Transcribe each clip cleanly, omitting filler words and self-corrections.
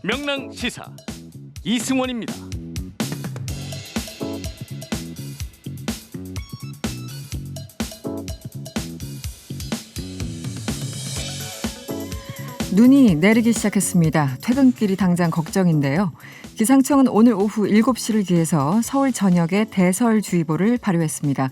명랑 시사 이승원입니다. 눈이 내리기 시작했습니다. 퇴근길이 당장 걱정인데요. 기상청은 오늘 오후 7시를 기해서 서울 전역에 대설주의보를 발효했습니다.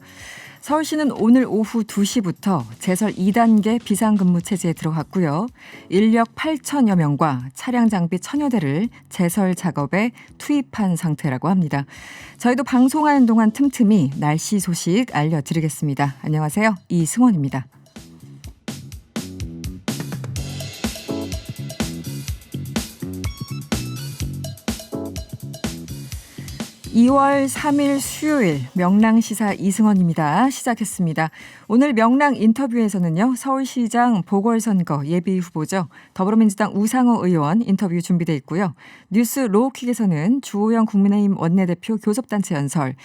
서울시는 오늘 오후 2시부터 제설 2단계 비상근무 체제에 들어갔고요. 인력 8천여 명과 차량 장비 1000여 대를 제설 작업에 투입한 상태라고 합니다. 저희도 방송하는 동안 틈틈이 날씨 소식 알려드리겠습니다. 안녕하세요. 이승원입니다. 2월 3일 수요일 명랑시사 이승원입니다. 시작했습니다. 오늘 명랑 인터뷰에서는요. 서울시장 보궐선거 예비후보죠. 더불어민주당 우상호 의원 인터뷰 준비되어 있고요. 뉴스 로우킥에서는 주호영 국민의힘 원내대표 교섭단체 연설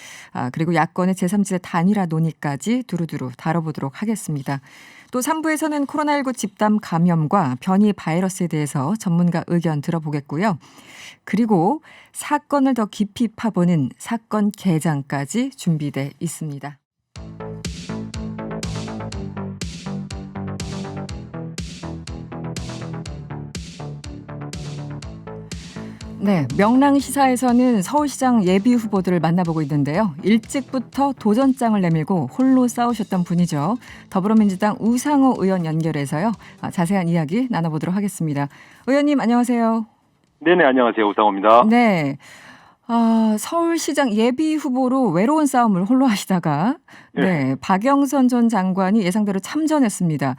그리고 야권의 제3지대 단일화 논의까지 두루두루 다뤄보도록 하겠습니다. 또 3부에서는 코로나19 집단 감염과 변이 바이러스에 대해서 전문가 의견 들어보겠고요. 그리고 사건을 더 깊이 파보는 사건 개장까지 준비돼 있습니다. 네, 명랑시사에서는 서울시장 예비후보들을 만나보고 있는데요. 일찍부터 도전장을 내밀고 홀로 싸우셨던 분이죠. 더불어민주당 우상호 의원 연결해서요. 자세한 이야기 나눠보도록 하겠습니다. 의원님 안녕하세요. 네네, 안녕하세요. 우상호입니다. 네. 서울시장 예비후보로 외로운 싸움을 홀로 하시다가 네, 박영선 전 장관이 예상대로 참전했습니다.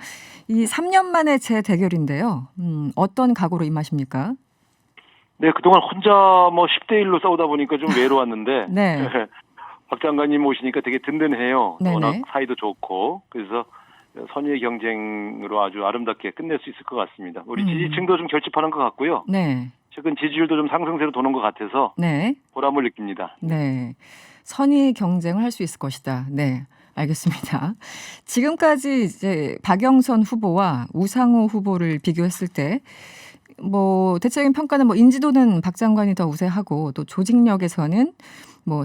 이 3년 만에 재대결인데요. 어떤 각오로 임하십니까? 네, 그동안 혼자 10대 1로 싸우다 보니까 좀 외로웠는데 네. 박 장관님 오시니까 되게 든든해요. 네네. 워낙 사이도 좋고 그래서 선의의 경쟁으로 아주 아름답게 끝낼 수 있을 것 같습니다. 우리 지지층도 좀 결집하는 것 같고요. 네. 최근 지지율도 좀 상승세로 도는 것 같아서 네. 보람을 느낍니다. 네. 선의 경쟁을 할 수 있을 것이다. 네. 알겠습니다. 지금까지 이제 박영선 후보와 우상호 후보를 비교했을 때 대체적인 평가는 인지도는 박 장관이 더 우세하고 또 조직력에서는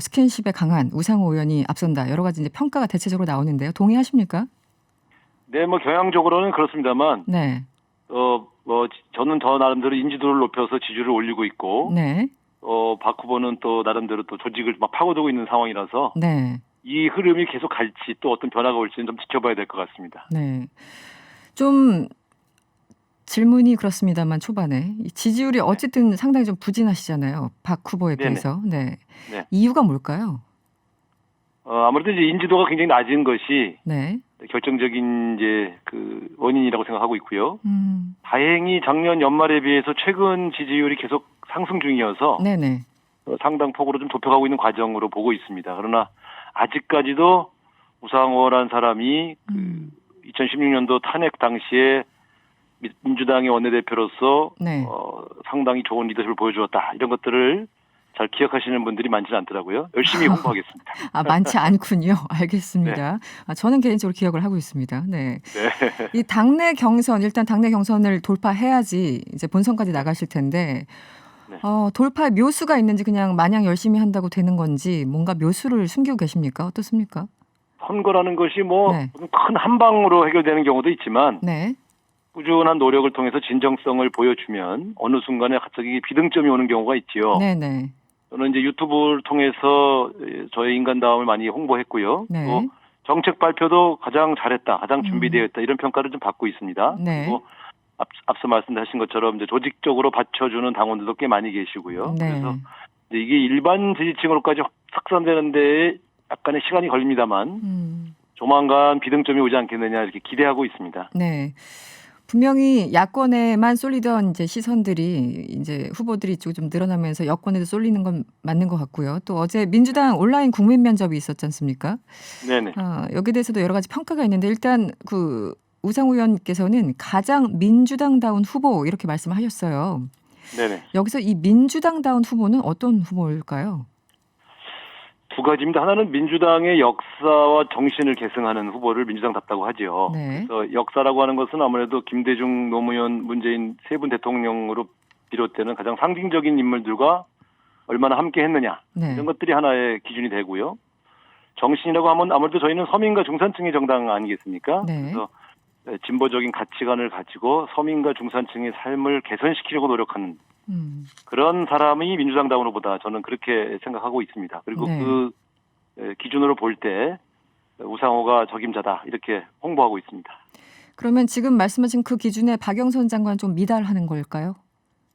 스킨십에 강한 우상호 의원이 앞선다. 여러 가지 이제 평가가 대체적으로 나오는데요. 동의하십니까? 네, 경향적으로는 그렇습니다만 네. 저는 더 나름대로 인지도를 높여서 지지율을 올리고 있고 네. 박 후보는 또 나름대로 또 조직을 막 파고들고 있는 상황이라서 네. 이 흐름이 계속 갈지 또 어떤 변화가 올지는 좀 지켜봐야 될 것 같습니다. 네. 좀 질문이 그렇습니다만 초반에 지지율이 어쨌든 상당히 좀 부진하시잖아요. 박 후보에 비해서. 네. 네. 이유가 뭘까요? 아무래도 이제 인지도가 굉장히 낮은 것이 네. 결정적인 그 원인이라고 생각하고 있고요. 다행히 작년 연말에 비해서 최근 지지율이 계속 상승 중이어서 네네. 상당 폭으로 좀 좁혀가고 있는 과정으로 보고 있습니다. 그러나 아직까지도 우상호라는 사람이 2016년도 탄핵 당시에 민주당의 원내대표로서 네. 상당히 좋은 리더십을 보여주었다. 이런 것들을 잘 기억하시는 분들이 많지는 않더라고요. 열심히 홍보하겠습니다. 많지 않군요. 알겠습니다. 네. 저는 개인적으로 기억을 하고 있습니다. 네. 네. 이 당내 경선, 일단 당내 경선을 돌파해야지 이제 본선까지 나가실 텐데, 네. 돌파의 묘수가 있는지 그냥 마냥 열심히 한다고 되는 건지 뭔가 묘수를 숨기고 계십니까? 어떻습니까? 선거라는 것이 네. 큰 한방으로 해결되는 경우도 있지만, 네. 꾸준한 노력을 통해서 진정성을 보여주면 어느 순간에 갑자기 비등점이 오는 경우가 있지요. 네네. 저는 이제 유튜브를 통해서 저의 인간다움을 많이 홍보했고요. 네. 또 정책 발표도 가장 잘했다, 가장 준비되어 있다 이런 평가를 좀 받고 있습니다. 네. 그리고 앞서 말씀하신 것처럼 이제 조직적으로 받쳐주는 당원들도 꽤 많이 계시고요. 네. 그래서 이제 이게 일반 지지층으로까지 확산되는 데 약간의 시간이 걸립니다만 조만간 비등점이 오지 않겠느냐 이렇게 기대하고 있습니다. 네. 분명히 야권에만 쏠리던 이제 시선들이 이제 후보들이 좀 늘어나면서 여권에도 쏠리는 건 맞는 것 같고요. 또 어제 민주당 온라인 국민 면접이 있었지 않습니까? 네네. 여기에 대해서도 여러 가지 평가가 있는데 일단 우상호 의원께서는 가장 민주당다운 후보 이렇게 말씀하셨어요. 네네. 여기서 이 민주당다운 후보는 어떤 후보일까요? 두 가지입니다. 하나는 민주당의 역사와 정신을 계승하는 후보를 민주당답다고 하죠. 네. 그래서 역사라고 하는 것은 아무래도 김대중, 노무현, 문재인 세 분 대통령으로 비롯되는 가장 상징적인 인물들과 얼마나 함께 했느냐. 네. 이런 것들이 하나의 기준이 되고요. 정신이라고 하면 아무래도 저희는 서민과 중산층의 정당 아니겠습니까? 네. 그래서 진보적인 가치관을 가지고 서민과 중산층의 삶을 개선시키려고 노력하는 그런 사람이 민주당당으로 보다 저는 그렇게 생각하고 있습니다. 그리고 네. 그 기준으로 볼 때 우상호가 적임자다 이렇게 홍보하고 있습니다. 그러면 지금 말씀하신 그 기준에 박영선 장관 좀 미달하는 걸까요?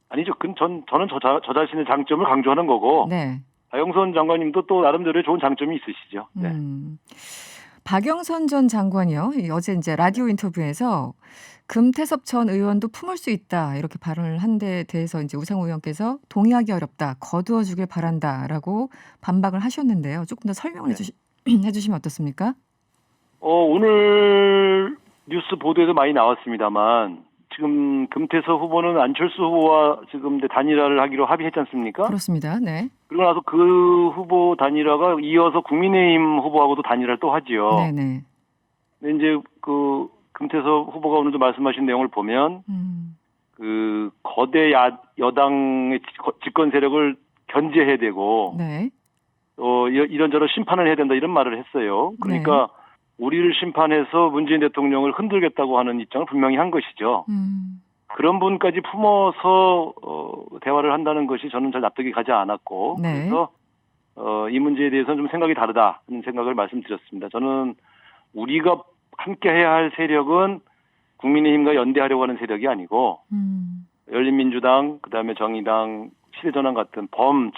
아니죠. 저는 저 자신의 장점을 강조하는 거고 네. 박영선 장관님도 또 나름대로의 좋은 장점이 있으시죠. 네. 박영선 전 장관이요. 어제 이제 라디오 인터뷰에서 금태섭 전 의원도 품을 수 있다 이렇게 발언을 한 데 대해서 이제 우상호 의원께서 동의하기 어렵다, 거두어 주길 바란다라고 반박을 하셨는데요. 조금 더 설명을 해주시면 어떻습니까? 오늘 뉴스 보도에도 많이 나왔습니다만 지금 금태섭 후보는 안철수 후보와 지금 단일화를 하기로 합의했지 않습니까? 그렇습니다. 네. 그리고 나서 그 후보 단일화가 이어서 국민의힘 후보하고도 단일화를 또 하지요. 네네. 근데 이제 그 금태섭 후보가 오늘도 말씀하신 내용을 보면 그 거대 여당의 집권 세력을 견제해야 되고 네. 이런저런 심판을 해야 된다 이런 말을 했어요. 그러니까 우리를 심판해서 문재인 대통령을 흔들겠다고 하는 입장을 분명히 한 것이죠. 그런 분까지 품어서 대화를 한다는 것이 저는 잘 납득이 가지 않았고 네. 그래서 이 문제에 대해서는 좀 생각이 다르다는 생각을 말씀드렸습니다. 저는 우리가 함께 해야 할 세력은 국민의힘과 연대하려고 하는 세력이 아니고 열린민주당, 그다음에 정의당, 시대전환 같은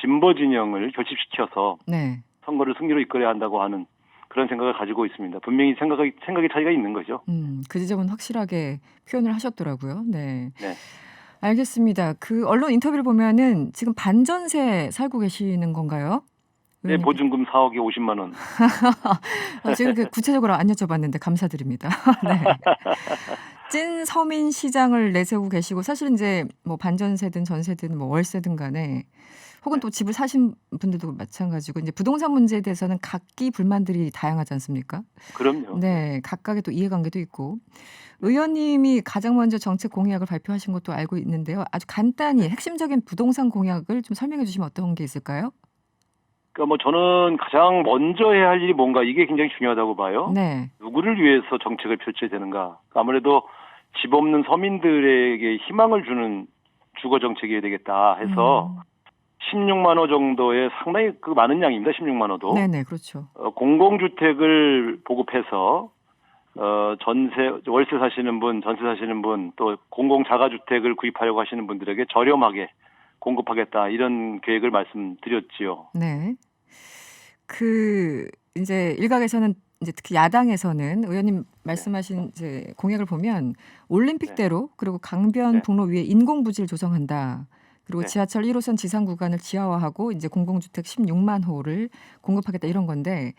진보 진영을 결집시켜서 네. 선거를 승리로 이끌어야 한다고 하는 그런 생각을 가지고 있습니다. 분명히 생각의 차이가 있는 거죠. 그 지점은 확실하게 표현을 하셨더라고요. 네. 네. 알겠습니다. 그 언론 인터뷰를 보면은 지금 반전세 살고 계시는 건가요? 네, 보증금 4억에 50만 원. 지금 구체적으로 안 여쭤봤는데 감사드립니다. 네. 찐 서민 시장을 내세우고 계시고 사실 이제 뭐 반전세든 전세든 뭐 월세든 간에 혹은 또 집을 사신 분들도 마찬가지고 이제 부동산 문제에 대해서는 각기 불만들이 다양하지 않습니까? 그럼요. 네, 각각의 또 이해관계도 있고 의원님이 가장 먼저 정책 공약을 발표하신 것도 알고 있는데요. 아주 간단히 핵심적인 부동산 공약을 좀 설명해 주시면 어떤 게 있을까요? 그러니까 뭐 저는 가장 먼저 해야 할 일이 뭔가 이게 굉장히 중요하다고 봐요. 네. 누구를 위해서 정책을 펼쳐야 되는가? 아무래도 집 없는 서민들에게 희망을 주는 주거 정책이어야 되겠다 해서 16만 호 정도의 상당히 많은 양입니다. 16만 호도. 네네, 그렇죠. 공공주택을 보급해서 월세 사시는 분, 전세 사시는 분, 또 공공자가주택을 구입하려고 하시는 분들에게 저렴하게 공급하겠다 이런 계획을 말씀드렸지요. 네. 이제 일각에서는 이제 특히 야당에서는 의원님 말씀하신 이제 공약을 보면 올림픽대로 그리고 강변북로 위에 인공부지를 조성한다. 그리고 지하철 1호선 지상 구간을 지하화하고 이제 공공주택 16만 호를 공급하겠다 이런 건데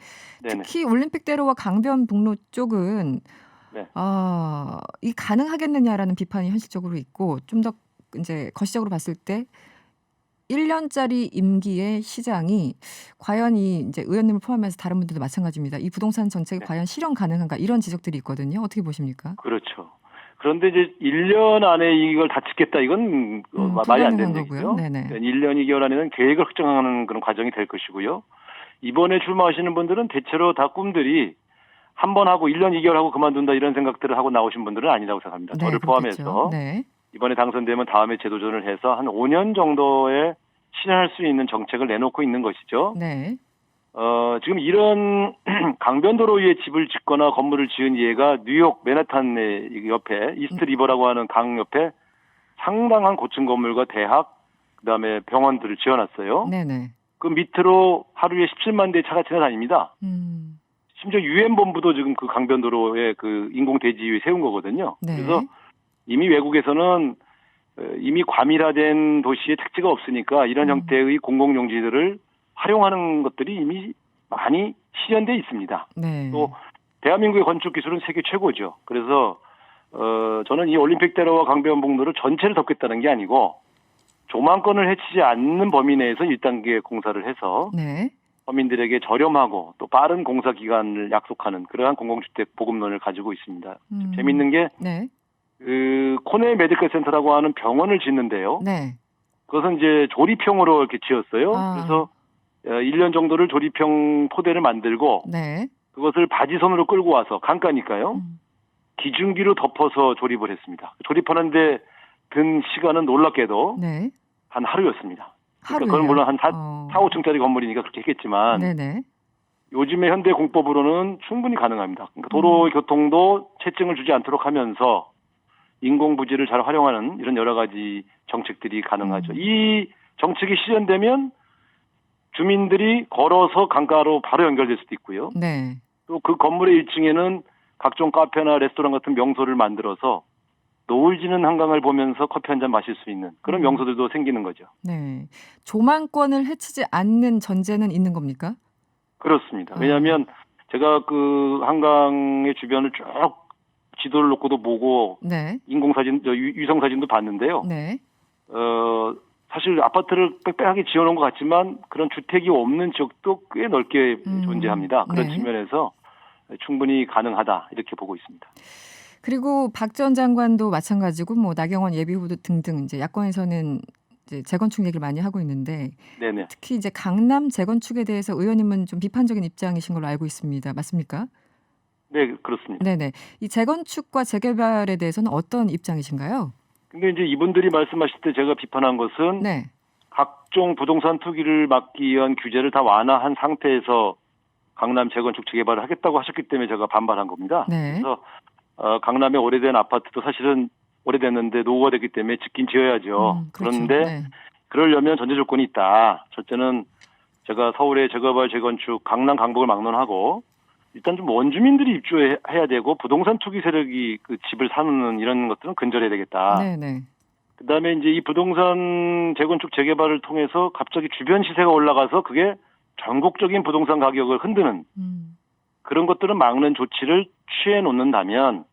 특히 올림픽대로와 강변북로 쪽은 이 가능하겠느냐라는 비판이 현실적으로 있고 좀 더 이제 거시적으로 봤을 때 1년짜리 임기의 시장이 과연 이제 의원님을 포함해서 다른 분들도 마찬가지입니다. 이 부동산 정책이 과연 실현 가능한가 이런 지적들이 있거든요. 어떻게 보십니까? 그렇죠. 그런데 이제 1년 안에 이걸 다 짓겠다 이건 말이 안 되는 얘기죠. 네네. 1년 2개월 안에는 계획을 확정하는 그런 과정이 될 것이고요. 이번에 출마하시는 분들은 대체로 다 꿈들이 한 번 하고 1년 2개월 하고 그만둔다 이런 생각들을 하고 나오신 분들은 아니라고 생각합니다. 네, 저를 포함해서 네. 이번에 당선되면 다음에 재도전을 해서 한 5년 정도에 실현할 수 있는 정책을 내놓고 있는 것이죠. 네. 지금 이런 강변도로 위에 집을 짓거나 건물을 지은 예가 뉴욕 맨하탄의 옆에 이스트 리버라고 하는 강 옆에 상당한 고층 건물과 대학, 그다음에 병원들을 지어놨어요. 네네. 그 밑으로 하루에 17만 대의 차가 지나다닙니다. 심지어 유엔 본부도 지금 그 강변도로에 그 인공 대지 위에 세운 거거든요. 네. 그래서 이미 외국에서는 이미 과밀화된 도시의 택지가 없으니까 이런 형태의 공공용지들을 활용하는 것들이 이미 많이 실현돼 있습니다. 네. 또 대한민국의 건축 기술은 세계 최고죠. 그래서 저는 이 올림픽대로와 강변북로를 전체를 덮겠다는 게 아니고 조망권을 해치지 않는 범위 내에서 1단계 공사를 해서 서민들에게 저렴하고 또 빠른 공사 기간을 약속하는 그러한 공공주택 보급론을 가지고 있습니다. 재밌는 게 코네일 메디컬 센터라고 하는 병원을 짓는데요. 네. 그것은 이제 조립형으로 이렇게 지었어요. 아. 그래서 1년 정도를 조립형 토대를 만들고 네. 그것을 바지선으로 끌고 와서 강가니까요. 음. 기중기로 덮어서 조립을 했습니다. 조립하는데 든 시간은 놀랍게도 네. 한 하루였습니다. 하루요. 그건 물론 한 4, 5층짜리 건물이니까 그렇게 했겠지만 네네. 요즘의 현대 공법으로는 충분히 가능합니다. 그러니까 도로 교통도 체증을 주지 않도록 하면서 인공부지를 잘 활용하는 이런 여러 가지 정책들이 가능하죠. 이 정책이 실현되면 주민들이 걸어서 강가로 바로 연결될 수도 있고요. 네. 또 그 건물의 1층에는 각종 카페나 레스토랑 같은 명소를 만들어서 노을 지는 한강을 보면서 커피 한 잔 마실 수 있는 그런 명소들도 생기는 거죠. 네. 조망권을 해치지 않는 전제는 있는 겁니까? 그렇습니다. 왜냐하면 제가 그 한강의 주변을 쭉 지도를 놓고도 보고 네. 인공사진, 위성사진도 봤는데요. 네. 사실 아파트를 빽빽하게 지어놓은 것 같지만 그런 주택이 없는 지역도 꽤 넓게 존재합니다. 그런 네. 측면에서 충분히 가능하다 이렇게 보고 있습니다. 그리고 박 전 장관도 마찬가지고 뭐 나경원 예비후보 등등 이제 야권에서는 이제 재건축 얘기를 많이 하고 있는데 네네. 특히 이제 강남 재건축에 대해서 의원님은 좀 비판적인 입장이신 걸로 알고 있습니다. 맞습니까? 네, 그렇습니다. 네네. 이 재건축과 재개발에 대해서는 어떤 입장이신가요? 근데 이제 이분들이 말씀하실 때 제가 비판한 것은 네. 각종 부동산 투기를 막기 위한 규제를 다 완화한 상태에서 강남 재건축 재개발을 하겠다고 하셨기 때문에 제가 반발한 겁니다. 네. 그래서 강남의 오래된 아파트도 사실은 오래됐는데 노후가 됐기 때문에 짓긴 지어야죠. 그렇죠. 그런데 네. 그러려면 전제 조건이 있다. 첫째는 제가 서울의 재개발 재건축 강남 강북을 막론하고 일단 좀 원주민들이 입주해야 되고 부동산 투기 세력이 그 집을 사는 이런 것들은 근절해야 되겠다. 네네. 그다음에 이제 이 부동산 재건축 재개발을 통해서 갑자기 주변 시세가 올라가서 그게 전국적인 부동산 가격을 흔드는 그런 것들은 막는 조치를 취해 놓는다면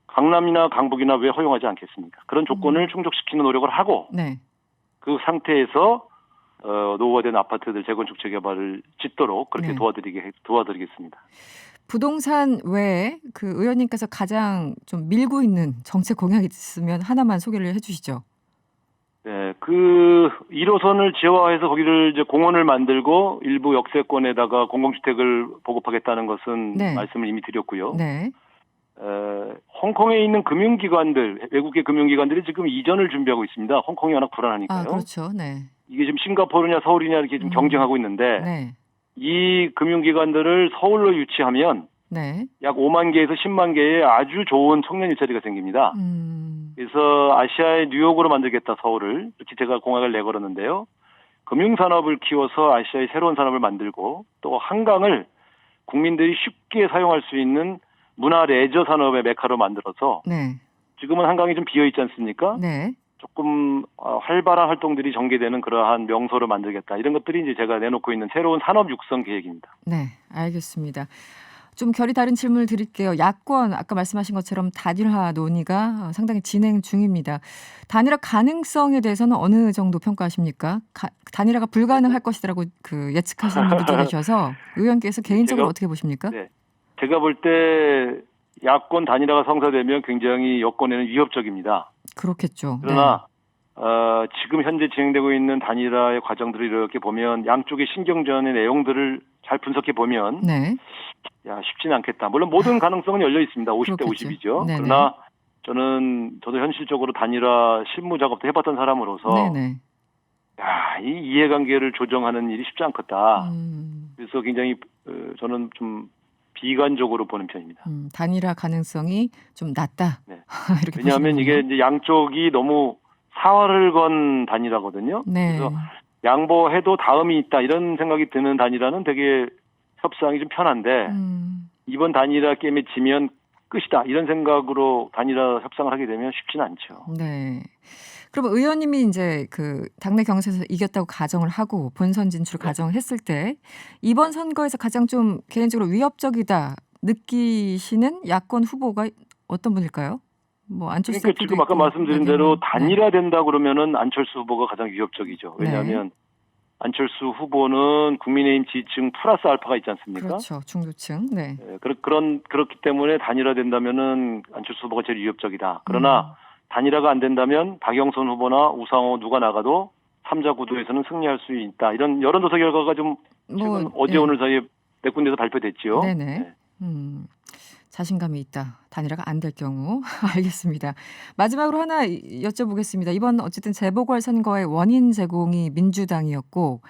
강남이나 강북이나 왜 허용하지 않겠습니까? 그런 조건을 충족시키는 노력을 하고 네. 그 상태에서 노후화된 아파트들 재건축 재개발을 짓도록 그렇게 네. 도와드리겠습니다. 부동산 외에 그 의원님께서 가장 좀 밀고 있는 정책 공약이 있으면 하나만 소개를 해주시죠. 네, 그 1호선을 지하화해서 거기를 이제 공원을 만들고 일부 역세권에다가 공공주택을 보급하겠다는 것은 네. 말씀을 이미 드렸고요. 네. 홍콩에 있는 금융기관들, 외국의 금융기관들이 지금 이전을 준비하고 있습니다. 홍콩이 워낙 불안하니까요. 아, 그렇죠. 네. 이게 지금 싱가포르냐 서울이냐 이렇게 좀 경쟁하고 있는데 네. 이 금융기관들을 서울로 유치하면 네. 약 5만 개에서 10만 개의 아주 좋은 청년 일자리가 생깁니다. 그래서 아시아의 뉴욕으로 만들겠다 서울을 이렇게 제가 공약을 내걸었는데요. 금융산업을 키워서 아시아의 새로운 산업을 만들고 또 한강을 국민들이 쉽게 사용할 수 있는 문화 레저 산업의 메카로 만들어서 네. 지금은 한강이 좀 비어 있지 않습니까? 네. 조금 활발한 활동들이 전개되는 그러한 명소를 만들겠다. 이런 것들이 이제 제가 내놓고 있는 새로운 산업 육성 계획입니다. 네. 알겠습니다. 좀 결이 다른 질문을 드릴게요. 야권 아까 말씀하신 것처럼 단일화 논의가 상당히 진행 중입니다. 단일화 가능성에 대해서는 어느 정도 평가하십니까? 단일화가 불가능할 것이라고 그 예측하시는 분들도 계셔서 의원께서 개인적으로 어떻게 보십니까? 네. 제가 볼 때 야권 단일화가 성사되면 굉장히 여권에는 위협적입니다. 그렇겠죠. 그러나 지금 현재 진행되고 있는 단일화의 과정들을 이렇게 보면 양쪽의 신경전의 내용들을 잘 분석해 보면 네. 쉽지는 않겠다. 물론 모든 가능성은 열려 있습니다. 50대 그렇겠죠. 50이죠. 네네. 그러나 저도 현실적으로 단일화 실무 작업도 해봤던 사람으로서 네네. 이 이해관계를 조정하는 일이 쉽지 않겠다. 그래서 굉장히 저는 좀 비관적으로 보는 편입니다. 단일화 가능성이 좀 낮다. 네. 이렇게 왜냐하면 보시는군요. 이게 이제 양쪽이 너무 사활을 건 단일화거든요. 네. 그래서 양보해도 다음이 있다 이런 생각이 드는 단일화는 되게 협상이 좀 편한데 이번 단일화 게임에 지면 끝이다 이런 생각으로 단일화 협상을 하게 되면 쉽지는 않죠. 네. 그럼 의원님이 이제 그 당내 경선에서 이겼다고 가정을 하고 본선 진출을 가정을 했을 때 이번 선거에서 가장 좀 개인적으로 위협적이다 느끼시는 야권 후보가 어떤 분일까요? 뭐 안철수 그러니까 지금 아까 말씀드린 대로 단일화 된다 그러면은 안철수 후보가 가장 위협적이죠. 왜냐하면 안철수 후보는 국민의힘 지지층 플러스 알파가 있지 않습니까? 그렇죠. 중도층. 네. 그렇기 때문에 단일화 된다면은 안철수 후보가 제일 위협적이다. 그러나 단일화가 안 된다면 박영선 후보나 우상호 누가 나가도 3자 구도에서는 승리할 수 있다. 이런 여론조사 결과가 좀 최근 어제 오늘 사이에 몇 군데서 발표됐죠. 네네. 네. 자신감이 있다. 단일화가 안 될 경우. 알겠습니다. 마지막으로 하나 여쭤보겠습니다. 이번 어쨌든 재보궐선거의 원인 제공이 민주당이었고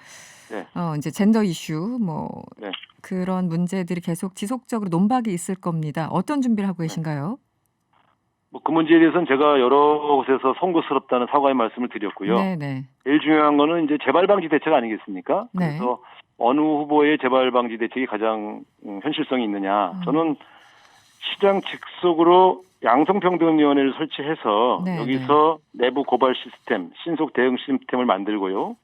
네. 이제 젠더 이슈 뭐 네. 그런 문제들이 계속 지속적으로 논박이 있을 겁니다. 어떤 준비를 하고 계신가요? 뭐 그 문제에 대해서는 제가 여러 곳에서 송구스럽다는 사과의 말씀을 드렸고요. 네네. 제일 중요한 거는 이제 재발 방지 대책 아니겠습니까? 네. 그래서 어느 후보의 재발 방지 대책이 가장 현실성이 있느냐. 저는 시장 직속으로 양성평등위원회를 설치해서 네, 여기서 내부 고발 시스템, 신속 대응 시스템을 만들고요.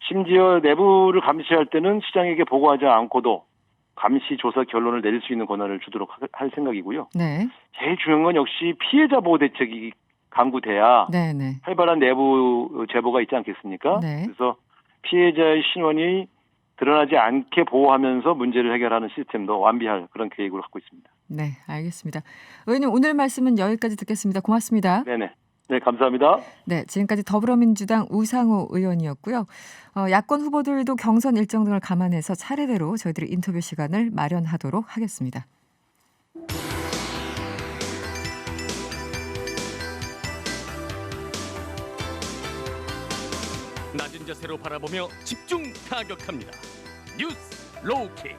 심지어 내부를 감시할 때는 시장에게 보고하지 않고도 감시 조사 결론을 내릴 수 있는 권한을 주도록 할 생각이고요. 네. 제일 중요한 건 역시 피해자 보호 대책이 강구돼야 네네. 활발한 내부 제보가 있지 않겠습니까? 네. 그래서 피해자의 신원이 드러나지 않게 보호하면서 문제를 해결하는 시스템도 완비할 그런 계획으로 갖고 있습니다. 네, 알겠습니다. 의원님 오늘 말씀은 여기까지 듣겠습니다. 고맙습니다. 네네. 네, 감사합니다. 네, 지금까지 더불어민주당 우상호 의원이었고요. 야권 후보들도 경선 일정 등을 감안해서 차례대로 저희들이 인터뷰 시간을 마련하도록 하겠습니다. 낮은 자세로 바라보며 집중 타격합니다. 뉴스 로우킥.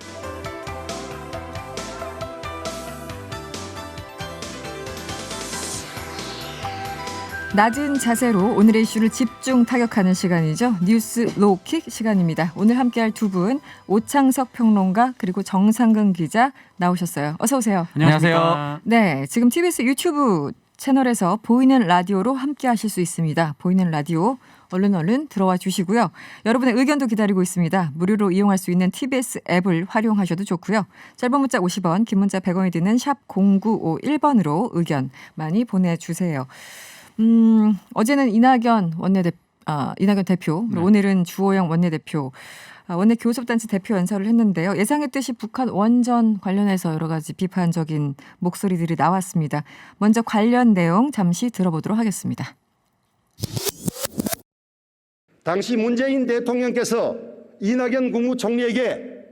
낮은 자세로 오늘의 이슈를 집중 타격하는 시간이죠. 뉴스 로우킥 시간입니다. 오늘 함께할 두 분 오창석 평론가 그리고 정상근 기자 나오셨어요. 어서 오세요. 안녕하세요. 네, 지금 TBS 유튜브 채널에서 보이는 라디오로 함께하실 수 있습니다. 보이는 라디오 얼른 들어와 주시고요. 여러분의 의견도 기다리고 있습니다. 무료로 이용할 수 있는 TBS 앱을 활용하셔도 좋고요. 짧은 문자 50원, 긴 문자 100원이 드는 샵 0951번으로 의견 많이 보내주세요. 어제는 이낙연 대표, 그리고 오늘은 주호영 원내대표, 원내 교섭단체 대표 연설을 했는데요. 예상했듯이 북한 원전 관련해서 여러 가지 비판적인 목소리들이 나왔습니다. 먼저 관련 내용 잠시 들어보도록 하겠습니다. 당시 문재인 대통령께서 이낙연 국무총리에게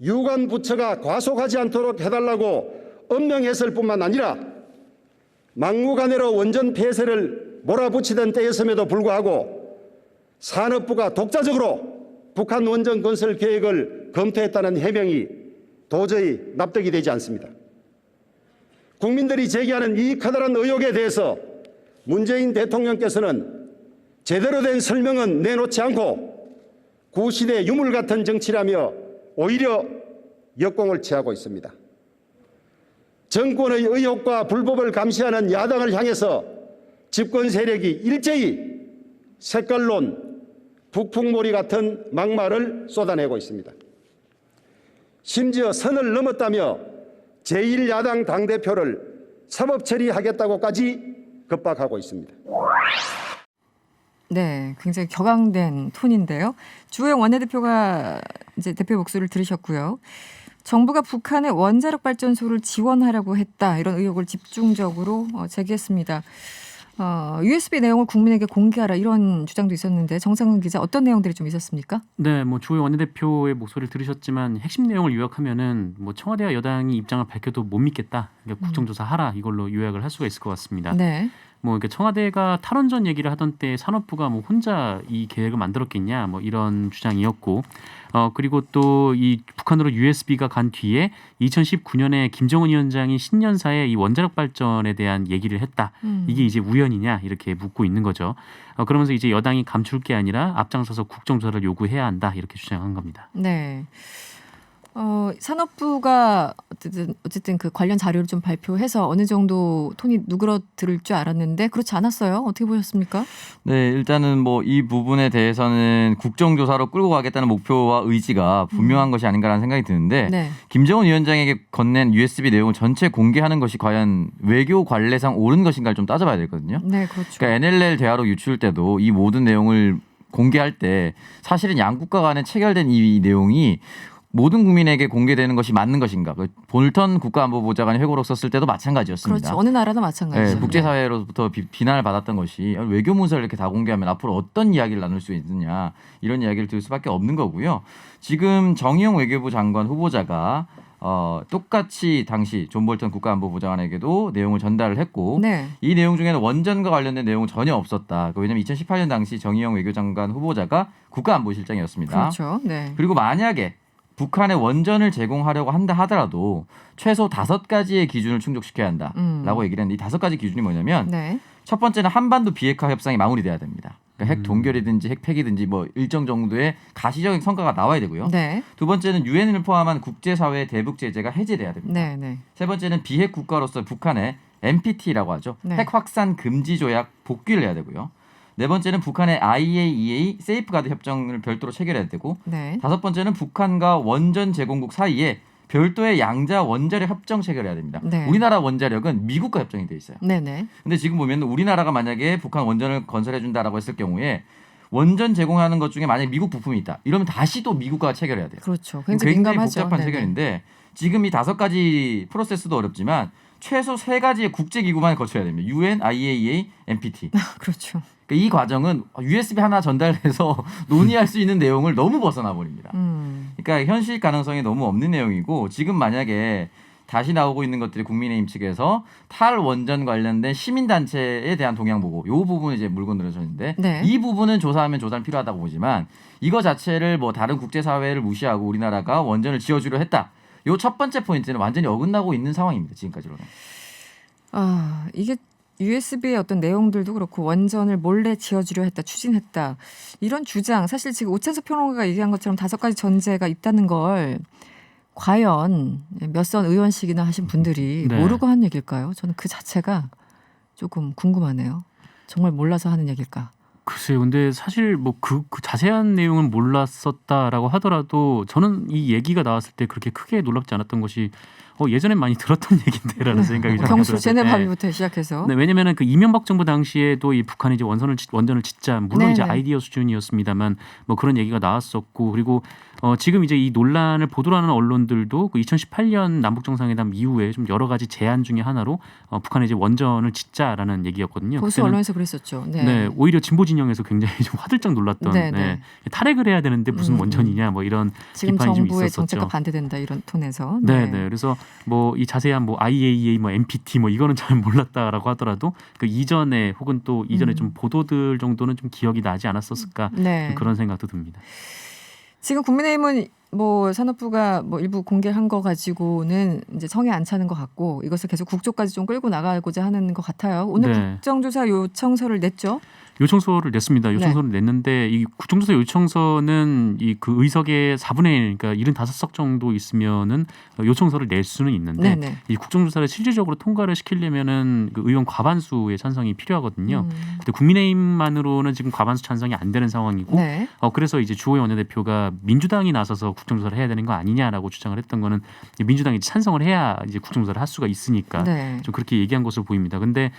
유관 부처가 과속하지 않도록 해달라고 엄명했을 뿐만 아니라 막무가내로 원전 폐쇄를 몰아붙이던 때였음에도 불구하고 산업부가 독자적으로 북한 원전 건설 계획을 검토했다는 해명이 도저히 납득이 되지 않습니다. 국민들이 제기하는 이 커다란 의혹에 대해서 문재인 대통령께서는 제대로 된 설명은 내놓지 않고 구시대 유물 같은 정치라며 오히려 역공을 취하고 있습니다. 정권의 의혹과 불법을 감시하는 야당을 향해서 집권 세력이 일제히 색깔론, 북풍몰이 같은 막말을 쏟아내고 있습니다. 심지어 선을 넘었다며 제1야당 당대표를 사법 처리하겠다고까지 급박하고 있습니다. 네, 굉장히 격앙된 톤인데요. 주호영 원내대표가 이제 대표 목소리를 들으셨고요. 정부가 북한의 원자력 발전소를 지원하려고 했다 이런 의혹을 집중적으로 제기했습니다. USB 내용을 국민에게 공개하라 이런 주장도 있었는데 정상근 기자 어떤 내용들이 좀 있었습니까? 네, 뭐 주호영 원내대표의 목소리를 들으셨지만 핵심 내용을 요약하면은 뭐 청와대와 여당이 입장을 밝혀도 못 믿겠다. 그러니까 국정조사하라 이걸로 요약을 할 수가 있을 것 같습니다. 네. 뭐 이렇게 청와대가 탈원전 얘기를 하던 때 산업부가 뭐 혼자 이 계획을 만들었겠냐 뭐 이런 주장이었고 그리고 또 이 북한으로 USB가 간 뒤에 2019년에 김정은 위원장이 신년사에 이 원자력 발전에 대한 얘기를 했다. 이게 이제 우연이냐 이렇게 묻고 있는 거죠. 그러면서 이제 여당이 감출 게 아니라 앞장서서 국정조사를 요구해야 한다 이렇게 주장한 겁니다. 네. 산업부가 어쨌든 그 관련 자료를 좀 발표해서 어느 정도 톤이 누그러들 줄 알았는데 그렇지 않았어요. 어떻게 보셨습니까? 네, 일단은 뭐 이 부분에 대해서는 국정조사로 끌고 가겠다는 목표와 의지가 분명한 것이 아닌가라는 생각이 드는데 네. 김정은 위원장에게 건넨 USB 내용을 전체 공개하는 것이 과연 외교 관례상 옳은 것인가를 좀 따져봐야 되거든요. 네, 그렇죠. 그러니까 NLL 대화로 유출 때도 이 모든 내용을 공개할 때 사실은 양국가 간에 체결된 이 내용이 모든 국민에게 공개되는 것이 맞는 것인가? 그 볼턴 국가안보보좌관이 회고록 썼을 때도 마찬가지였습니다. 그렇죠. 어느 나라도 마찬가지죠. 네, 국제사회로부터 비난을 받았던 것이 외교문서를 이렇게 다 공개하면 앞으로 어떤 이야기를 나눌 수 있느냐 이런 이야기를 들을 수밖에 없는 거고요. 지금 정의용 외교부 장관 후보자가 똑같이 당시 존 볼턴 국가안보보좌관에게도 내용을 전달을 했고 네. 이 내용 중에는 원전과 관련된 내용은 전혀 없었다. 왜냐하면 2018년 당시 정의용 외교장관 후보자가 국가안보실장이었습니다. 그렇죠. 네. 그리고 만약에 북한에 원전을 제공하려고 한다 하더라도 최소 5가지의 기준을 충족시켜야 한다라고 얘기를 했는데 이 5가지 기준이 뭐냐면 네. 첫 번째는 한반도 비핵화 협상이 마무리돼야 됩니다. 그러니까 핵 동결이든지 핵 폐기든지 뭐 일정 정도의 가시적인 성과가 나와야 되고요. 네. 두 번째는 유엔을 포함한 국제사회의 대북 제재가 해제돼야 됩니다. 네. 네. 세 번째는 비핵 국가로서 북한의 NPT라고 하죠. 네. 핵 확산 금지 조약 복귀를 해야 되고요. 네 번째는 북한의 IAEA 세이프가드 협정을 별도로 체결해야 되고 네. 다섯 번째는 북한과 원전 제공국 사이에 별도의 양자 원자력 협정 체결해야 됩니다. 네. 우리나라 원자력은 미국과 협정이 돼 있어요. 네. 네. 근데 지금 보면 우리나라가 만약에 북한 원전을 건설해 준다라고 했을 경우에 원전 제공하는 것 중에 만약에 미국 부품이 있다. 이러면 다시 또 미국과 체결해야 돼요. 그렇죠. 굉장히 민감하죠. 복잡한 네네. 체결인데 지금 이 5가지 프로세스도 어렵지만 최소 3가지의 국제기구만 거쳐야 됩니다. UN, IAEA, NPT. 그렇죠. 그러니까 이 과정은 USB 하나 전달해서 논의할 수 있는 내용을 너무 벗어나 버립니다. 그러니까 현실 가능성이 너무 없는 내용이고 지금 만약에 다시 나오고 있는 것들이 국민의힘 측에서 탈원전 관련된 시민단체에 대한 동향 보고 이 부분은 이제 물고 늘어졌는데 네. 이 부분은 조사하면 조사는 필요하다고 보지만 이거 자체를 뭐 다른 국제사회를 무시하고 우리나라가 원전을 지어주려 했다. 요 첫 번째 포인트는 완전히 어긋나고 있는 상황입니다. 지금까지로는. 아, 이게 USB의 어떤 내용들도 그렇고 원전을 몰래 지어주려 했다, 추진했다. 이런 주장, 사실 지금 오찬석 평론가가 얘기한 것처럼 5가지 전제가 있다는 걸 과연 몇 선 의원씩이나 하신 분들이 네. 모르고 한 얘기일까요? 저는 그 자체가 조금 궁금하네요. 정말 몰라서 하는 얘기일까? 글쎄요. 근데 사실 뭐 그 자세한 내용은 몰랐었다라고 하더라도 저는 이 얘기가 나왔을 때 그렇게 크게 놀랍지 않았던 것이 예전에 많이 들었던 얘기인데라는 생각이 좀 경수 들었어요. 제네바비부터 시작해서. 네, 왜냐면은 그 이명박 정부 당시에도 이 북한이 이제 원전을 짓자 물론 이제 네네. 아이디어 수준이었습니다만 뭐 그런 얘기가 나왔었고 그리고 지금 이제 이 논란을 보도를 하는 언론들도 그 2018년 남북 정상회담 이후에 좀 여러 가지 제안 중에 하나로 북한에 이제 원전을 짓자라는 얘기였거든요. 보수 그때는 언론에서 그랬었죠. 네. 네, 오히려 진보 진영에서 굉장히 좀 화들짝 놀랐던 네, 네, 네. 탈핵을 해야 되는데 무슨 원전이냐 뭐 이런 지금 비판이 좀 정부의 있었었죠. 정책과 반대된다 이런 톤에서. 네, 네. 그래서 뭐 이 자세한 뭐 IAEA 뭐 NPT 뭐 이거는 잘 몰랐다라고 하더라도 그 이전에 혹은 또 이전에 좀 보도들 정도는 좀 기억이 나지 않았었을까 네. 좀 그런 생각도 듭니다. 지금 국민의힘은 뭐 산업부가 뭐 일부 공개한 거 가지고는 이제 성에 안 차는 것 같고 이것을 계속 국조까지 좀 끌고 나가고자 하는 것 같아요. 오늘 네. 국정조사 요청서를 냈죠. 요청서를 냈습니다. 요청서를 냈는데 이 국정조사 요청서는 이 그 의석의 4분의 1, 그러니까 75석 정도 있으면은 요청서를 낼 수는 있는데 네네. 이 국정조사를 실질적으로 통과를 시키려면은 그 의원 과반수의 찬성이 필요하거든요. 근데 국민의힘만으로는 지금 과반수 찬성이 안 되는 상황이고 네. 그래서 이제 주호영 원내대표가 민주당이 나서서 국정조사를 해야 되는 거 아니냐라고 주장을 했던 거는 민주당이 찬성을 해야 이제 국정조사를 할 수가 있으니까 네. 좀 그렇게 얘기한 것으로 보입니다. 근데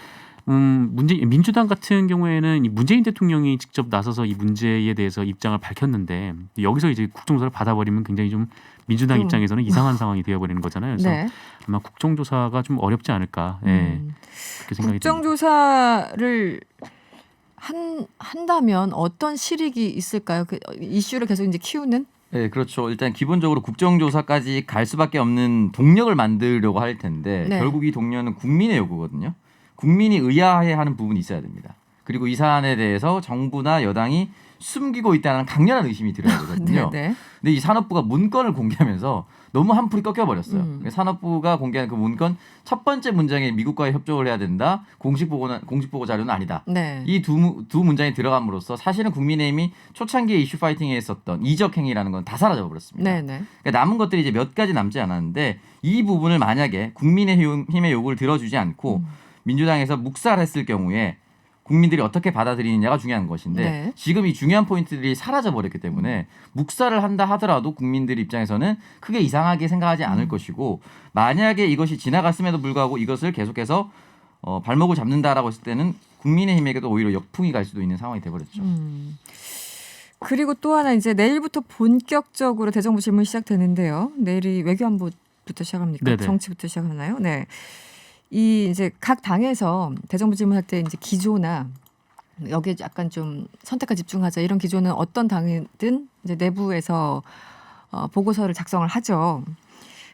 민주당 같은 경우에는 이 문재인 대통령이 직접 나서서 이 문제에 대해서 입장을 밝혔는데 여기서 이제 국정조사를 받아버리면 굉장히 좀 민주당 입장에서는 이상한 상황이 되어버리는 거잖아요. 그래서 네. 아마 국정조사가 좀 어렵지 않을까 그렇게 생각이 듭니다. 국정조사를 한다면 어떤 실익이 있을까요? 그 이슈를 계속 이제 키우는? 네, 그렇죠. 일단 기본적으로 국정조사까지 갈 수밖에 없는 동력을 만들려고 할 텐데 네. 결국 이 동력은 국민의 요구거든요. 국민이 의아해하는 부분이 있어야 됩니다. 그리고 이 사안에 대해서 정부나 여당이 숨기고 있다는 강렬한 의심이 들어야 되거든요. 네, 네. 근데 이 산업부가 문건을 공개하면서 너무 한풀이 꺾여버렸어요. 산업부가 공개한 그 문건 첫 번째 문장에 미국과의 협조를 해야 된다. 공식 보고 자료는 아니다. 네. 이 두 문장이 들어감으로써 사실은 국민의힘이 초창기에 이슈 파이팅에 했었던 이적 행위라는 건 다 사라져 버렸습니다. 네, 네. 그러니까 남은 것들이 이제 몇 가지 남지 않았는데 이 부분을 만약에 국민의힘의 요구를 들어주지 않고 민주당에서 묵살했을 경우에 국민들이 어떻게 받아들이느냐가 중요한 것인데 네. 지금 이 중요한 포인트들이 사라져 버렸기 때문에 묵살을 한다 하더라도 국민들 입장에서는 크게 이상하게 생각하지 않을 것이고 만약에 이것이 지나갔음에도 불구하고 이것을 계속해서 발목을 잡는다라고 했을 때는 국민의힘에게도 오히려 역풍이 갈 수도 있는 상황이 돼버렸죠. 그리고 또 하나 이제 내일부터 본격적으로 대정부 질문 시작되는데요. 내일이 외교안보부터 시작합니까? 네네. 정치부터 시작하나요? 네. 이 이제 각 당에서 대정부 질문할 때 이제 기조나 여기에 약간 좀 선택과 집중하자 이런 기조는 어떤 당이든 이제 내부에서 보고서를 작성을 하죠.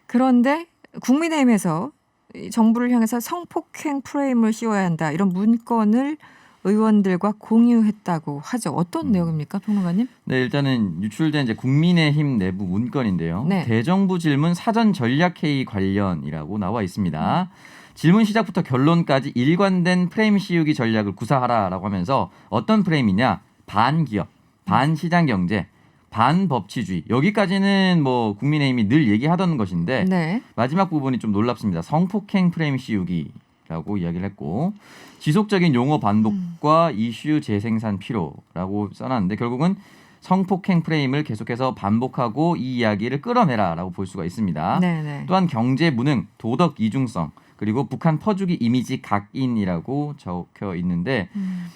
그런데 국민의힘에서 이 정부를 향해서 성폭행 프레임을 씌워야 한다 이런 문건을 의원들과 공유했다고 하죠. 어떤 내용입니까, 평론가님? 네, 일단은 유출된 이제 국민의힘 내부 문건인데요. 네. 대정부 질문 사전 전략 회의 관련이라고 나와 있습니다. 질문 시작부터 결론까지 일관된 프레임 씌우기 전략을 구사하라라고 하면서 어떤 프레임이냐? 반기업, 반시장 경제, 반법치주의. 여기까지는 뭐 국민의힘이 늘 얘기하던 것인데 네. 마지막 부분이 좀 놀랍습니다. 성폭행 프레임 씌우기라고 이야기를 했고 지속적인 용어 반복과 이슈 재생산 필요라고 써놨는데 결국은 성폭행 프레임을 계속해서 반복하고 이 이야기를 끌어내라라고 볼 수가 있습니다. 네. 또한 경제 무능, 도덕 이중성 그리고 북한 퍼주기 이미지 각인이라고 적혀 있는데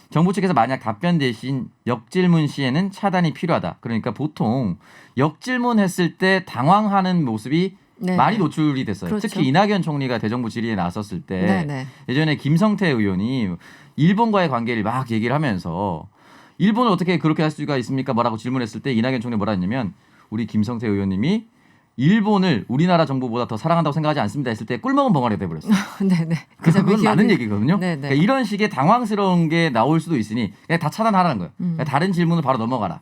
정부 측에서 만약 답변 대신 역질문 시에는 차단이 필요하다. 그러니까 보통 역질문했을 때 당황하는 모습이 네. 많이 노출이 됐어요. 그렇죠. 특히 이낙연 총리가 대정부 질의에 나섰을 때 네. 예전에 김성태 의원이 일본과의 관계를 막 얘기를 하면서 일본을 어떻게 그렇게 할 수가 있습니까? 뭐라고 질문했을 때 이낙연 총리 뭐라 했냐면 우리 김성태 의원님이 일본을 우리나라 정부보다 더 사랑한다고 생각하지 않습니다 했을 때 꿀먹은 벙어리가 돼버렸어요. 네네. 그건 맞는 얘기거든요. 네네. 그러니까 이런 식의 당황스러운 게 나올 수도 있으니 그냥 다 차단하라는 거예요. 그러니까 다른 질문을 바로 넘어가라.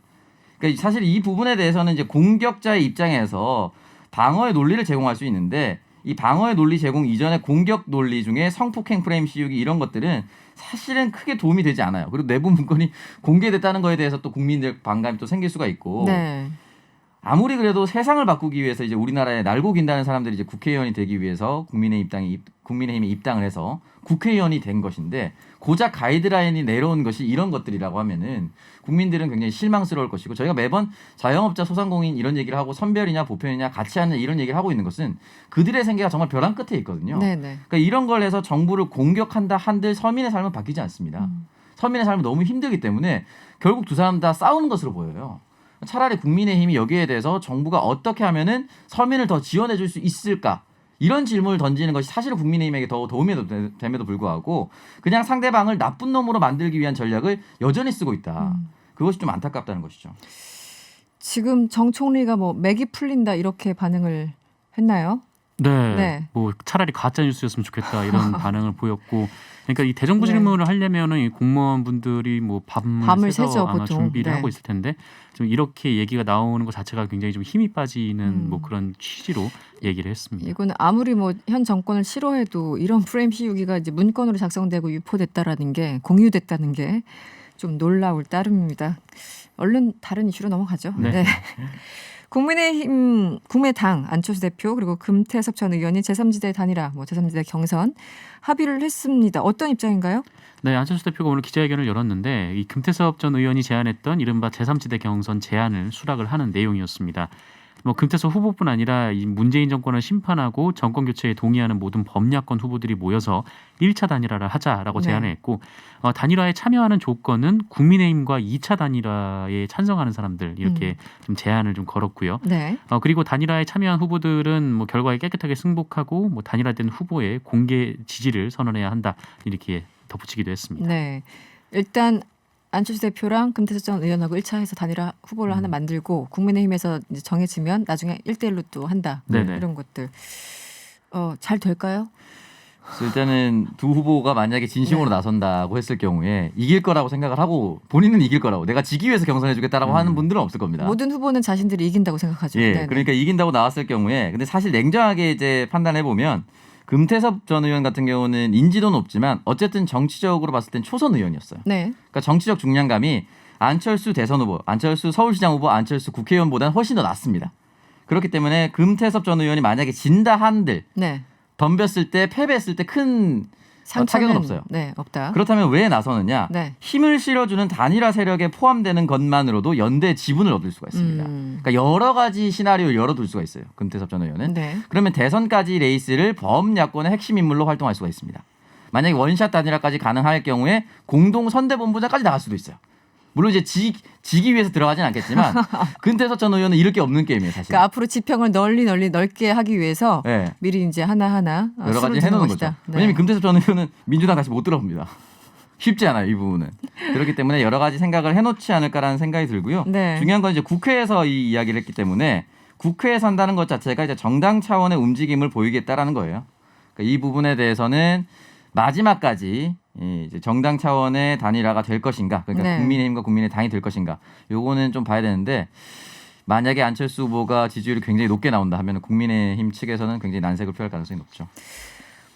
그러니까 사실 이 부분에 대해서는 이제 공격자의 입장에서 방어의 논리를 제공할 수 있는데 이 방어의 논리 제공 이전의 공격 논리 중에 성폭행 프레임 씌우기 이런 것들은 사실은 크게 도움이 되지 않아요. 그리고 내부 문건이 공개됐다는 거에 대해서 또 국민들 반감이 또 생길 수가 있고 네. 아무리 그래도 세상을 바꾸기 위해서 이제 우리나라에 날고 긴다는 사람들이 이제 국회의원이 되기 위해서 국민의힘이 입당을 해서 국회의원이 된 것인데 고작 가이드라인이 내려온 것이 이런 것들이라고 하면은 국민들은 굉장히 실망스러울 것이고 저희가 매번 자영업자 소상공인 이런 얘기를 하고 선별이냐 보편이냐 같이 하는 이런 얘기를 하고 있는 것은 그들의 생계가 정말 벼랑 끝에 있거든요. 네네. 그러니까 이런 걸 해서 정부를 공격한다 한들 서민의 삶은 바뀌지 않습니다. 서민의 삶은 너무 힘들기 때문에 결국 두 사람 다 싸우는 것으로 보여요. 차라리 국민의힘이 여기에 대해서 정부가 어떻게 하면은 서민을 더 지원해 줄 수 있을까? 이런 질문을 던지는 것이 사실은 국민의힘에게 더 도움이 됨에도 불구하고 그냥 상대방을 나쁜 놈으로 만들기 위한 전략을 여전히 쓰고 있다. 그것이 좀 안타깝다는 것이죠. 지금 정 총리가 뭐 맥이 풀린다 이렇게 반응을 했나요? 네. 네. 뭐 차라리 가짜 뉴스였으면 좋겠다 이런 반응을 보였고, 그러니까 이 대정부 네. 질문을 하려면은 이 공무원분들이 뭐 밤을 새서 새죠, 아마 보통. 준비를 네. 하고 있을 텐데 좀 이렇게 얘기가 나오는 것 자체가 굉장히 좀 힘이 빠지는 뭐 그런 취지로 얘기를 했습니다. 이거는 아무리 뭐 현 정권을 싫어해도 이런 프레임 씌우기가 이제 문건으로 작성되고 유포됐다라는 게 공유됐다는 게 좀 놀라울 따름입니다. 얼른 다른 이슈로 넘어가죠. 네. 국민의당 안철수 대표 그리고 금태섭 전 의원이 제3지대 단일화, 뭐 제3지대 경선 합의를 했습니다. 어떤 입장인가요? 네, 안철수 대표가 오늘 기자회견을 열었는데 이 금태섭 전 의원이 제안했던 이른바 제3지대 경선 제안을 수락을 하는 내용이었습니다. 뭐 금태섭 후보뿐 아니라 이 문재인 정권을 심판하고 정권 교체에 동의하는 모든 범야권 후보들이 모여서 1차 단일화를 하자라고 네. 제안을 했고 단일화에 참여하는 조건은 국민의힘과 2차 단일화에 찬성하는 사람들 이렇게 좀 제안을 좀 걸었고요. 네. 그리고 단일화에 참여한 후보들은 뭐 결과에 깨끗하게 승복하고 뭐 단일화된 후보의 공개 지지를 선언해야 한다 이렇게 덧붙이기도 했습니다. 네. 일단 안철수 대표랑 금태섭 전 의원하고 1차에서 단일화 후보를 하나 만들고 국민의힘에서 이제 정해지면 나중에 1대1로 또 한다. 네네. 이런 것들. 잘 될까요? 그래서 일단은 두 후보가 만약에 진심으로 나선다고 했을 경우에 이길 거라고 생각을 하고 본인은 이길 거라고 내가 지기 위해서 경선해 주겠다라고 하는 분들은 없을 겁니다. 모든 후보는 자신들이 이긴다고 생각하죠. 예, 네네. 그러니까 이긴다고 나왔을 경우에 근데 사실 냉정하게 이제 판단해 보면 금태섭 전 의원 같은 경우는 인지도는 없지만 어쨌든 정치적으로 봤을 땐 초선 의원이었어요. 네. 그러니까 정치적 중량감이 안철수 대선 후보, 안철수 서울시장 후보, 안철수 국회의원보다는 훨씬 더 낮습니다. 그렇기 때문에 금태섭 전 의원이 만약에 진다 한들 네. 덤볐을 때 패배했을 때 큰 타격은 없어요. 네, 없다. 그렇다면 왜 나서느냐? 네. 힘을 실어주는 단일화 세력에 포함되는 것만으로도 연대 지분을 얻을 수가 있습니다. 그러니까 여러 가지 시나리오를 열어둘 수가 있어요. 금태섭 전 의원은. 네. 그러면 대선까지 레이스를 범야권의 핵심 인물로 활동할 수가 있습니다. 만약에 원샷 단일화까지 가능할 경우에 공동 선대본부장까지 나갈 수도 있어요. 물론 이제 지기 위해서 들어가진 않겠지만 근태섭 전 의원은 이럴 게 없는 게임이에요, 사실. 그러니까 앞으로 지평을 넓게 하기 위해서 네. 미리 이제 하나하나 여러 가지 해놓는 거죠. 네. 왜냐하면 금태섭 전 의원은 민주당 다시 못 들어옵니다. 쉽지 않아요, 이 부분은. 그렇기 때문에 여러 가지 생각을 해놓지 않을까라는 생각이 들고요. 네. 중요한 건 이제 국회에서 이 이야기를 했기 때문에 국회에서 한다는 것 자체가 이제 정당 차원의 움직임을 보이겠다라는 거예요. 그러니까 이 부분에 대해서는 마지막까지 이제 정당 차원의 단일화가 될 것인가, 그러니까 네. 국민의힘과 국민의당이 될 것인가, 요거는 좀 봐야 되는데 만약에 안철수 후보가 지지율이 굉장히 높게 나온다 하면 국민의힘 측에서는 굉장히 난색을 표할 가능성이 높죠.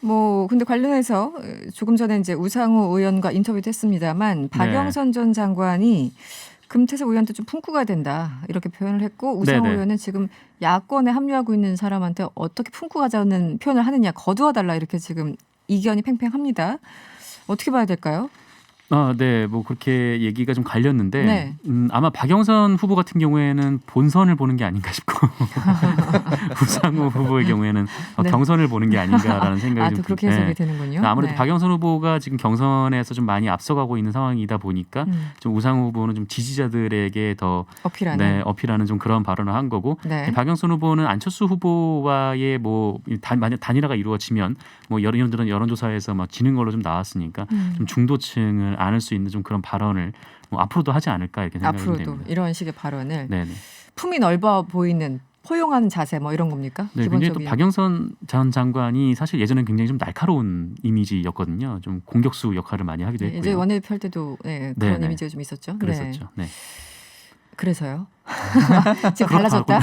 뭐 근데 관련해서 조금 전에 이제 우상호 의원과 인터뷰도 했습니다만 박영선 전 장관이 금태섭 의원한테 좀 품구가 된다 이렇게 표현을 했고 우상호 네네. 의원은 지금 야권에 합류하고 있는 사람한테 어떻게 품구가자는 표현을 하느냐 거두어달라 이렇게 지금 이견이 팽팽합니다. 어떻게 봐야 될까요? 네, 뭐 그렇게 얘기가 좀 갈렸는데 네. 아마 박영선 후보 같은 경우에는 본선을 보는 게 아닌가 싶고 우상호 후보의 경우에는 네. 경선을 보는 게 아닌가라는 생각이 또 좀 그렇게 해석이 네. 되는군요. 아무래도 네. 박영선 후보가 지금 경선에서 좀 많이 앞서가고 있는 상황이다 보니까 좀 우상호 후보는 좀 지지자들에게 더 어필하는. 어필하는 좀 그런 발언을 한 거고 네. 박영선 후보는 안철수 후보와의 뭐 만약 단일화가 이루어지면 뭐 여론조사에서 막 지는 걸로 좀 나왔으니까 좀 중도층을 안을 수 있는 좀 그런 발언을 뭐 앞으로도 하지 않을까 이렇게 생각이 앞으로도 됩니다. 이런 식의 발언을 네네. 품이 넓어 보이는 포용하는 자세 뭐 이런 겁니까? 네, 굉장히 또 기본적인. 박영선 전 장관이 사실 예전에 굉장히 좀 날카로운 이미지였거든요. 좀 공격수 역할을 많이 하기도 네, 했고요. 이제 원내대표 할 때도 네, 그런 네네. 이미지가 좀 있었죠. 그랬었죠. 네. 그래서요. 지금 달라졌다.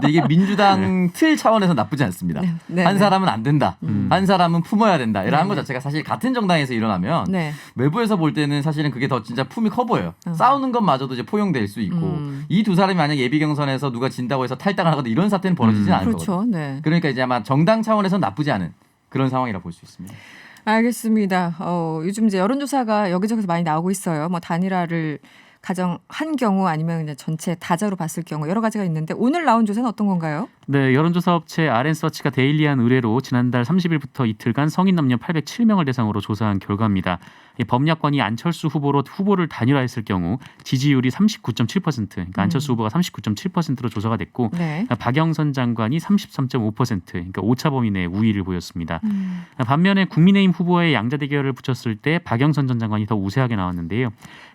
근데 이게 민주당 틀 차원에서 나쁘지 않습니다. 네, 네, 한 네. 사람은 안 된다. 한 사람은 품어야 된다. 이런 네, 것 네. 자체가 사실 같은 정당에서 일어나면 네. 외부에서 볼 때는 사실은 그게 더 진짜 품이 커 보여요. 싸우는 것마저도 이제 포용될 수 있고 이 두 사람이 만약 예비 경선에서 누가 진다고 해서 탈당을 하거나 이런 사태는 벌어지진 않을 거거든요. 그렇죠. 네. 그러니까 이제 아마 정당 차원에서 나쁘지 않은 그런 상황이라 볼 수 있습니다. 알겠습니다. 요즘 이제 여론조사가 여기저기서 많이 나오고 있어요. 뭐 단일화를 가정한 경우 아니면 그냥 전체 다자로 봤을 경우 여러 가지가 있는데 오늘 나온 조사는 어떤 건가요? 네, 여론조사 업체 RN서치가 데일리한 의뢰로 지난달 30일부터 이틀간 성인 남녀 807명을 대상으로 조사한 결과입니다. 이 범야권이 안철수 후보를 단일화했을 경우 지지율이 39.7%, 그러니까 안철수 후보가 39.7%로 조사가 됐고 네. 박영선 장관이 33.5%, 그러니까 오차 범위 내에 우위를 보였습니다. 반면에 국민의힘 후보의 양자 대결을 붙였을 때 박영선 전 장관이 더 우세하게 나왔는데요.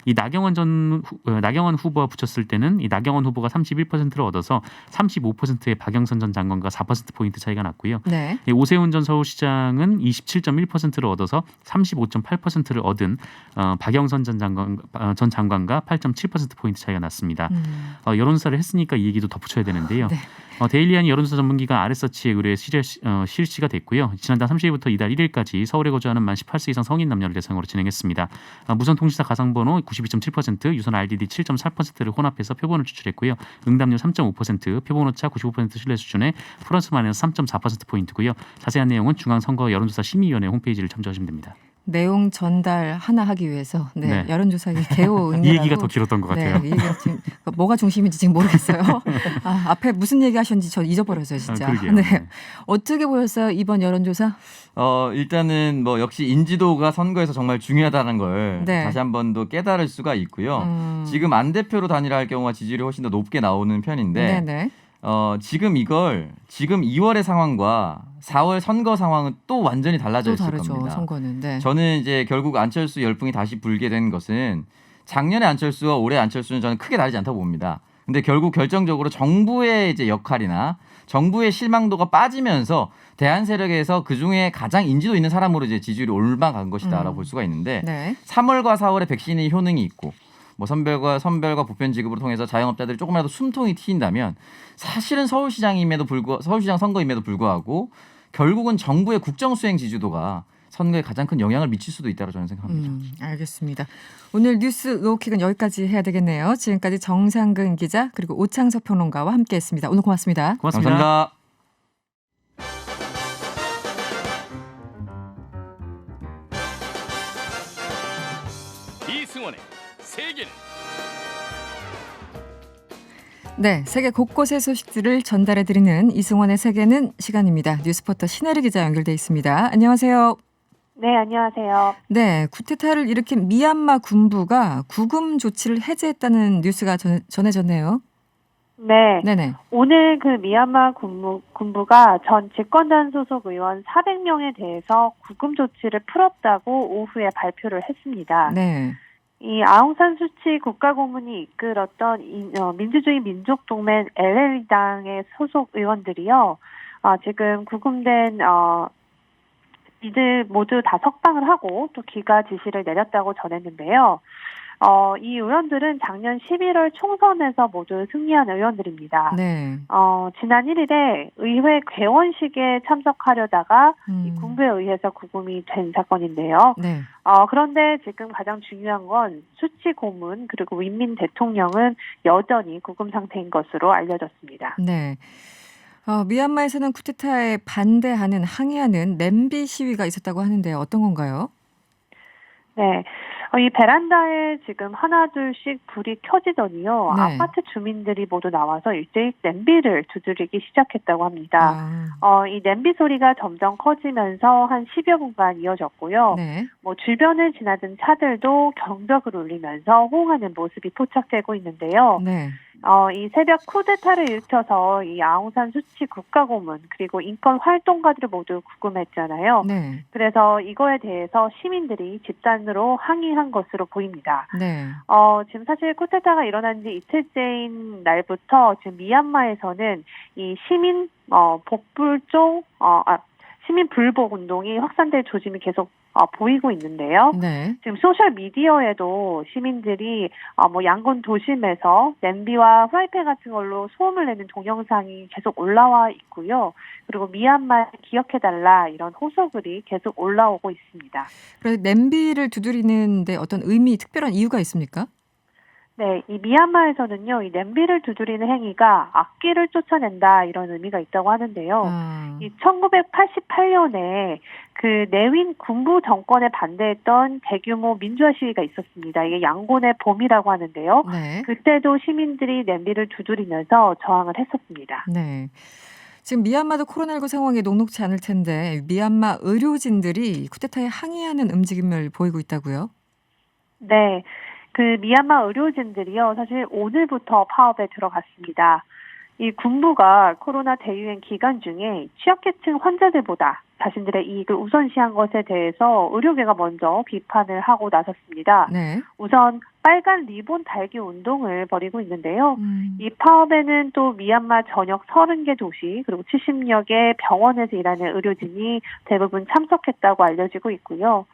이 나경원 후보와 붙였을 때는 이 나경원 후보가 31%를 얻어서 35%의 박영선 전 장관과 4%포인트 차이가 났고요. 네. 이 오세훈 전 서울시장은 27.1%를 얻어서 35.8%를 얻은 박영선 전 장관과 8.7%포인트 차이가 났습니다. 여론조사를 했으니까 이 얘기도 덧붙여야 되는데요. 네. 데일리한 여론조사 전문기관 RS서치에 의뢰 실시가 됐고요. 지난달 30일부터 이달 1일까지 서울에 거주하는 만 18세 이상 성인 남녀를 대상으로 진행했습니다. 무선통신사 가상번호 92.7%, 유선 RDD 7.4%를 혼합해서 표본을 추출했고요. 응답률 3.5%, 표본오차 95% 신뢰 수준의 플러스 마이너스 3.4%포인트고요. 자세한 내용은 중앙선거 여론조사 심의위원회 홈페이지를 참조하시면 됩니다. 내용 전달 하나 하기 위해서 네. 여론조사의 개요 이 응대라고. 얘기가 더 길었던 것 같아요. 네, 이 얘기가 지금 뭐가 중심인지 지금 모르겠어요. 앞에 무슨 얘기 하셨는지 저 잊어버렸어요, 진짜. 그러게요. 네. 네. 어떻게 보였어요, 이번 여론조사? 일단은 뭐 역시 인지도가 선거에서 정말 중요하다는 걸 네. 다시 한 번 더 깨달을 수가 있고요. 지금 안 대표로 단일화할 경우가 지지율이 훨씬 더 높게 나오는 편인데 네네. 지금 2월의 상황과 4월 선거 상황은 또 완전히 달라져 또 있을 다르죠, 겁니다. 선거는. 네. 저는 이제 결국 안철수 열풍이 다시 불게 된 것은 작년에 안철수와 올해 안철수는 저는 크게 다르지 않다고 봅니다. 근데 결국 결정적으로 정부의 이제 역할이나 정부의 실망도가 빠지면서 대안 세력에서 그 중에 가장 인지도 있는 사람으로 이제 지지율이 올라간 것이다라고 볼 수가 있는데 네. 3월과 4월에 백신의 효능이 있고 뭐 선별과 보편 지급을 통해서 자영업자들이 조금이라도 숨통이 트인다면 사실은 서울시장 선거임에도 불구하고 결국은 정부의 국정 수행 지지도가 선거에 가장 큰 영향을 미칠 수도 있다고 저는 생각합니다. 알겠습니다. 오늘 뉴스 로우킥은 여기까지 해야 되겠네요. 지금까지 정상근 기자 그리고 오창석 평론가와 함께했습니다. 오늘 고맙습니다. 고맙습니다. 감사합니다. 이승원의 세계는 네, 세계 곳곳의 소식들을 전달해드리는 이승원의 세계는 시간입니다. 뉴스포터 신혜리 기자 연결돼 있습니다. 안녕하세요. 네, 안녕하세요. 네, 쿠데타를 일으킨 미얀마 군부가 구금 조치를 해제했다는 뉴스가 전해졌네요. 네, 네네. 오늘 그 미얀마 군부가 전 집권당 소속 의원 400명에 대해서 구금 조치를 풀었다고 오후에 발표를 했습니다. 네. 이 아웅산 수치 국가고문이 이끌었던 민주주의 민족동맹 LL당의 소속 의원들이요. 지금 구금된 이들 모두 다 석방을 하고 또 귀가 지시를 내렸다고 전했는데요. 이 의원들은 작년 11월 총선에서 모두 승리한 의원들입니다. 네. 지난 1일에 의회 개원식에 참석하려다가 이 음. 군부에 의해서 구금이 된 사건인데요. 네. 그런데 지금 가장 중요한 건 수치 고문 그리고 윈민 대통령은 여전히 구금 상태인 것으로 알려졌습니다. 네. 미얀마에서는 쿠데타에 반대하는 항의하는 냄비 시위가 있었다고 하는데 어떤 건가요? 네. 이 베란다에 지금 하나둘씩 불이 켜지더니요. 네. 아파트 주민들이 모두 나와서 일제히 냄비를 두드리기 시작했다고 합니다. 이 냄비 소리가 점점 커지면서 한 10여 분간 이어졌고요. 네. 주변을 지나던 차들도 경적을 울리면서 호응하는 모습이 포착되고 있는데요. 네. 이 새벽 쿠데타를 일으켜서 이 아웅산 수치 국가고문 그리고 인권 활동가들을 모두 구금했잖아요. 네. 그래서 이거에 대해서 시민들이 집단으로 항의한 것으로 보입니다. 네. 지금 사실 쿠데타가 일어난 지 이틀째인 날부터 지금 미얀마에서는 이 시민 시민 불복 운동이 확산될 조짐이 계속 보이고 있는데요. 네. 지금 소셜 미디어에도 시민들이 양곤 도심에서 냄비와 프라이팬 같은 걸로 소음을 내는 동영상이 계속 올라와 있고요. 그리고 미얀마 기억해달라 이런 호소글이 계속 올라오고 있습니다. 그래서 냄비를 두드리는데 어떤 특별한 이유가 있습니까? 네, 이 미얀마에서는요, 이 냄비를 두드리는 행위가 악귀를 쫓아낸다 이런 의미가 있다고 하는데요. 이 1988년에 그 내윈 군부 정권에 반대했던 대규모 민주화 시위가 있었습니다. 이게 양곤의 봄이라고 하는데요. 네. 그때도 시민들이 냄비를 두드리면서 저항을 했었습니다. 네. 지금 미얀마도 코로나19 상황이 녹록지 않을 텐데 미얀마 의료진들이 쿠데타에 항의하는 움직임을 보이고 있다고요? 네. 그 미얀마 의료진들이요, 사실 오늘부터 파업에 들어갔습니다. 이 군부가 코로나 대유행 기간 중에 취약계층 환자들보다 자신들의 이익을 우선시한 것에 대해서 의료계가 먼저 비판을 하고 나섰습니다. 네. 우선 빨간 리본 달기 운동을 벌이고 있는데요. 이 파업에는 또 미얀마 전역 30개 도시 그리고 70여 개 병원에서 일하는 의료진이 대부분 참석했다고 알려지고 있고요.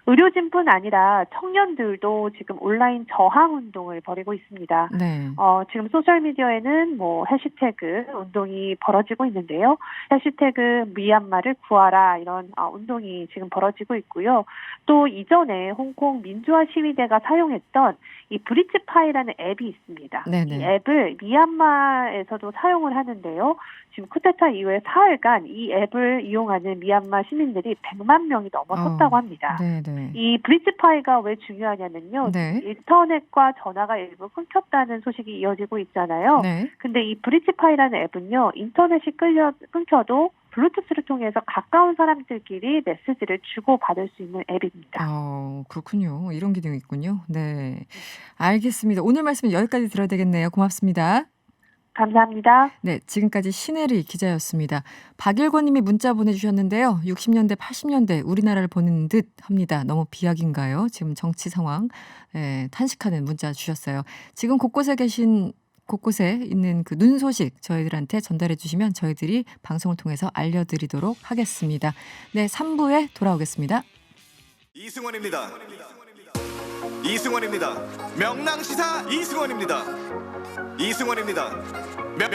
의료진뿐 아니라 청년들도 지금 온라인 저항 운동을 벌이고 있습니다. 네. 지금 소셜미디어에는 해시태그 운동이 벌어지고 있는데요. 해시태그 미얀마를 구하라 이런 운동이 지금 벌어지고 있고요. 또 이전에 홍콩 민주화 시위대가 사용했던 이 브릿지파이라는 앱이 있습니다. 네네. 이 앱을 미얀마에서도 사용을 하는데요. 지금 쿠데타 이후에 사흘간 이 앱을 이용하는 미얀마 시민들이 100만 명이 넘어섰다고 합니다. 네네. 이 브릿지파이가 왜 중요하냐면요. 네. 인터넷과 전화가 일부 끊겼다는 소식이 이어지고 있잖아요. 네. 근데 이 브릿지파이라는 앱은요. 인터넷이 끊겨도 블루투스를 통해서 가까운 사람들끼리 메시지를 주고받을 수 있는 앱입니다. 그렇군요. 이런 기능이 있군요. 네. 알겠습니다. 오늘 말씀은 여기까지 들어야 되겠네요. 고맙습니다. 감사합니다. 네, 지금까지 신혜리 기자였습니다. 박일권 님이 문자 보내주셨는데요. 60년대, 80년대 우리나라를 보는 듯 합니다. 너무 비약인가요? 지금 정치 상황 탄식하는 문자 주셨어요. 지금 곳곳에 있는 그 눈 소식 저희들한테 전달해 주시면 저희들이 방송을 통해서 알려드리도록 하겠습니다. 네, 3부에 돌아오겠습니다. 이승원입니다. 명랑시사 이승원입니다.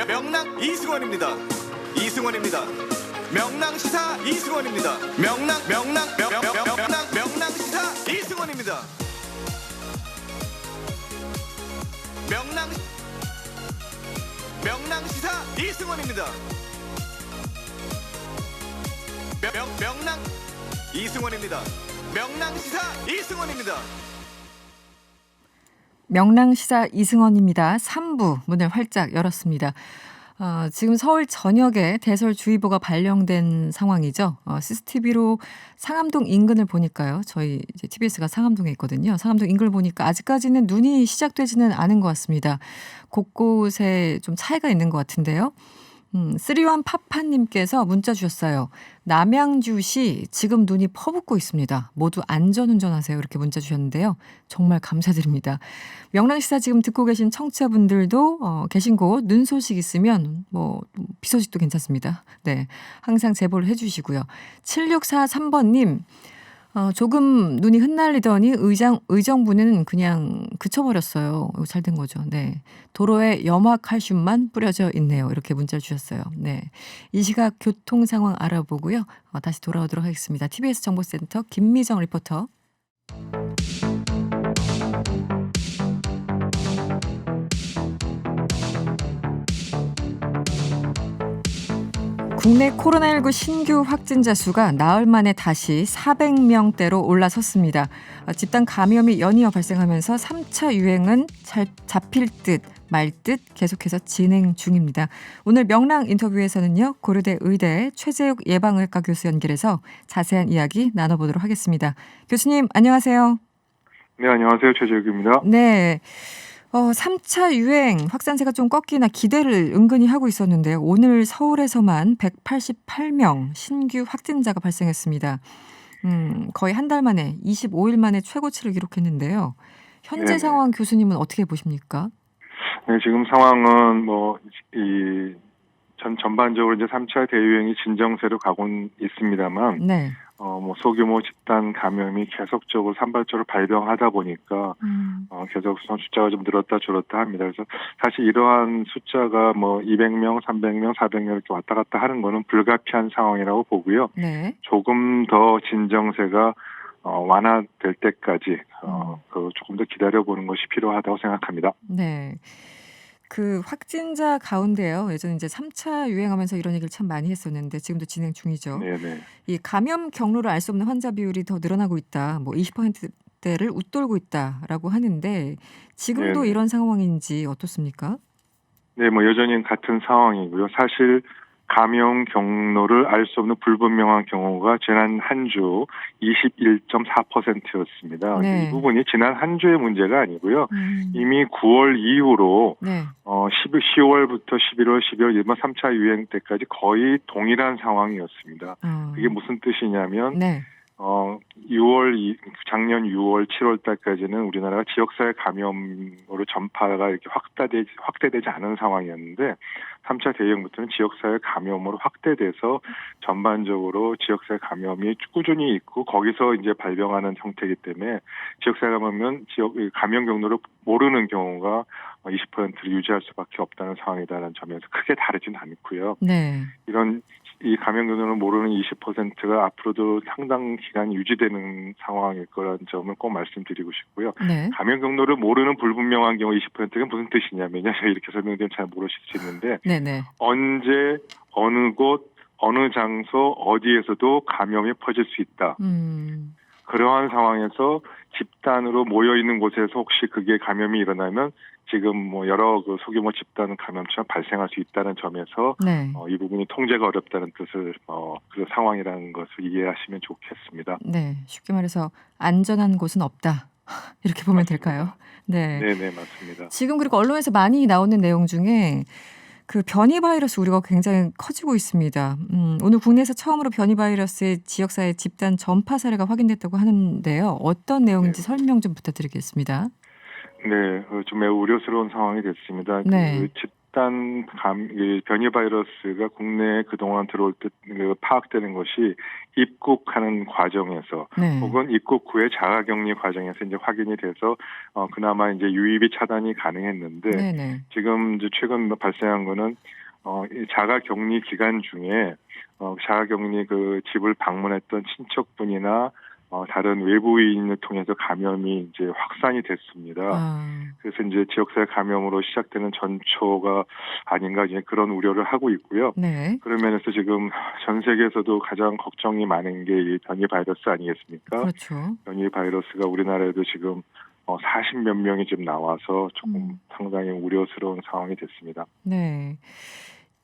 명랑 이승원입니다. 명랑시사 이승원입니다. 명랑시사 이승원입니다. 명랑시사 이승원입니다. 명랑 이승원입니다. 명랑시사 이승원입니다. 명랑시사 이승원입니다. 3부 문을 활짝 열었습니다. 지금 서울 전역에 대설주의보가 발령된 상황이죠. CCTV로 상암동 인근을 보니까요. 저희 이제 TBS가 상암동에 있거든요. 상암동 인근을 보니까 아직까지는 눈이 시작되지는 않은 것 같습니다. 곳곳에 좀 차이가 있는 것 같은데요. 3원 파파님께서 문자 주셨어요. 남양주시 지금 눈이 퍼붓고 있습니다. 모두 안전운전하세요. 이렇게 문자 주셨는데요. 정말 감사드립니다. 명랑시사 지금 듣고 계신 청취자분들도 계신 곳 눈 소식 있으면 뭐 비 소식도 괜찮습니다. 네, 항상 제보를 해주시고요. 7643번님. 조금 눈이 흩날리더니 의정부는 그냥 그쳐버렸어요. 이거 잘 된 거죠. 네. 도로에 염화칼슘만 뿌려져 있네요. 이렇게 문자를 주셨어요. 네. 이 시각 교통 상황 알아보고요. 다시 돌아오도록 하겠습니다. TBS 정보센터 김미정 리포터. 국내 코로나19 신규 확진자 수가 나흘 만에 다시 400명대로 올라섰습니다. 집단 감염이 연이어 발생하면서 3차 유행은 잘 잡힐 듯 말 듯 계속해서 진행 중입니다. 오늘 명랑 인터뷰에서는요. 고려대 의대 최재욱 예방의학과 교수 연결해서 자세한 이야기 나눠보도록 하겠습니다. 교수님 안녕하세요. 네, 안녕하세요. 최재욱입니다. 네. 3차 유행 확산세가 좀 꺾이나 기대를 은근히 하고 있었는데요. 오늘 서울에서만 188명 신규 확진자가 발생했습니다. 거의 한 달 만에 25일 만에 최고치를 기록했는데요. 현재 네네. 상황 교수님은 어떻게 보십니까? 네, 지금 상황은 전반적으로 이제 3차 대유행이 진정세로 가곤 있습니다만, 네. 소규모 집단 감염이 계속적으로 산발적으로 발병하다 보니까, 계속 숫자가 좀 늘었다 줄었다 합니다. 그래서 사실 이러한 숫자가 200명, 300명, 400명 이렇게 왔다 갔다 하는 거는 불가피한 상황이라고 보고요. 네. 조금 더 진정세가 완화될 때까지 조금 더 기다려보는 것이 필요하다고 생각합니다. 네. 그 확진자 가운데요. 예전에 이제 3차 유행하면서 이런 얘기를 참 많이 했었는데 지금도 진행 중이죠. 네네. 이 감염 경로를 알 수 없는 환자 비율이 더 늘어나고 있다. 20%대를 웃돌고 있다라고 하는데 지금도 네네. 이런 상황인지 어떻습니까? 네, 여전히 같은 상황이고요. 사실 감염 경로를 알 수 없는 불분명한 경우가 지난 한 주 21.4%였습니다. 네. 이 부분이 지난 한 주의 문제가 아니고요. 음. 이미 9월 이후로 네. 10월부터 11월, 12월 일반 3차 유행 때까지 거의 동일한 상황이었습니다. 그게 무슨 뜻이냐면 네. 작년 6월, 7월 달까지는 우리나라가 지역사회 감염으로 전파가 이렇게 확대되지 않은 상황이었는데 3차 대유행부터는 지역사회 감염으로 확대돼서 전반적으로 지역사회 감염이 꾸준히 있고 거기서 이제 발병하는 형태이기 때문에 지역사회 감염은 감염 경로를 모르는 경우가 20%를 유지할 수밖에 없다는 상황이다라는 점에서 크게 다르진 않고요. 네. 이 감염 경로를 모르는 20%가 앞으로도 상당 기간 유지되는 상황일 거라는 점을 꼭 말씀드리고 싶고요. 네. 감염 경로를 모르는 불분명한 경우 20%가 무슨 뜻이냐면요. 제가 이렇게 설명드리면 잘 모르실 수 있는데 네네. 언제 어느 곳 어느 장소 어디에서도 감염이 퍼질 수 있다. 그러한 상황에서 집단으로 모여 있는 곳에서 혹시 그게 감염이 일어나면 지금 여러 소규모 집단 감염처럼 발생할 수 있다는 점에서 네. 이 부분이 통제가 어렵다는 뜻을 그 상황이라는 것을 이해하시면 좋겠습니다. 네. 쉽게 말해서 안전한 곳은 없다. 이렇게 보면 맞습니다. 될까요? 네. 네, 맞습니다. 지금 그리고 언론에서 많이 나오는 내용 중에 그 변이 바이러스 우려가 굉장히 커지고 있습니다. 오늘 국내에서 처음으로 변이 바이러스의 지역사회 집단 전파 사례가 확인됐다고 하는데요. 어떤 내용인지 설명 좀 부탁드리겠습니다. 네, 좀 매우 우려스러운 상황이 됐습니다. 네. 집단 변이 바이러스가 국내에 그동안 들어올 때 파악되는 것이 입국하는 과정에서 네. 혹은 입국 후에 자가격리 과정에서 이제 확인이 돼서 그나마 이제 유입이 차단이 가능했는데 네네. 지금 이제 최근 발생한 거는 이 자가격리 기간 중에 자가격리 집을 방문했던 친척분이나 다른 외부인을 통해서 감염이 이제 확산이 됐습니다. 그래서 이제 지역사회 감염으로 시작되는 전초가 아닌가 이제 그런 우려를 하고 있고요. 네. 그런 면에서 지금 전 세계에서도 가장 걱정이 많은 게 이 변이 바이러스 아니겠습니까? 그렇죠. 변이 바이러스가 우리나라에도 지금 40몇 명이 지금 나와서 조금 상당히 우려스러운 상황이 됐습니다. 네.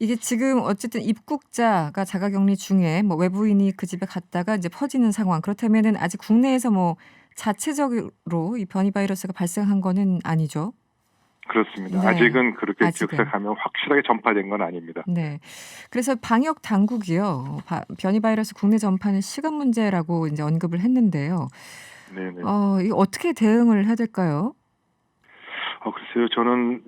이게 지금 어쨌든 입국자가 자가격리 중에 뭐 외부인이 그 집에 갔다가 이제 퍼지는 상황. 그렇다면은 아직 국내에서 뭐 자체적으로 이 변이 바이러스가 발생한 거는 아니죠. 그렇습니다. 네. 아직은 그렇게 아직은. 지역사회 감염 확실하게 전파된 건 아닙니다. 네. 그래서 방역 당국이요. 변이 바이러스 국내 전파는 시간 문제라고 이제 언급을 했는데요. 네네. 이거 어떻게 대응을 해야 될까요? 글쎄요. 저는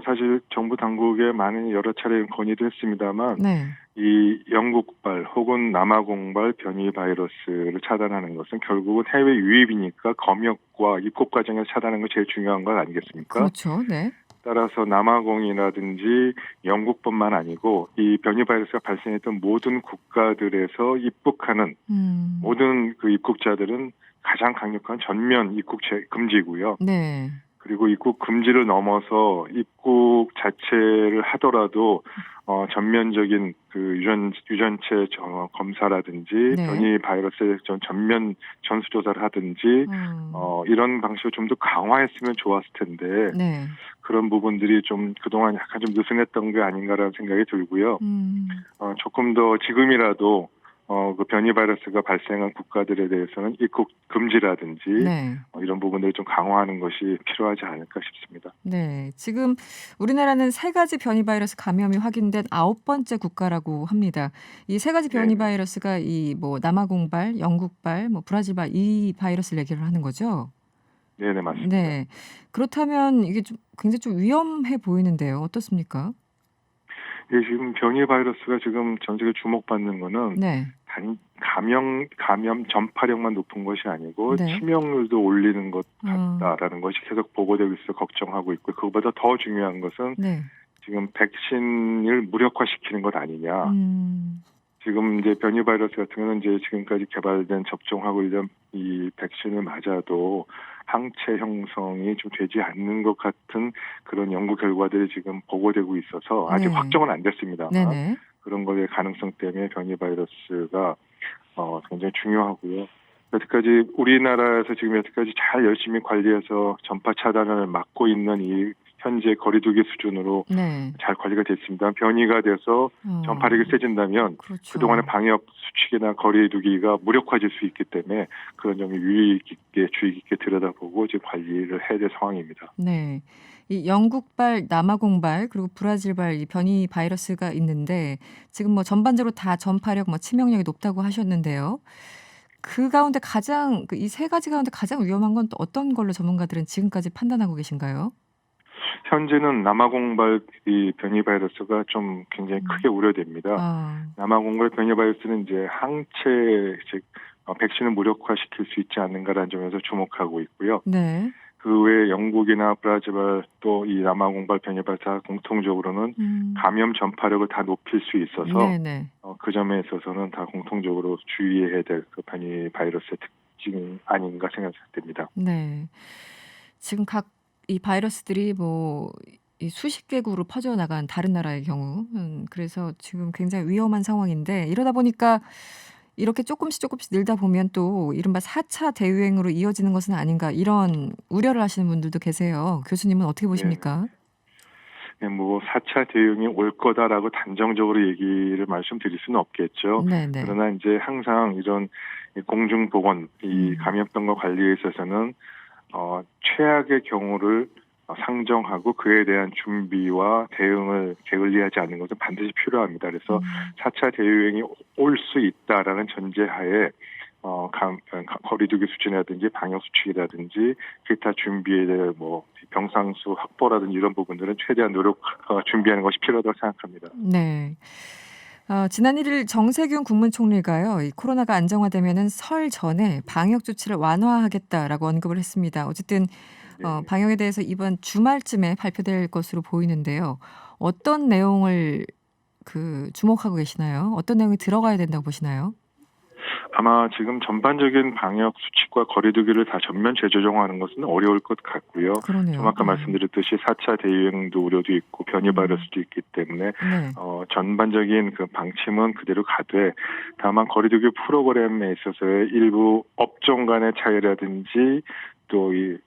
사실 정부 당국에 많은 여러 차례 건의도 했습니다만 네. 이 영국발 혹은 남아공발 변이 바이러스를 차단하는 것은 결국은 해외 유입이니까 검역과 입국 과정에서 차단하는 게 제일 중요한 것 아니겠습니까? 그렇죠. 네. 따라서 남아공이라든지 영국뿐만 아니고 이 변이 바이러스가 발생했던 모든 국가들에서 입국하는 모든 그 입국자들은 가장 강력한 전면 입국 금지고요. 네. 그리고 입국 금지를 넘어서 입국 자체를 하더라도 전면적인 그 유전체 검사라든지 네. 변이 바이러스의 전면 전수 조사를 하든지 이런 방식을 좀 더 강화했으면 좋았을 텐데 네. 그런 부분들이 좀 그동안 약간 좀 느슨했던 게 아닌가라는 생각이 들고요. 조금 더 지금이라도 그 변이 바이러스가 발생한 국가들에 대해서는 입국 금지라든지 네. 이런 부분들을 좀 강화하는 것이 필요하지 않을까 싶습니다. 네. 지금 우리나라는 3가지 변이 바이러스 감염이 확인된 9번째 국가라고 합니다. 이 3가지 변이 바이러스가 이 뭐 남아공발, 영국발, 뭐 브라질발 이 바이러스를 얘기를 하는 거죠? 네네, 맞습니다. 네. 그렇다면 이게 좀 굉장히 좀 위험해 보이는데요. 어떻습니까? 예, 지금 변이 바이러스가 지금 전 세계 주목받는 거는 네. 감염 전파력만 높은 것이 아니고 네. 치명률도 올리는 것 같다라는 것이 계속 보고되고 있어 걱정하고 있고 그것보다 더 중요한 것은 네. 지금 백신을 무력화시키는 것 아니냐. 지금 이제 변이 바이러스 같은 경우는 이제 지금까지 개발된 접종하고 있는 이 백신을 맞아도 항체 형성이 좀 되지 않는 것 같은 그런 연구 결과들이 지금 보고되고 있어서 아직 네. 확정은 안 됐습니다만 네네. 그런 거의 가능성 때문에 변이 바이러스가 굉장히 중요하고요. 여태까지 우리나라에서 지금 여태까지 잘 열심히 관리해서 전파 차단을 막고 있는 이 현재 거리두기 수준으로 네. 잘 관리가 됐습니다. 변이가 돼서 전파력이 세진다면 그렇죠. 그동안의 방역 수칙이나 거리두기가 무력화질 수 있기 때문에 그런 점을 유의 깊게 주의 깊게 들여다보고 지금 관리를 해야 될 상황입니다. 네. 이 영국발, 남아공발 그리고 브라질발 이 변이 바이러스가 있는데 지금 뭐 전반적으로 다 전파력, 뭐 치명력이 높다고 하셨는데요. 그 가운데 가장 이 3가지 가운데 가장 위험한 건 또 어떤 걸로 전문가들은 지금까지 판단하고 계신가요? 현재는 남아공발 이 변이 바이러스가 좀 굉장히 크게 우려됩니다. 남아공발 변이 바이러스는 이제 항체 즉 백신을 무력화시킬 수 있지 않는가라는 점에서 주목하고 있고요. 네. 그 외에 영국이나 브라질 또 이 남아공발 변이 바이러스 공통적으로는 감염 전파력을 다 높일 수 있어서 네네. 그 점에 있어서는 다 공통적으로 주의해야 될 그 변이 바이러스의 특징 아닌가 생각됩니다. 네. 지금 각 이 바이러스들이 뭐 이 수십 개국으로 퍼져나간 다른 나라의 경우 그래서 지금 굉장히 위험한 상황인데 이러다 보니까 이렇게 조금씩 늘다 보면 또 이른바 4차 대유행으로 이어지는 것은 아닌가 이런 우려를 하시는 분들도 계세요. 교수님은 어떻게 보십니까? 네, 뭐 4차 대유행이 올 거다라고 단정적으로 얘기를 말씀드릴 수는 없겠죠. 네네. 그러나 이제 항상 이런 공중보건, 이 감염병과 관리에 있어서는 최악의 경우를 상정하고 그에 대한 준비와 대응을 게을리하지 않는 것은 반드시 필요합니다. 그래서 4차 대유행이 올 수 있다라는 전제하에 거리두기 수준이라든지 방역 수칙이라든지 기타 준비에 대한 뭐 병상수 확보라든지 이런 부분들은 최대한 준비하는 것이 필요하다고 생각합니다. 네. 지난 1일 정세균 국무총리가요. 이 코로나가 안정화되면은 설 전에 방역 조치를 완화하겠다라고 언급을 했습니다. 어쨌든 방역에 대해서 이번 주말쯤에 발표될 것으로 보이는데요. 어떤 내용을 주목하고 계시나요? 어떤 내용이 들어가야 된다고 보시나요? 아마 지금 전반적인 방역 수칙과 거리두기를 다 전면 재조정하는 것은 어려울 것 같고요. 그러네요. 좀 아까 말씀드렸듯이 4차 대유행도 우려도 있고 변이 바이러스도 있기 때문에 네. 전반적인 그 방침은 그대로 가되 다만 거리두기 프로그램에 있어서의 일부 업종 간의 차이라든지 또 이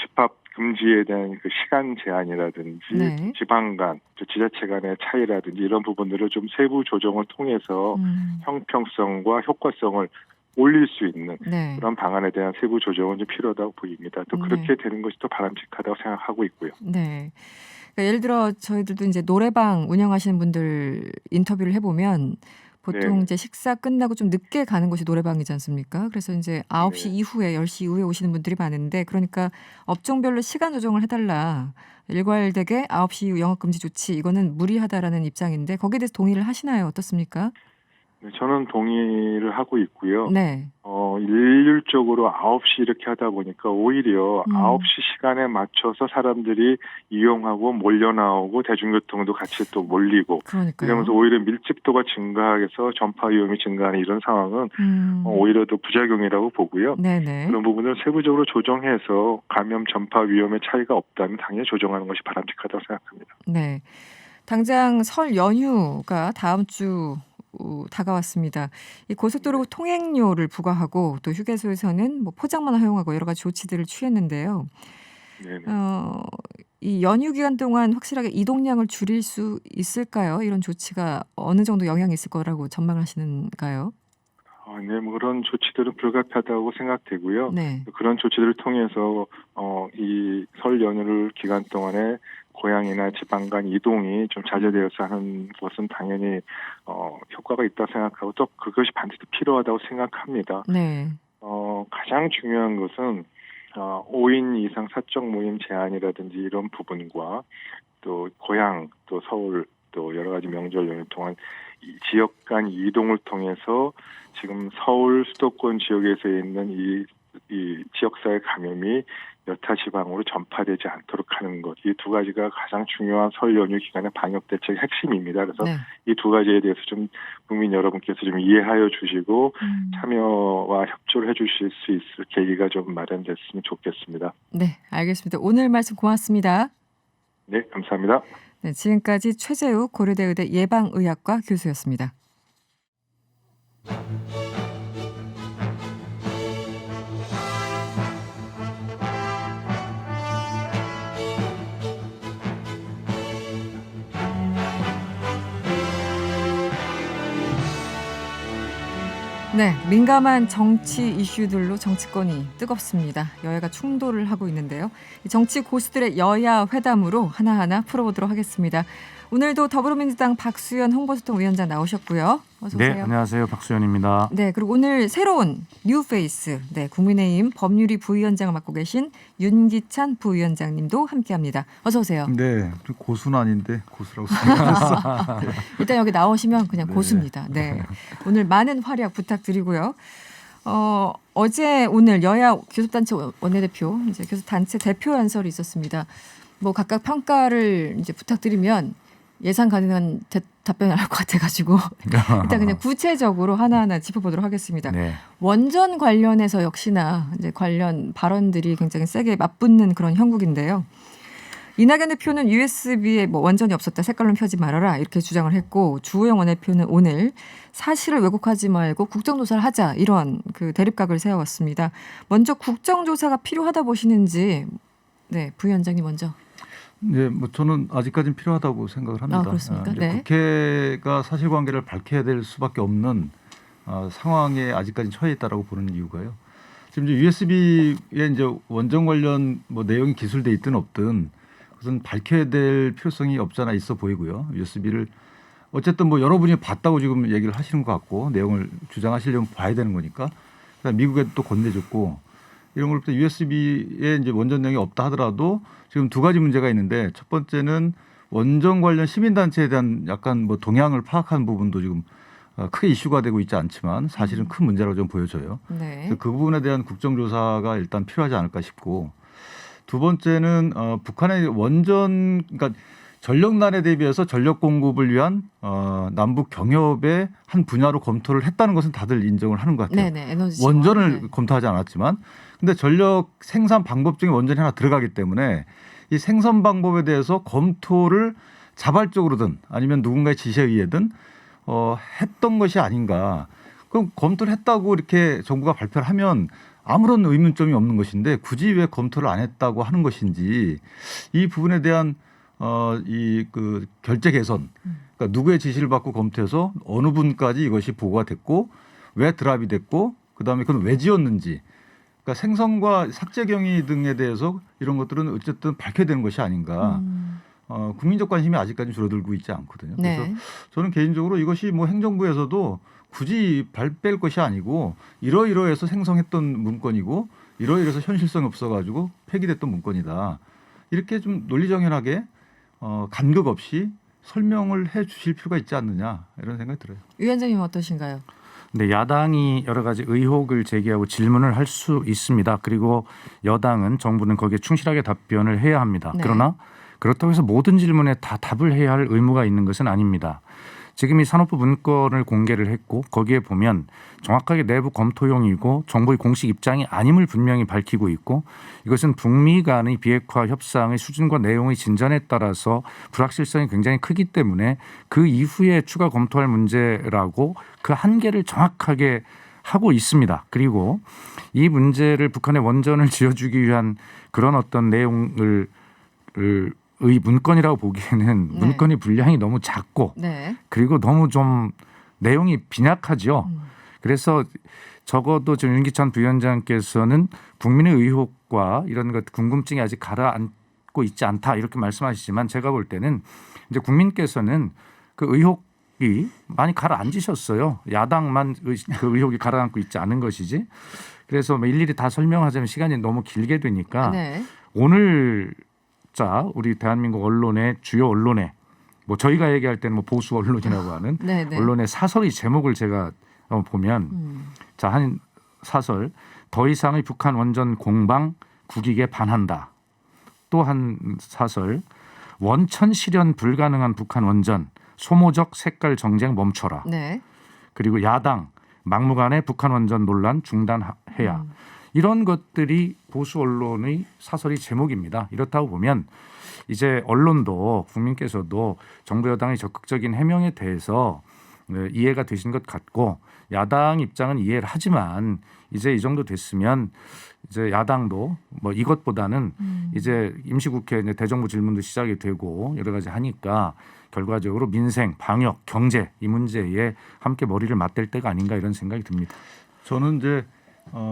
집합 금지에 대한 그 시간 제한이라든지 네. 지방 간, 또 지자체 간의 차이라든지 이런 부분들을 좀 세부 조정을 통해서 형평성과 효과성을 올릴 수 있는 네. 그런 방안에 대한 세부 조정은 좀 필요하다고 보입니다. 또 그렇게 네. 되는 것이 또 바람직하다고 생각하고 있고요. 네. 그러니까 예를 들어 저희들도 이제 노래방 운영하시는 분들 인터뷰를 해보면 보통 네. 이제 식사 끝나고 좀 늦게 가는 곳이 노래방이지 않습니까? 그래서 이제 9시 네. 이후에 10시 이후에 오시는 분들이 많은데 그러니까 업종별로 시간 조정을 해달라. 일괄되게 9시 이후 영업금지 조치 이거는 무리하다라는 입장인데 거기에 대해서 동의를 하시나요? 어떻습니까? 네, 저는 동의를 하고 있고요. 네. 일률적으로 9시 이렇게 하다 보니까 오히려 9시 시간에 맞춰서 사람들이 이용하고 몰려 나오고 대중교통도 같이 또 몰리고 그러니까요. 이러면서 오히려 밀집도가 증가해서 전파 위험이 증가하는 이런 상황은 오히려 더 부작용이라고 보고요. 네네. 그런 부분을 세부적으로 조정해서 감염 전파 위험의 차이가 없다면 당연히 조정하는 것이 바람직하다고 생각합니다. 네. 당장 설 연휴가 다음 주 다가왔습니다. 이 고속도로 통행료를 부과하고 또 휴게소에서는 뭐 포장만 허용하고 여러 가지 조치들을 취했는데요. 네네. 이 연휴 기간 동안 확실하게 이동량을 줄일 수 있을까요? 이런 조치가 어느 정도 영향이 있을 거라고 전망을 하시는가요? 네, 뭐 그런 조치들은 불가피하다고 생각되고요. 네. 그런 조치들을 통해서 이 설 연휴를 기간 동안에 고향이나 지방 간 이동이 좀 자제되어서 하는 것은 당연히 효과가 있다고 생각하고 또 그것이 반드시 필요하다고 생각합니다. 네. 가장 중요한 것은 5인 이상 사적 모임 제한이라든지 이런 부분과 또 고향, 또 서울, 또 여러 가지 명절 연휴 동안 이 지역 간 이동을 통해서 지금 서울 수도권 지역에서 있는 이 지역사회 감염이 여타 지방으로 전파되지 않도록 하는 것. 이 두 가지가 가장 중요한 설 연휴 기간의 방역 대책의 핵심입니다. 그래서 네. 이 두 가지에 대해서 좀 국민 여러분께서 좀 이해하여 주시고 참여와 협조를 해 주실 수 있을 계기가 좀 마련됐으면 좋겠습니다. 네, 알겠습니다. 오늘 말씀 고맙습니다. 네, 감사합니다. 네, 지금까지 최재욱 고려대 의대 예방의학과 교수였습니다. 네, 민감한 정치 이슈들로 정치권이 뜨겁습니다. 여야가 충돌을 하고 있는데요. 정치 고수들의 여야 회담으로 하나하나 풀어보도록 하겠습니다. 오늘도 더불어민주당 박수현 홍보소통위원장 나오셨고요. 어서 오세요. 네, 안녕하세요. 박수현입니다. 네, 그리고 오늘 새로운 뉴페이스, 네, 국민의힘 법률위 부위원장을 맡고 계신 윤기찬 부위원장님도 함께합니다. 어서 오세요. 네, 고수는 아닌데 고수라고 생각했어. 일단 여기 나오시면 그냥 네. 고수입니다. 네, 오늘 많은 활약 부탁드리고요. 어제 오늘 여야 교섭단체 원내대표, 이제 교섭단체 대표 연설이 있었습니다. 뭐 각각 평가를 이제 부탁드리면 예상 가능한 답변을 할 것 같아가지고 일단 그냥 구체적으로 하나하나 짚어보도록 하겠습니다. 네. 원전 관련해서 역시나 이제 관련 발언들이 굉장히 세게 맞붙는 그런 형국인데요. 이낙연 대표는 USB에 뭐 원전이 없었다, 색깔론 펴지 말아라 이렇게 주장을 했고 주호영 원내대표는 오늘 사실을 왜곡하지 말고 국정조사를 하자 이런 그 대립각을 세웠습니다. 먼저 국정조사가 필요하다 보시는지, 네, 부위원장님 먼저. 네, 뭐 저는 아직까지는 필요하다고 생각을 합니다. 그렇습니까? 이제 네. 국회가 사실관계를 밝혀야 될 수밖에 없는 상황에 아직까지 처해 있다라고 보는 이유가요. 지금 이제 USB에 이제 원전 관련 뭐 내용이 기술돼 있든 없든 그것은 밝혀야 될 필요성이 없잖아 있어 보이고요. USB를 어쨌든 뭐 여러분이 봤다고 지금 얘기를 하시는 것 같고 내용을 주장하시려면 봐야 되는 거니까. 그다음 미국에도 또 건네줬고 이런 걸 볼 때 USB에 이제 원전 내용이 없다 하더라도 지금 두 가지 문제가 있는데 첫 번째는 원전 관련 시민단체에 대한 약간 뭐 동향을 파악한 부분도 지금 크게 이슈가 되고 있지 않지만 사실은 큰 문제라고 좀 보여져요. 네. 그래서 그 부분에 대한 국정조사가 일단 필요하지 않을까 싶고 두 번째는 북한의 원전 그러니까 전력난에 대비해서 전력 공급을 위한 남북 경협의 한 분야로 검토를 했다는 것은 다들 인정을 하는 것 같아요. 네네, 에너지 지원. 원전을 네. 검토하지 않았지만 근데 전력 생산 방법 중에 원전이 하나 들어가기 때문에 이 생산 방법에 대해서 검토를 자발적으로든 아니면 누군가의 지시에 의해든 했던 것이 아닌가. 그럼 검토를 했다고 이렇게 정부가 발표를 하면 아무런 의문점이 없는 것인데 굳이 왜 검토를 안 했다고 하는 것인지 이 부분에 대한 이 그 결제 개선, 그러니까 누구의 지시를 받고 검토해서 어느 분까지 이것이 보고가 됐고 왜 드랍이 됐고 그다음에 그건 왜 지었는지, 그러니까 생성과 삭제 경위 등에 대해서 이런 것들은 어쨌든 밝혀야 되는 것이 아닌가. 국민적 관심이 아직까지 줄어들고 있지 않거든요. 그래서 네. 저는 개인적으로 이것이 뭐 행정부에서도 굳이 뺄 것이 아니고 이러이러해서 생성했던 문건이고 이러이러해서 현실성이 없어가지고 폐기됐던 문건이다. 이렇게 좀 논리정연하게 간극 없이 설명을 해 주실 필요가 있지 않느냐 이런 생각이 들어요. 위원장님 어떠신가요? 네, 야당이 여러 가지 의혹을 제기하고 질문을 할 수 있습니다. 그리고 여당은 정부는 거기에 충실하게 답변을 해야 합니다. 네. 그러나 그렇다고 해서 모든 질문에 다 답을 해야 할 의무가 있는 것은 아닙니다. 지금 이 산업부 문건을 공개를 했고 거기에 보면 정확하게 내부 검토용이고 정부의 공식 입장이 아님을 분명히 밝히고 있고 이것은 북미 간의 비핵화 협상의 수준과 내용의 진전에 따라서 불확실성이 굉장히 크기 때문에 그 이후에 추가 검토할 문제라고 그 한계를 정확하게 하고 있습니다. 그리고 이 문제를 북한의 원전을 지어주기 위한 그런 어떤 내용을 의 문건이라고 보기에는 네. 문건이 분량이 너무 작고 네. 그리고 너무 좀 내용이 빈약하죠. 그래서 적어도 지금 윤기찬 부위원장께서는 국민의 의혹과 이런 것 궁금증이 아직 가라앉고 있지 않다 이렇게 말씀하시지만 제가 볼 때는 이제 국민께서는 그 의혹이 많이 가라앉으셨어요. 야당만 그 의혹이 가라앉고 있지 않은 것이지. 그래서 뭐 일일이 다 설명하자면 시간이 너무 길게 되니까 네. 오늘 자 우리 대한민국 언론의 주요 언론에 뭐 저희가 얘기할 때는 뭐 보수 언론이라고 하는 네, 네. 언론의 사설의 제목을 제가 보면 자 한 사설 더 이상의 북한 원전 공방 국익에 반한다. 또 한 사설 원천 실현 불가능한 북한 원전 소모적 색깔 정쟁 멈춰라. 네. 그리고 야당 막무가내 북한 원전 논란 중단해야. 이런 것들이 보수 언론의 사설의 제목입니다. 이렇다고 보면 이제 언론도 국민께서도 정부 여당의 적극적인 해명에 대해서 이해가 되신 것 같고 야당 입장은 이해를 하지만 이제 이 정도 됐으면 이제 야당도 뭐 이것보다는 이제 임시국회 이제 대정부 질문도 시작이 되고 여러 가지 하니까 결과적으로 민생, 방역, 경제 이 문제에 함께 머리를 맞댈 때가 아닌가 이런 생각이 듭니다. 저는 이제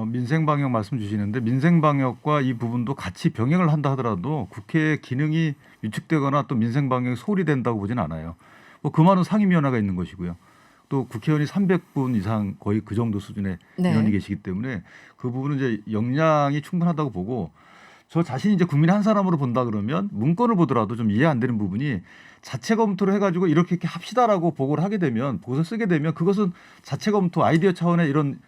민생 방역 말씀 주시는데 민생 방역과 이 부분도 같이 병행을 한다 하더라도 국회의 기능이 위축되거나 또 민생 방역이 소홀히 된다고 보진 않아요. 뭐 그 많은 상임위원회가 있는 것이고요. 또 국회의원이 300분 이상 거의 그 정도 수준의 네. 인원이 계시기 때문에 그 부분은 이제 역량이 충분하다고 보고 저 자신이 이제 국민 한 사람으로 본다 그러면 문건을 보더라도 좀 이해 안 되는 부분이 자체 검토를 해가지고 이렇게 합시다라고 보고를 하게 되면 보고서 쓰게 되면 그것은 자체 검토 아이디어 차원의 이런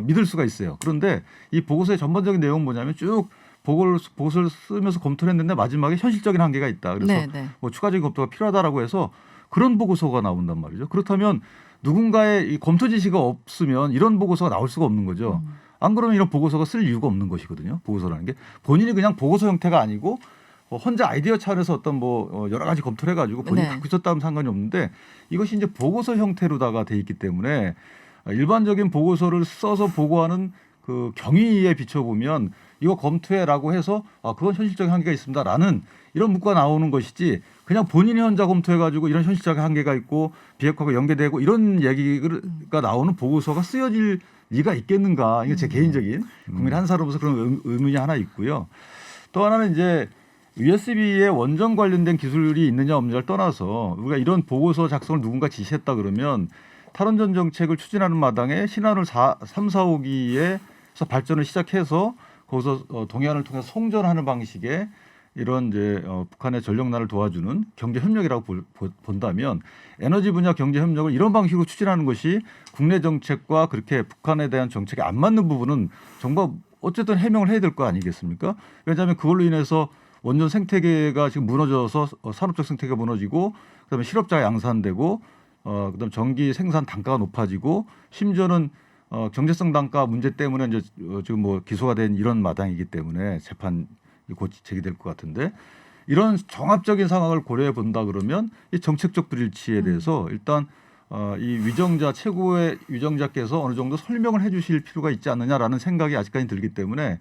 믿을 수가 있어요. 그런데 이 보고서의 전반적인 내용은 뭐냐면 쭉 보고서를 쓰면서 검토를 했는데 마지막에 현실적인 한계가 있다. 그래서 네, 네. 뭐 추가적인 검토가 필요하다라고 해서 그런 보고서가 나온단 말이죠. 그렇다면 누군가의 이 검토 지시가 없으면 이런 보고서가 나올 수가 없는 거죠. 안 그러면 이런 보고서가 쓸 이유가 없는 것이거든요. 보고서라는 게 본인이 그냥 보고서 형태가 아니고 혼자 아이디어 차원에서 어떤 뭐 여러 가지 검토를 해가지고 본인이 네. 갖고 있었다면 상관이 없는데 이것이 이제 보고서 형태로다가 돼 있기 때문에 일반적인 보고서를 써서 보고하는 그 경위에 비춰보면 이거 검토해라고 해서 그건 현실적인 한계가 있습니다라는 이런 문구가 나오는 것이지 그냥 본인이 혼자 검토해가지고 이런 현실적인 한계가 있고 비핵화가 연계되고 이런 얘기가 나오는 보고서가 쓰여질 리가 있겠는가. 이게 제 개인적인 국민 한 사람으로서 그런 의문이 하나 있고요. 또 하나는 이제 USB에 원전 관련된 기술이 있느냐 없느냐를 떠나서 우리가 이런 보고서 작성을 누군가 지시했다 그러면 탈원전 정책을 추진하는 마당에 신한울 3, 4호기에서 발전을 시작해서 거기서 동해안을 통해서 송전하는 방식의 이런 이제 북한의 전력난을 도와주는 경제 협력이라고 본다면 에너지 분야 경제 협력을 이런 방식으로 추진하는 것이 국내 정책과 그렇게 북한에 대한 정책에 안 맞는 부분은 정부가 어쨌든 해명을 해야 될 거 아니겠습니까? 왜냐하면 그걸로 인해서 원전 생태계가 지금 무너져서 산업적 생태계가 무너지고 그다음에 실업자가 양산되고 그다음 전기 생산 단가가 높아지고 심지어는 경제성 단가 문제 때문에 이제 지금 뭐 기소가 된 이런 마당이기 때문에 재판 곧 제기될 것 같은데 이런 종합적인 상황을 고려해 본다 그러면 이 정책적 불일치에 대해서 일단 이 위정자 최고의 위정자께서 어느 정도 설명을 해주실 필요가 있지 않느냐라는 생각이 아직까지 들기 때문에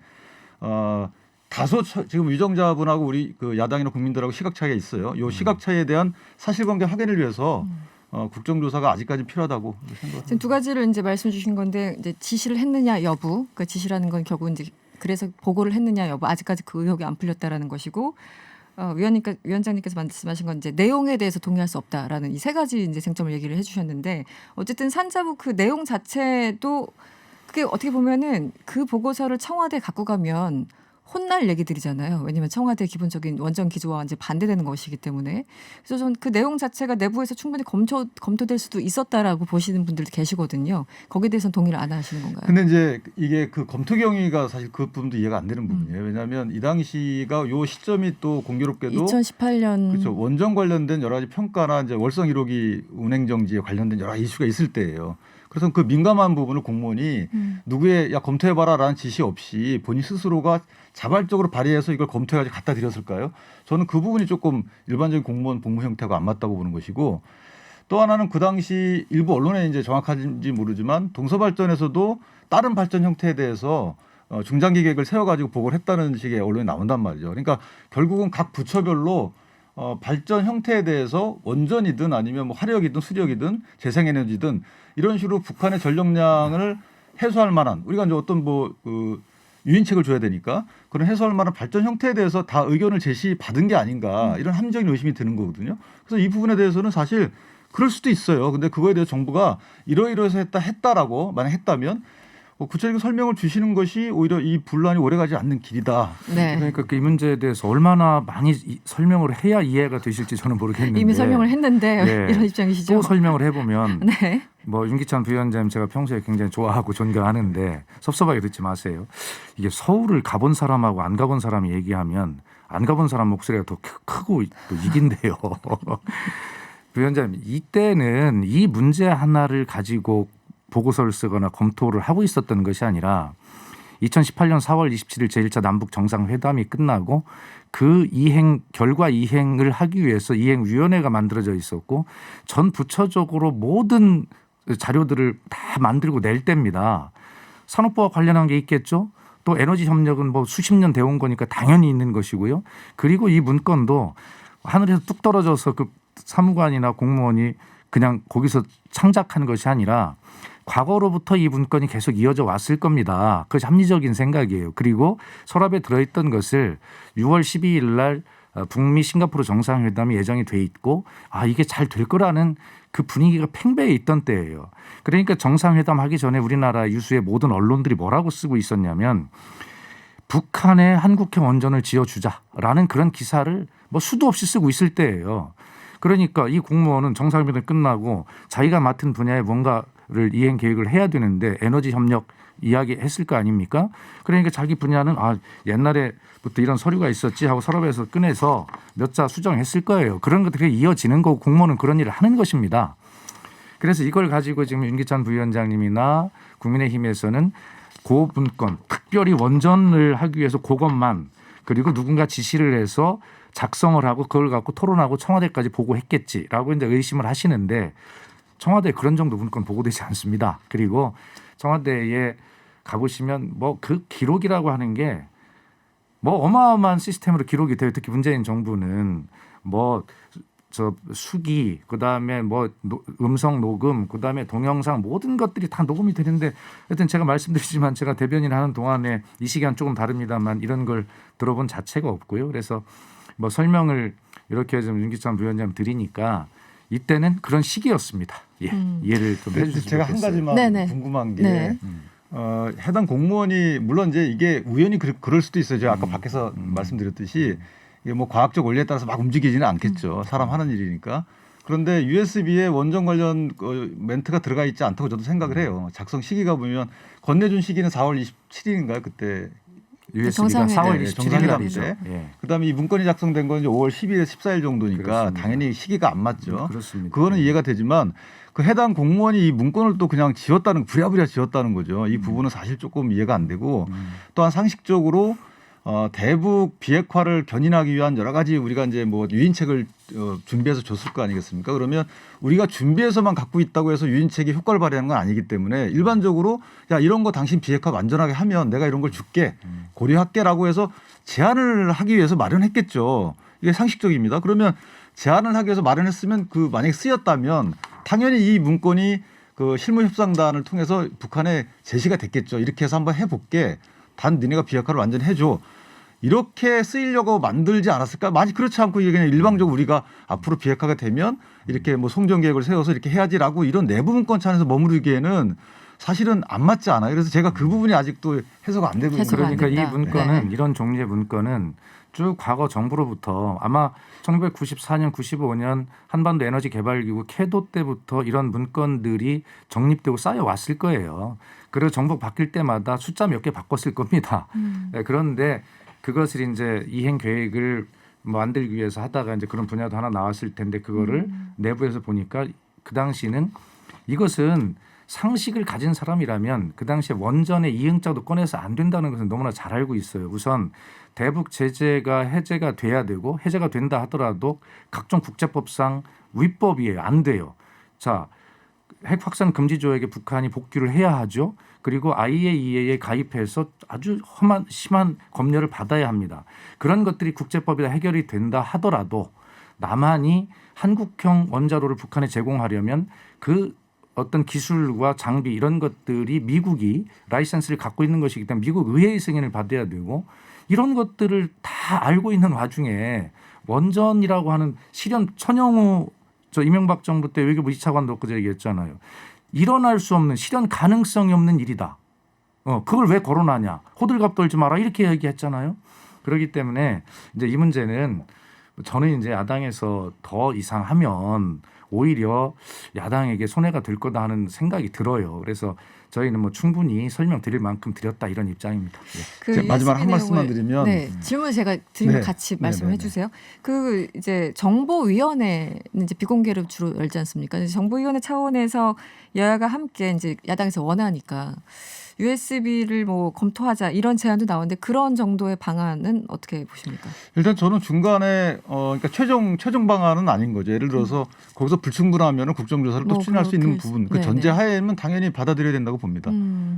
다소 지금 위정자분하고 우리 그 야당이나 국민들하고 시각 차이가 있어요. 이 시각 차이에 대한 사실관계 확인을 위해서 국정조사가 아직까지 필요하다고 생각합니다. 지금 두 가지를 이제 말씀 주신 건데 이제 지시를 했느냐 여부, 그 지시라는 건 결국 이제 그래서 보고를 했느냐 여부, 아직까지 그 의혹이 안 풀렸다라는 것이고, 위원장님께서 말씀하신 건 이제 내용에 대해서 동의할 수 없다라는 이 세 가지 이제 쟁점을 얘기를 해주셨는데, 어쨌든 산자부 그 내용 자체도 그게 어떻게 보면은 그 보고서를 청와대에 갖고 가면 혼날 얘기들이잖아요. 왜냐하면 청와대 기본적인 원전 기조와 이제 반대되는 것이기 때문에. 그래서 저는 그 내용 자체가 내부에서 충분히 검토될 수도 있었다라고 보시는 분들도 계시거든요. 거기에 대해서는 동의를 안 하시는 건가요? 근데 이제 이게 그 검토 경위가 사실 그 부분도 이해가 안 되는 부분이에요. 왜냐하면 이 당시가 요 시점이 또 공교롭게도 2018년 그렇죠. 원전 관련된 여러 가지 평가나 이제 월성 1호기 운행 정지에 관련된 여러 이슈가 있을 때예요. 그래서 그 민감한 부분을 공무원이 누구의 야 검토해봐라라는 지시 없이 본인 스스로가 자발적으로 발의해서 이걸 검토해가지고 갖다 드렸을까요? 저는 그 부분이 조금 일반적인 공무원 복무 형태하고 안 맞다고 보는 것이고, 또 하나는 그 당시 일부 언론에 이제 정확한지 모르지만 동서발전에서도 다른 발전 형태에 대해서 중장기 계획을 세워가지고 보고를 했다는 식의 언론이 나온단 말이죠. 그러니까 결국은 각 부처별로 발전 형태에 대해서 원전이든 아니면 뭐 화력이든 수력이든 재생에너지든 이런 식으로 북한의 전력량을 해소할 만한, 우리가 이제 어떤 그 유인책을 줘야 되니까 그런 해소할 만한 발전 형태에 대해서 다 의견을 제시받은 게 아닌가, 이런 합리적인 의심이 드는 거거든요. 그래서 이 부분에 대해서는 사실 그럴 수도 있어요. 근데 그거에 대해서 정부가 이러이러해서 했다라고 만약 했다면 구체적인 설명을 주시는 것이 오히려 이 분란이 오래가지 않는 길이다. 네. 그러니까 이 문제에 대해서 얼마나 많이 설명을 해야 이해가 되실지 저는 모르겠는데, 이미 설명을 했는데 네. 이런 입장이시죠? 또 설명을 해보면 네. 뭐 윤기찬 부위원장님 제가 평소에 굉장히 좋아하고 존경하는데 섭섭하게 듣지 마세요. 이게 서울을 가본 사람하고 안 가본 사람이 얘기하면 안 가본 사람 목소리가 더 크고 또 이긴대요. 부위원장님, 이때는 이 문제 하나를 가지고 보고서를 쓰거나 검토를 하고 있었던 것이 아니라 2018년 4월 27일 제1차 남북 정상회담이 끝나고 그 결과 이행을 하기 위해서 이행위원회가 만들어져 있었고 전 부처적으로 모든 자료들을 다 만들고 낼 때입니다. 산업부와 관련한 게 있겠죠. 또 에너지 협력은 뭐 수십 년 되어온 거니까 당연히 있는 것이고요. 그리고 이 문건도 하늘에서 뚝 떨어져서 그 사무관이나 공무원이 그냥 거기서 창작한 것이 아니라 과거로부터 이 문건이 계속 이어져 왔을 겁니다. 그것이 합리적인 생각이에요. 그리고 서랍에 들어있던 것을 6월 12일 날 북미 싱가포르 정상회담이 예정이 돼 있고 이게 잘 될 거라는 그 분위기가 팽배해 있던 때예요. 그러니까 정상회담 하기 전에 우리나라 유수의 모든 언론들이 뭐라고 쓰고 있었냐면 북한에 한국형 원전을 지어주자라는 그런 기사를 뭐 수도 없이 쓰고 있을 때예요. 그러니까 이 공무원은 정상회담이 끝나고 자기가 맡은 분야에 뭔가를 이행 계획을 해야 되는데 에너지 협력 이야기했을 거 아닙니까? 그러니까 자기 분야는 옛날에부터 이런 서류가 있었지 하고 서랍에서 꺼내서 몇 자 수정했을 거예요. 그런 것들이 이어지는 거고 공무원은 그런 일을 하는 것입니다. 그래서 이걸 가지고 지금 윤기찬 부위원장님이나 국민의힘에서는 그 문건, 특별히 원전을 하기 위해서 그것만, 그리고 누군가 지시를 해서 작성을 하고 그걸 갖고 토론하고 청와대까지 보고했겠지라고 이제 의심을 하시는데, 청와대에 그런 정도 문건 보고되지 않습니다. 그리고 청와대에 가보시면 뭐 그 기록이라고 하는 게 뭐 어마어마한 시스템으로 기록이 돼요. 특히 문재인 정부는 뭐 수기, 그다음에 뭐 음성 녹음, 그다음에 동영상 모든 것들이 다 녹음이 되는데, 하여튼 제가 말씀드리지만 제가 대변인 하는 동안에 이 시간 조금 다릅니다만 이런 걸 들어본 자체가 없고요. 그래서 뭐 설명을 이렇게 좀 윤기찬 부위원장 드리니까 이때는 그런 시기였습니다. 예, 이해를 좀 해주시면 제가 한 가지만 네네. 궁금한 게 네. 해당 공무원이 물론 이제 이게 우연히 그럴 수도 있어요. 제가 아까 밖에서 말씀드렸듯이 이게 뭐 과학적 원리에 따라서 막 움직이지는 않겠죠. 사람 하는 일이니까. 그런데 USB에 원전 관련 멘트가 들어가 있지 않다고 저도 생각을 해요. 작성 시기가 보면 건네준 시기는 4월 27일인가요? 그때 USB가 4월 27일 날이죠. 예. 그다음에 이 문건이 작성된 건 이제 5월 10일에 14일 정도니까 그렇습니다. 당연히 시기가 안 맞죠. 그렇습니다. 그거는 이해가 되지만 그 해당 공무원이 이 문건을 또 그냥 부랴부랴 지었다는 거죠. 이 부분은 사실 조금 이해가 안 되고 또한 상식적으로 대북 비핵화를 견인하기 위한 여러 가지 우리가 이제 뭐 유인책을 준비해서 줬을 거 아니겠습니까? 그러면 우리가 준비해서만 갖고 있다고 해서 유인책이 효과를 발휘하는 건 아니기 때문에 일반적으로 야 이런 거 당신 비핵화 완전하게 하면 내가 이런 걸 줄게 고려할게라고 해서 제안을 하기 위해서 마련했겠죠. 이게 상식적입니다. 그러면 제안을 하기 위해서 마련했으면 그 만약에 쓰였다면 당연히 이 문건이 그 실무협상단을 통해서 북한에 제시가 됐겠죠. 이렇게 해서 한번 해볼게. 단 니네가 비핵화를 완전히 해줘. 이렇게 쓰이려고 만들지 않았을까? 만약 그렇지 않고 이게 그냥 일방적으로 우리가 앞으로 비핵화가 되면 이렇게 뭐 송정 계획을 세워서 이렇게 해야지라고 이런 내부 문건차 안에서 머무르기에는 사실은 안 맞지 않아요. 그래서 제가 그 부분이 아직도 해소가 안 되고 있는 거예요. 그러니까 이 문건은 네. 이런 종류의 문건은 쭉 과거 정부로부터 아마 1994년, 95년 한반도 에너지 개발기구 캐도 때부터 이런 문건들이 정립되고 쌓여왔을 거예요. 그리고 정부 바뀔 때마다 숫자 몇 개 바꿨을 겁니다. 네, 그런데 그것을 이제 이행 계획을 만들기 위해서 하다가 이제 그런 분야도 하나 나왔을 텐데 그거를 내부에서 보니까 그 당시는 이것은 상식을 가진 사람이라면 그 당시에 원전의 이응자도 꺼내서 안 된다는 것은 너무나 잘 알고 있어요. 우선 대북 제재가 해제가 돼야 되고 해제가 된다 하더라도 각종 국제법상 위법이에요. 안 돼요. 자, 핵 확산 금지 조약에 북한이 복귀를 해야 하죠. 그리고 IAEA에 가입해서 아주 심한 검열을 받아야 합니다. 그런 것들이 국제법이다 해결이 된다 하더라도 남한이 한국형 원자로를 북한에 제공하려면 그 어떤 기술과 장비 이런 것들이 미국이 라이센스를 갖고 있는 것이기 때문에 미국 의회의 승인을 받아야 되고 이런 것들을 다 알고 있는 와중에 원전이라고 하는 실현 천영우 저 이명박 정부 때 외교부 2차관도 그제 얘기했잖아요. 일어날 수 없는 실현 가능성이 없는 일이다. 그걸 왜 거론하냐. 호들갑 떨지 마라 이렇게 얘기했잖아요. 그렇기 때문에 이제 이 문제는 저는 이제 야당에서 더 이상 하면 오히려 야당에게 손해가 될 거다 하는 생각이 들어요. 그래서 저희는 뭐 충분히 설명드릴 만큼 드렸다 이런 입장입니다. 그 마지막 한 말씀만 드리면 질문 제가 드리면 같이 말씀해 주세요. 그 이제 정보위원회는 이제 비공개로 주로 열지 않습니까? 이제 정보위원회 차원에서 여야가 함께 이제 야당에서 원하니까 USB를 뭐 검토하자 이런 제안도 나오는데 그런 정도의 방안은 어떻게 보십니까? 일단 저는 중간에 그러니까 최종 방안은 아닌 거죠. 예를 들어서 거기서 불충분하면 국정조사를 또 추진할 수 있는 부분 그 전제하에는 당연히 받아들여야 된다고 봅니다.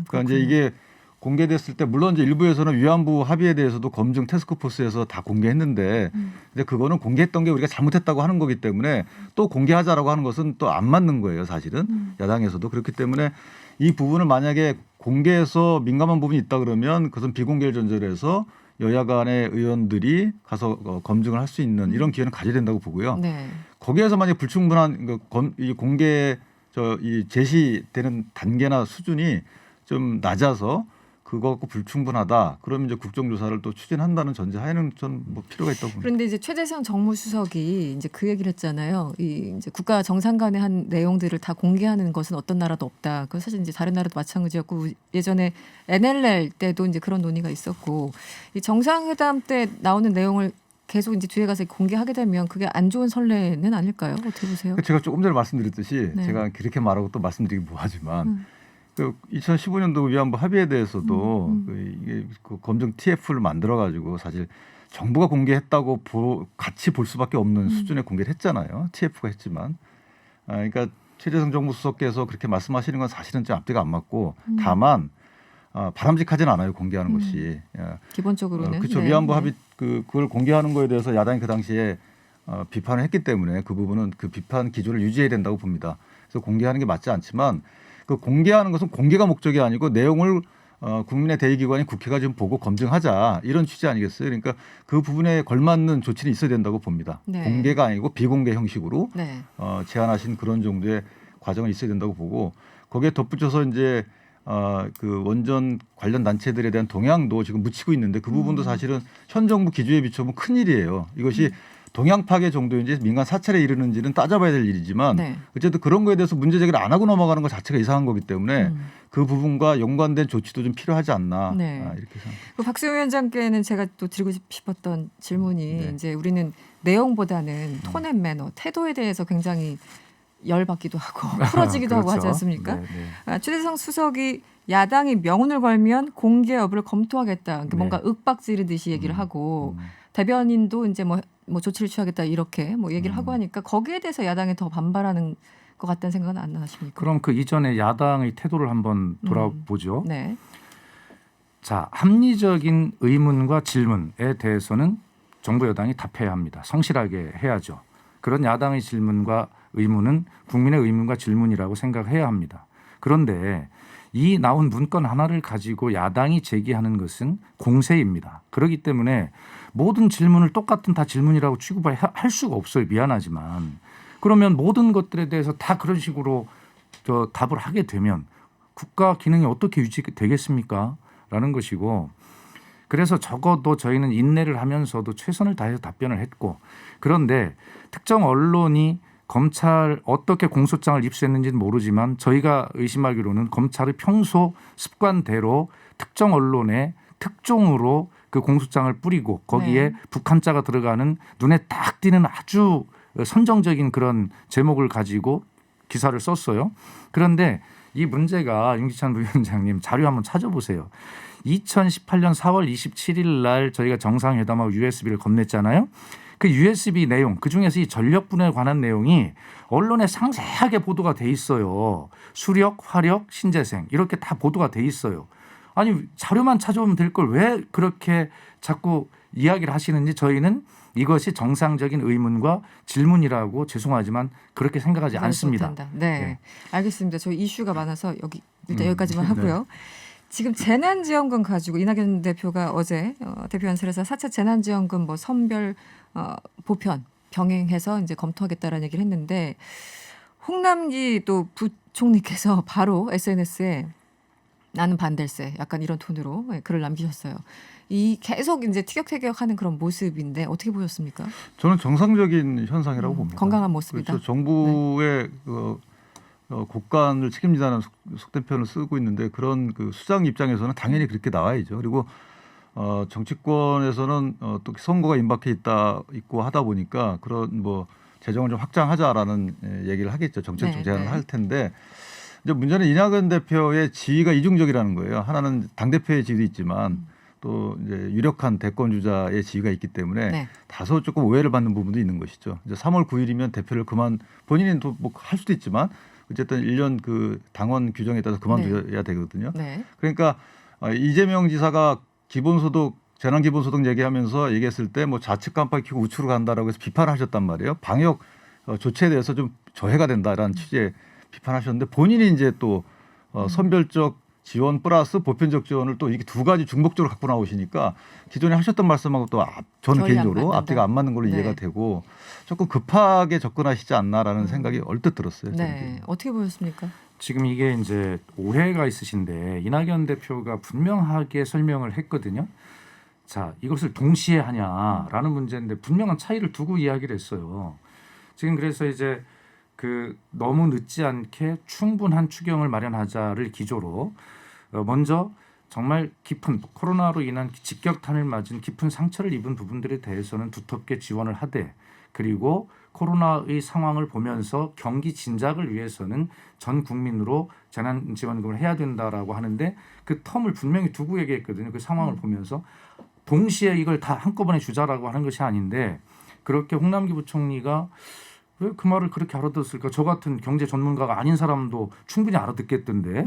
그러니까 이제 이게 공개됐을 때 물론 이제 일부에서는 위안부 합의에 대해서도 검증 태스크포스에서 다 공개했는데 이제 그거는 공개했던 게 우리가 잘못했다고 하는 거기 때문에 또 공개하자라고 하는 것은 또 안 맞는 거예요. 사실은 야당에서도 그렇기 때문에 이 부분을 만약에 공개해서 민감한 부분이 있다 그러면 그것은 비공개를 전제로 해서 여야 간의 의원들이 가서 검증을 할 수 있는 이런 기회는 가져야 된다고 보고요. 거기에서 만약 불충분한 이 공개 이 제시되는 단계나 수준이 좀 낮아서 그거 갖고 불충분하다. 그러면 이제 국정조사를 또 추진한다는 전제하에는 전 뭐 필요가 있다고 봅니다. 그런데 이제 최재성 정무수석이 이제 그 얘기를 했잖아요. 이 이제 국가 정상 간의 한 내용들을 다 공개하는 것은 어떤 나라도 없다. 그 사실 이제 다른 나라도 마찬가지였고 예전에 NLL 때도 이제 그런 논의가 있었고 이 정상회담 때 나오는 내용을 계속 이제 뒤에 가서 공개하게 되면 그게 안 좋은 선례는 아닐까요? 어떻게 보세요? 제가 조금 전에 말씀드렸듯이 제가 그렇게 말하고 또 말씀드리기 뭐하지만. 그 2015년도 위안부 합의에 대해서도 이게 그 검증 TF를 만들어 가지고 사실 정부가 공개했다고 같이 볼 수밖에 없는 수준의 공개를 했잖아요. TF가 했지만, 그러니까 최재성 정무수석께서 그렇게 말씀하시는 건 사실은 좀 앞뒤가 안 맞고 다만 바람직하진 않아요 공개하는 것이. 기본적으로는 그렇죠. 위안부 합의 그걸 공개하는 거에 대해서 야당이 그 당시에 비판을 했기 때문에 그 부분은 그 비판 기조를 유지해야 된다고 봅니다. 그래서 공개하는 게 맞지 않지만. 그 공개하는 것은 공개가 목적이 아니고 내용을 국민의 대의기관인 국회가 좀 보고 검증하자 이런 취지 아니겠어요? 그러니까 그 부분에 걸맞는 조치는 있어야 된다고 봅니다. 공개가 아니고 비공개 형식으로 제안하신 그런 정도의 과정은 있어야 된다고 보고 거기에 덧붙여서 이제 그 원전 관련 단체들에 대한 동향도 지금 묻히고 있는데 그 부분도 사실은 현 정부 기조에 비춰보면 큰 일이에요. 이것이 동향 파괴 정도인지 민간 사찰에 이르는지는 따져봐야 될 일이지만 어쨌든 그런 거에 대해서 문제 제기를 안 하고 넘어가는 것 자체가 이상한 거기 때문에 그 부분과 연관된 조치도 좀 필요하지 않나 이렇게 생각합니다. 박수영 위원장께는 제가 또 드리고 싶었던 질문이 이제 우리는 내용보다는 톤 앤 매너, 태도에 대해서 굉장히 열받기도 하고 풀어지기도 하고 하지 않습니까? 네, 네. 최재성 수석이 야당이 명운을 걸면 공개 여부를 검토하겠다. 그러니까 뭔가 윽박지르듯이 얘기를 하고 대변인도 이제 뭐 조치를 취하겠다 이렇게 뭐 얘기를 하고 하니까 거기에 대해서 야당이 더 반발하는 것 같다는 생각은 안 나십니까? 그럼 그 이전에 야당의 태도를 한번 돌아보죠. 네. 자, 합리적인 의문과 질문에 대해서는 정부 여당이 답해야 합니다. 성실하게 해야죠. 그런 야당의 질문과 의문은 국민의 의문과 질문이라고 생각해야 합니다. 그런데 이 나온 문건 하나를 가지고 야당이 제기하는 것은 공세입니다. 그렇기 때문에 모든 질문을 똑같은 다 질문이라고 취급을 할 수가 없어요. 미안하지만. 그러면 모든 것들에 대해서 다 그런 식으로 답을 하게 되면 국가 기능이 어떻게 유지되겠습니까? 라는 것이고, 그래서 적어도 저희는 인내를 하면서도 최선을 다해서 답변을 했고, 그런데 특정 언론이 검찰 어떻게 공소장을 입수했는지는 모르지만 저희가 의심하기로는 검찰의 평소 습관대로 특정 언론에 특종으로 그 공소장을 뿌리고 거기에 네. 북한자가 들어가는 눈에 딱 띄는 아주 선정적인 그런 제목을 가지고 기사를 썼어요. 그런데 이 문제가 윤기찬 부위원장님 자료 한번 찾아보세요. 2018년 4월 27일 날 저희가 정상회담하고 USB를 건넸잖아요. 그 USB 내용, 그중에서 이 전력분해에 관한 내용이 언론에 상세하게 보도가 돼 있어요. 수력, 화력, 신재생 이렇게 다 보도가 돼 있어요. 아니 자료만 찾아오면 될 걸 왜 그렇게 자꾸 이야기를 하시는지 저희는 이것이 정상적인 의문과 질문이라고 죄송하지만 그렇게 생각하지 않습니다. 네. 네. 알겠습니다. 저희 이슈가 많아서 일단 여기까지만 하고요. 네. 지금 재난지원금 가지고 이낙연 대표가 어제 대표연설에서 4차 재난지원금 뭐 선별 보편 병행해서 이제 검토하겠다라는 얘기를 했는데 홍남기 또 부총리께서 바로 SNS에 나는 반댈세 약간 이런 톤으로 글을 남기셨어요. 이 계속 이제 티격태격하는 그런 모습인데 어떻게 보셨습니까? 저는 정상적인 현상이라고 봅니다. 건강한 모습이다. 그렇죠. 정부의 국간을 책임지다는 속된 표현을 쓰고 있는데 그런 그 수장 입장에서는 당연히 그렇게 나와야죠. 그리고 정치권에서는 또 선거가 임박해 있고 하다 보니까 그런 뭐 재정을 좀 확장하자라는 얘기를 하겠죠. 정책적 제안을 할 텐데 이제 문제는 이낙연 대표의 지위가 이중적이라는 거예요. 하나는 당 대표의 지위도 있지만 또 이제 유력한 대권 주자의 지위가 있기 때문에 다소 조금 오해를 받는 부분도 있는 것이죠. 이제 3월 9일이면 대표를 본인은 또 뭐 할 수도 있지만 어쨌든 1년 그 당원 규정에 따라서 그만둬야 되거든요. 그러니까 이재명 지사가 기본소득 재난기본소득 얘기하면서 얘기했을 때 뭐 좌측 깜빡이 켜고 우측으로 간다라고 해서 비판을 하셨단 말이에요. 방역 조치에 대해서 좀 저해가 된다라는 취지의 비판하셨는데 본인이 이제 또 선별적 지원 플러스 보편적 지원을 또 이게 두 가지 중복적으로 갖고 나오시니까 기존에 하셨던 말씀하고 또 저는 개인적으로 앞뒤가 안 맞는 걸로 이해가 되고 조금 급하게 접근하시지 않나라는 생각이 얼뜻 들었어요. 네. 어떻게 보셨습니까? 지금 이게 이제 오해가 있으신데 이낙연 대표가 분명하게 설명을 했거든요. 자, 이것을 동시에 하냐라는 문제인데 분명한 차이를 두고 이야기를 했어요. 지금 그래서 이제 그 너무 늦지 않게 충분한 추경을 마련하자를 기조로 먼저 정말 깊은 코로나로 인한 직격탄을 맞은 깊은 상처를 입은 부분들에 대해서는 두텁게 지원을 하되 그리고 코로나의 상황을 보면서 경기 진작을 위해서는 전 국민으로 재난지원금을 해야 된다라고 하는데 그 텀을 분명히 두고 얘기했거든요. 그 상황을 보면서 동시에 이걸 다 한꺼번에 주자라고 하는 것이 아닌데 그렇게 홍남기 부총리가 왜 그 말을 그렇게 알아듣을까? 저 같은 경제 전문가가 아닌 사람도 충분히 알아듣겠던데.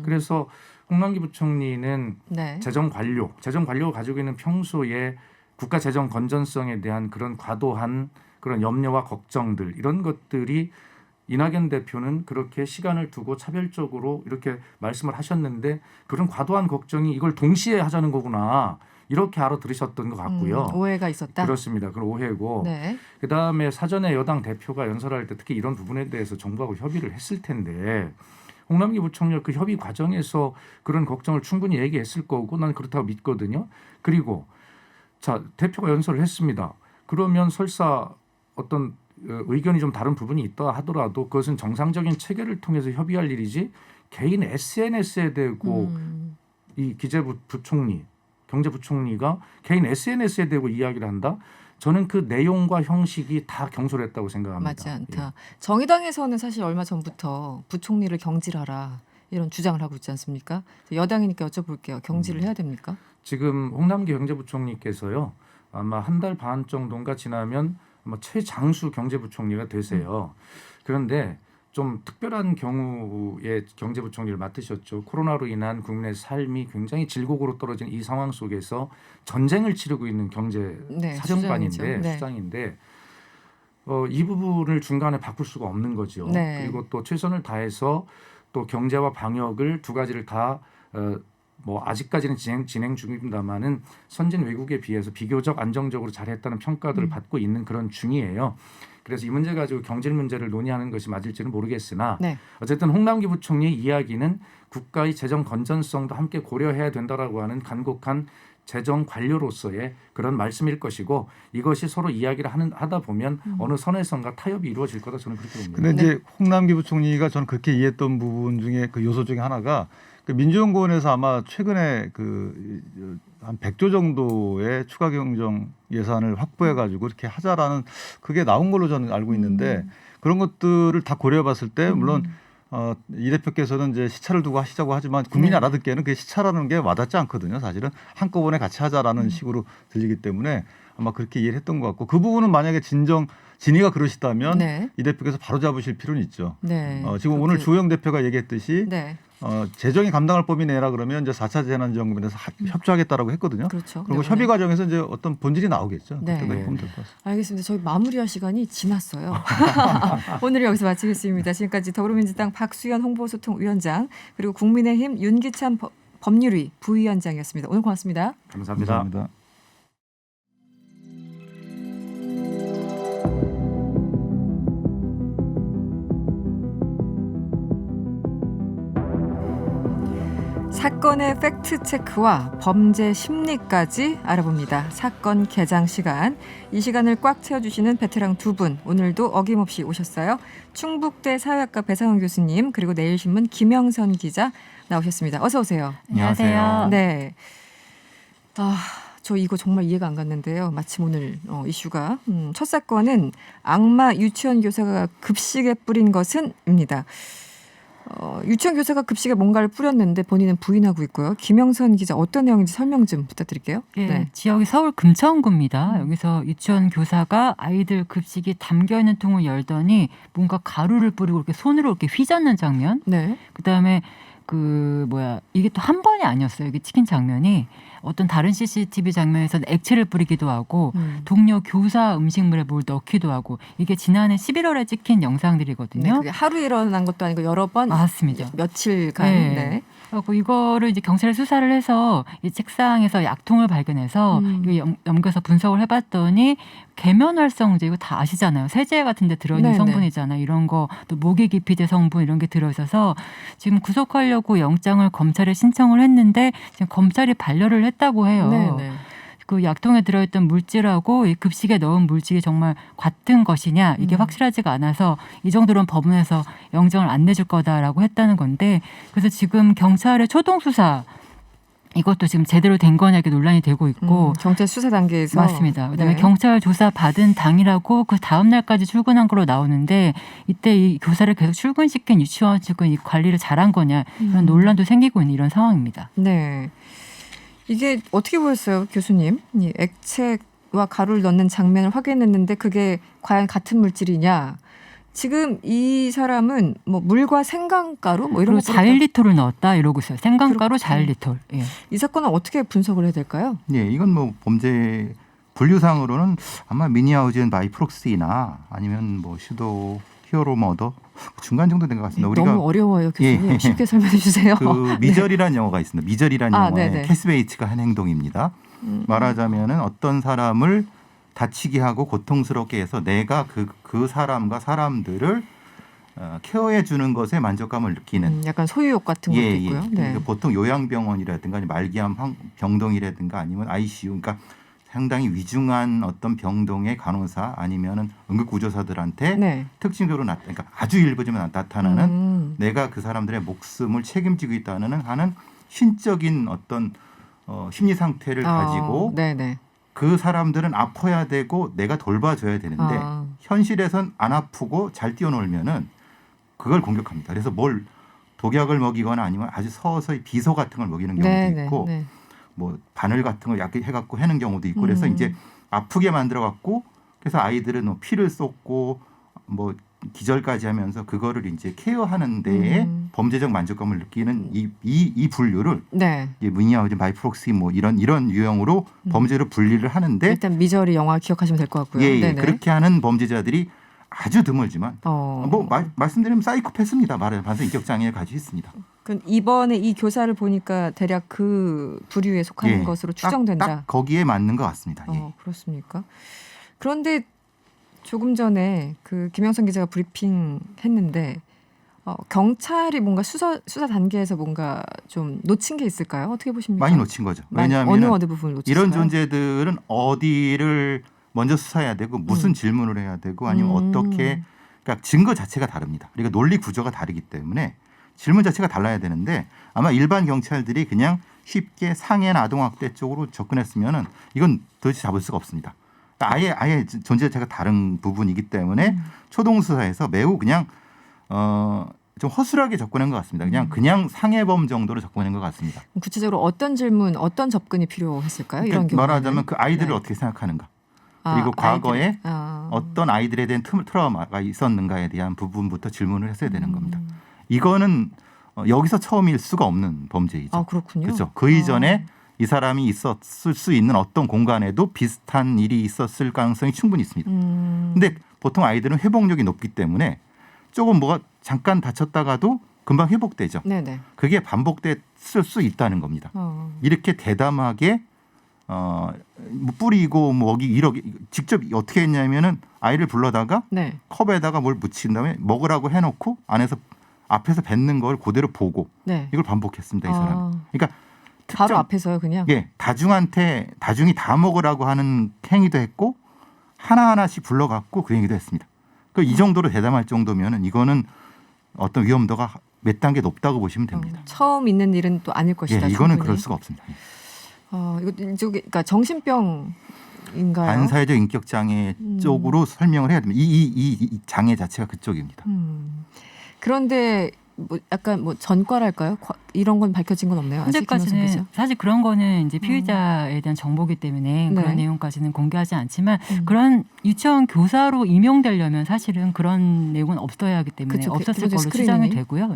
그래서 홍남기 부총리는 재정 관료가 가지고 있는 평소에 국가 재정 건전성에 대한 그런 과도한 그런 염려와 걱정들 이런 것들이 이낙연 대표는 그렇게 시간을 두고 차별적으로 이렇게 말씀을 하셨는데 그런 과도한 걱정이 이걸 동시에 하자는 거구나. 이렇게 알아들으셨던 것 같고요. 오해가 있었다. 그렇습니다. 그건 오해고. 그다음에 사전에 여당 대표가 연설할 때 특히 이런 부분에 대해서 정부하고 협의를 했을 텐데 홍남기 부총리가 그 협의 과정에서 그런 걱정을 충분히 얘기했을 거고 난 그렇다고 믿거든요. 그리고 자 대표가 연설을 했습니다. 그러면 설사 어떤 의견이 좀 다른 부분이 있다 하더라도 그것은 정상적인 체계를 통해서 협의할 일이지 개인 SNS에 대고 이 기재부 부총리 경제부총리가 개인 SNS에 대고 이야기를 한다. 저는 그 내용과 형식이 다 경솔했다고 생각합니다. 맞지 않다. 예. 정의당에서는 사실 얼마 전부터 부총리를 경질하라 이런 주장을 하고 있지 않습니까? 여당이니까 여쭤볼게요. 경질을 해야 됩니까? 지금 홍남기 경제부총리께서요. 아마 한 달 반 정도인가 지나면 아마 최장수 경제부총리가 되세요. 그런데 좀 특별한 경우에 경제부총리를 맡으셨죠. 코로나로 인한 국민의 삶이 굉장히 질곡으로 떨어진 이 상황 속에서 전쟁을 치르고 있는 경제 네, 사정관인데 네. 수장인데 이 부분을 중간에 바꿀 수가 없는 거죠. 네. 그리고 또 최선을 다해서 또 경제와 방역을 두 가지를 다 뭐 아직까지는 진행 중입니다만은 선진 외국에 비해서 비교적 안정적으로 잘했다는 평가들을 받고 있는 그런 중이에요. 그래서 이 문제 가지고 경질 문제를 논의하는 것이 맞을지는 모르겠으나 네. 어쨌든 홍남기 부총리의 이야기는 국가의 재정 건전성도 함께 고려해야 된다라고 하는 간곡한 재정 관료로서의 그런 말씀일 것이고 이것이 서로 이야기를 하다 보면 어느 선에선가 타협이 이루어질 거다 저는 그렇게 봅니다. 근데 이제 홍남기 부총리가 저는 그렇게 이해했던 부분 중에 그 요소 중에 하나가 그 민주연구원에서 아마 최근에 그 한 100조 정도의 추가 경정 예산을 확보해 가지고 이렇게 하자라는 그게 나온 걸로 저는 알고 있는데 그런 것들을 다 고려해 봤을 때 물론 이 대표께서는 이제 시차를 두고 하시자고 하지만 국민이 알아듣기에는 그게 시차라는 게 와닿지 않거든요. 사실은 한꺼번에 같이 하자라는 식으로 들리기 때문에 아마 그렇게 이해를 했던 것 같고 그 부분은 만약에 진위가 그러시다면 네. 이 대표께서 바로 잡으실 필요는 있죠. 네. 지금 오늘 주호영 대표가 얘기했듯이 네. 재정이 감당할 범위 내라 그러면 이제 4차 재난지원금에서 협조하겠다라고 했거든요. 그렇죠. 그리고 네. 협의 과정에서 이제 어떤 본질이 나오겠죠. 네. 그때까지 보면 될 것 같습니다. 알겠습니다. 저희 마무리할 시간이 지났어요. 오늘 여기서 마치겠습니다. 지금까지 더불어민주당 박수현 홍보소통위원장 그리고 국민의힘 윤기찬 법률위 부위원장이었습니다. 오늘 고맙습니다. 감사합니다. 사건의 팩트체크와 범죄 심리까지 알아봅니다. 사건 개장 시간. 이 시간을 꽉 채워주시는 베테랑 두 분. 오늘도 어김없이 오셨어요. 충북대 사회학과 배상훈 교수님 그리고 내일신문 김영선 기자 나오셨습니다. 어서 오세요. 안녕하세요. 네. 저 이거 정말 이해가 안 갔는데요. 마침 오늘 이슈가 첫 사건은 악마 유치원 교사가 급식에 뿌린 것은입니다. 유치원 교사가 급식에 뭔가를 뿌렸는데 본인은 부인하고 있고요. 김영선 기자 어떤 내용인지 설명 좀 부탁드릴게요. 예, 네. 지역이 서울 금천구입니다. 여기서 유치원 교사가 아이들 급식이 담겨있는 통을 열더니 뭔가 가루를 뿌리고 이렇게 손으로 이렇게 휘젓는 장면. 네. 그다음에 이게 또 한 번이 아니었어요. 이게 찍힌 장면이 어떤 다른 CCTV 장면에서는 액체를 뿌리기도 하고 동료 교사 음식물에 뭘 넣기도 하고 이게 지난해 11월에 찍힌 영상들이거든요. 네, 그게 하루 일어난 것도 아니고 여러 번 맞습니다. 며칠간. 네. 네. 그리고 이거를 이제 경찰에 수사를 해서 이 책상에서 약통을 발견해서 이거 넘겨서 분석을 해봤더니 계면활성제 이거 다 아시잖아요. 세제 같은데 들어있는 네네. 성분이잖아요. 이런 거 또 모기기피제 성분 이런 게 들어있어서 지금 구속하려고 영장을 검찰에 신청을 했는데 지금 검찰이 반려를 했다고 해요. 네네. 그 약통에 들어있던 물질하고 이 급식에 넣은 물질이 정말 같은 것이냐 이게 확실하지가 않아서 이 정도로는 법원에서 영장을 안 내줄 거다라고 했다는 건데 그래서 지금 경찰의 초동 수사 이것도 지금 제대로 된 거냐 이렇게 논란이 되고 있고 경찰 수사 단계에서 맞습니다. 그다음에 네. 경찰 조사 받은 당이라고 그 다음 날까지 출근한 걸로 나오는데 이때 이 교사를 계속 출근시킨 유치원 측은 이 관리를 잘한 거냐 이런 논란도 생기고 있는 이런 상황입니다. 네. 이게 어떻게 보였어요, 교수님? 이 액체와 가루를 넣는 장면을 확인했는데 그게 과연 같은 물질이냐? 지금 이 사람은 뭐 물과 생강가루 뭐 이런 그리고 거 자일리톨을 넣었다 이러고 있어요. 생강가루, 자일리톨. 예. 이 사건은 어떻게 분석을 해야 될까요? 예, 이건 뭐 범죄 분류상으로는 아마 미니하우젠 바이프록시나 아니면 뭐 슈도 히어로 머더 중간 정도 된 것 같습니다. 네, 우리가 너무 어려워요, 교수님. 예. 쉽게 설명해 주세요. 그 미절이라는 영화가 있습니다. 미절이라는 영화에 네네. 캐스베이츠가 한 행동입니다. 말하자면은 어떤 사람을 다치게 하고 고통스럽게 해서 내가 그 사람과 사람들을 케어해 주는 것에 만족감을 느끼는 약간 소유욕 같은 것도 있고요. 네. 그러니까 보통 요양병원이라든가 말기암 병동이라든가 아니면 ICU 그러니까 상당히 위중한 어떤 병동의 간호사 아니면은 응급구조사들한테 네. 특징적으로 그러니까 아주 일부지만 나타나는 내가 그 사람들의 목숨을 책임지고 있다는 하는 신적인 어떤 심리 상태를 가지고 네네. 그 사람들은 아파야 되고 내가 돌봐줘야 되는데 현실에선 안 아프고 잘 뛰어놀면은 그걸 공격합니다. 그래서 뭘 독약을 먹이거나 아니면 아주 서서히 비소 같은 걸 먹이는 경우도 있고 뭐 바늘 같은 거 약게 해갖고 하는 경우도 있고 그래서 이제 아프게 만들어갖고 그래서 아이들은 뭐 피를 쏟고 뭐 기절까지 하면서 그거를 이제 케어하는 데에 범죄적 만족감을 느끼는 이 분류를 미니아우진 바이프록시 뭐 이런 유형으로 범죄로 분리를 하는데 일단 미저리 영화 기억하시면 될 것 같고요. 예, 그렇게 하는 범죄자들이 아주 드물지만 뭐 말씀드리면 사이코패스입니다. 말하자면 인격 장애를 가지고 있습니다. 그럼 이번에 이 교사를 보니까 대략 그 부류에 속하는 것으로 추정된다. 딱 거기에 맞는 것 같습니다. 그렇습니까? 그런데 조금 전에 그 김영선 기자가 브리핑 했는데 경찰이 뭔가 수사 단계에서 뭔가 좀 놓친 게 있을까요? 어떻게 보십니까? 많이 놓친 거죠. 왜냐하면 어느 부분을 놓쳤을까요? 이런 존재들은 어디를 먼저 수사해야 되고 무슨 질문을 해야 되고 아니면 어떻게 그러니까 증거 자체가 다릅니다. 그러니까 논리 구조가 다르기 때문에 질문 자체가 달라야 되는데 아마 일반 경찰들이 그냥 쉽게 상해나 아동학대 쪽으로 접근했으면은 이건 도대체 잡을 수가 없습니다. 아예 존재 자체가 다른 부분이기 때문에 초동 수사에서 매우 그냥 좀 허술하게 접근한 것 같습니다. 그냥 상해범 정도로 접근한 것 같습니다. 구체적으로 어떤 질문, 어떤 접근이 필요했을까요? 이런 경우 말하자면 그 아이들을 어떻게 생각하는가, 그리고 과거에 어떤 아이들에 대한 트라우마가 있었는가에 대한 부분부터 질문을 했어야 되는 겁니다. 이거는 여기서 처음일 수가 없는 범죄이죠. 그렇군요. 그렇죠. 그 이전에 이 사람이 있었을 수 있는 어떤 공간에도 비슷한 일이 있었을 가능성이 충분히 있습니다. 근데 보통 아이들은 회복력이 높기 때문에 조금 뭐가 잠깐 다쳤다가도 금방 회복되죠. 네네. 그게 반복됐을 수 있다는 겁니다. 이렇게 대담하게 뿌리고 먹이 이렇게 직접 어떻게 했냐면은 아이를 불러다가 컵에다가 뭘 묻힌 다음에 먹으라고 해놓고 앞에서 뱉는 걸 그대로 보고 이걸 반복했습니다. 이 사람. 그러니까 바로 앞에서요, 그냥. 다중이 다 먹으라고 하는 행위도 했고 하나하나씩 불러갖고 그 행위도 했습니다. 이 정도로 대담할 정도면은 이거는 어떤 위험도가 몇 단계 높다고 보시면 됩니다. 처음 있는 일은 또 아닐 것이다. 이거는 그럴 수가 없습니다. 이거 그러니까 정신병인가요? 반사회적 인격 장애 쪽으로 설명을 해야 됩니다. 이 장애 자체가 그쪽입니다. 그런데 뭐 약간 뭐 전과랄까요? 이런 건 밝혀진 건 없네요. 현재까지는 사실 그런 거는 이제 피의자에 대한 정보기 때문에 그런 내용까지는 공개하지 않지만 그런 유치원 교사로 임용되려면 사실은 그런 내용은 없어야 하기 때문에 없었을 걸로 추정이 되고요.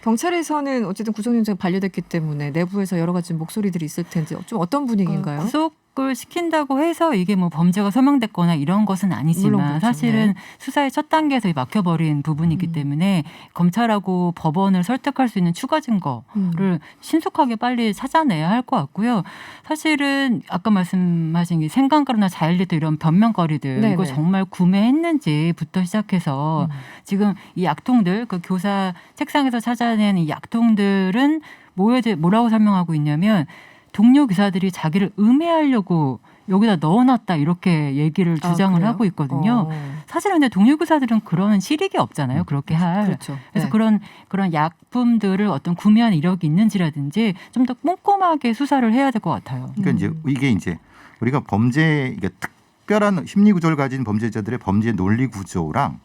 경찰에서는 어쨌든 구속영장이 반려됐기 때문에 내부에서 여러 가지 목소리들이 있을 텐데 좀 어떤 분위기인가요? 구속을 시킨다고 해서 이게 뭐 범죄가 소명됐거나 이런 것은 아니지만 사실은 수사의 첫 단계에서 막혀버린 부분이기 때문에 검찰하고 법원을 설득할 수 있는 추가 증거를 신속하게 빨리 찾아내야 할 것 같고요. 사실은 아까 말씀하신 게 생강가루나 자일리도 이런 변명거리들 이거 정말 구매했는지부터 시작해서 지금 이 약통들 그 교사 책상에서 찾아낸 이 약통들은 뭐라고 설명하고 있냐면 동료 교사들이 자기를 음해하려고 여기다 넣어놨다 이렇게 얘기를 주장을 하고 있거든요. 사실은 근데 동료 교사들은 그런 실익이 없잖아요. 그렇게 할. 그렇죠. 그래서 그런 약품들을 어떤 구매한 이력이 있는지라든지 좀 더 꼼꼼하게 수사를 해야 될 것 같아요. 그러니까 이게 우리가 특별한 심리 구조를 가진 범죄자들의 범죄 논리 구조랑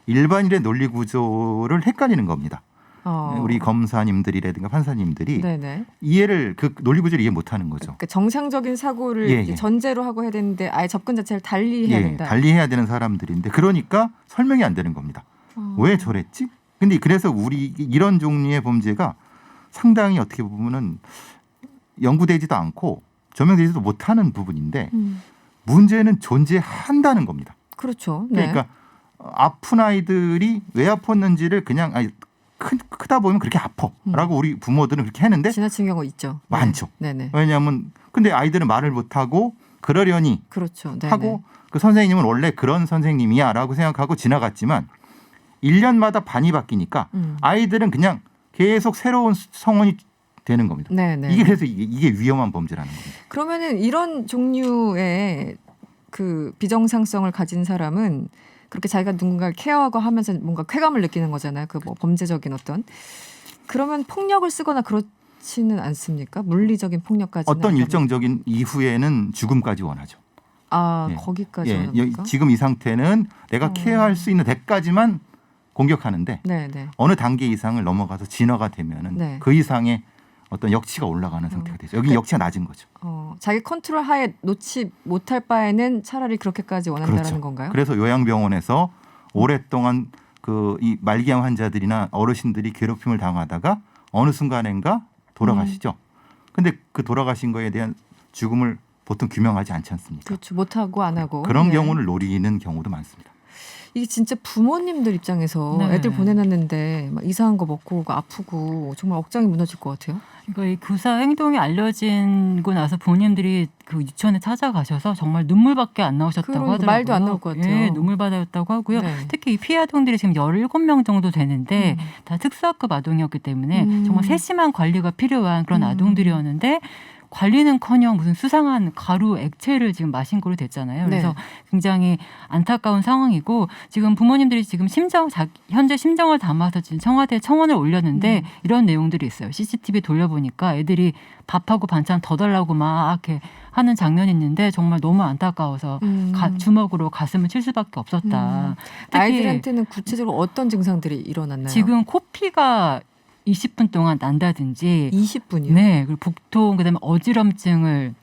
일반인의 논리 구조를 헷갈리는 겁니다. 우리 검사님들이라든가 판사님들이 이해를 그 논리 구조를 이해 못하는 거죠. 그러니까 정상적인 사고를 전제로 하고 해야 되는데 아예 접근 자체를 달리 해야 된다. 달리해야 되는 사람들인데 그러니까 설명이 안 되는 겁니다. 왜 저랬지? 근데 그래서 우리 이런 종류의 범죄가 상당히 어떻게 보면은 연구되지도 않고 조명되지도 못하는 부분인데 문제는 존재한다는 겁니다. 그렇죠. 그러니까 아픈 아이들이 왜 아팠는지를 그냥 크다 보면 그렇게 아파라고 우리 부모들은 그렇게 했는데 지나친 경우 있죠. 많죠. 왜냐하면 근데 아이들은 말을 못하고 그러려니 하고 그 선생님은 원래 그런 선생님이야라고 생각하고 지나갔지만 1년마다 반이 바뀌니까 아이들은 그냥 계속 새로운 성원이 되는 겁니다. 이게 그래서 이게 위험한 범죄라는 겁니다. 그러면은 이런 종류의 그 비정상성을 가진 사람은 그렇게 자기가 누군가를 케어하고 하면서 뭔가 쾌감을 느끼는 거잖아요. 그 뭐 범죄적인 어떤. 그러면 폭력을 쓰거나 그렇지 그렇지는 않습니까? 물리적인 폭력까지 어떤 일정적인 이후에는 죽음까지 원하죠. 예. 거기까지 예. 원합니까? 지금 이 상태는 내가 케어할 수 있는 데까지만 공격하는데 네. 어느 단계 이상을 넘어가서 진화가 되면은 네. 그 이상의 어떤 역치가 올라가는 상태가 되죠. 여기 역치가 낮은 거죠. 자기 컨트롤 하에 놓지 못할 바에는 차라리 그렇게까지 원한다는 그렇죠. 건가요? 그래서 요양병원에서 오랫동안 이 말기암 환자들이나 어르신들이 괴롭힘을 당하다가 어느 순간인가 돌아가시죠. 근데 그 돌아가신 거에 대한 죽음을 보통 규명하지 않지 않습니까? 그렇죠. 못하고 안 하고. 그런 네. 경우를 노리는 경우도 많습니다. 이게 진짜 부모님들 입장에서 네. 애들 보내놨는데 막 이상한 거 먹고 오고 아프고 정말 억장이 무너질 것 같아요. 그러니까 이 교사 행동이 알려지고 나서 부모님들이 그 유치원에 찾아가셔서 정말 눈물밖에 안 나오셨다고 그러니까 하더라고요. 말도 안 나올 것 같아요. 예, 눈물바다였다고 하고요. 네. 특히 이 피해 아동들이 지금 17명 정도 되는데 다 특수학급 아동이었기 때문에 정말 세심한 관리가 필요한 그런 아동들이었는데 관리는커녕 무슨 수상한 가루 액체를 지금 마신 거로 됐잖아요. 그래서 네. 굉장히 안타까운 상황이고 지금 부모님들이 지금 현재 심정을 담아서 지금 청와대에 청원을 올렸는데 이런 내용들이 있어요. CCTV 돌려보니까 애들이 밥하고 반찬 더 달라고 막 이렇게 하는 장면이 있는데 정말 너무 안타까워서 주먹으로 가슴을 칠 수밖에 없었다. 특히 아이들한테는 구체적으로 어떤 증상들이 일어났나요? 지금 코피가 20분 동안 난다든지 20분이요? 네, 그리고 복통 그다음에 어지럼증을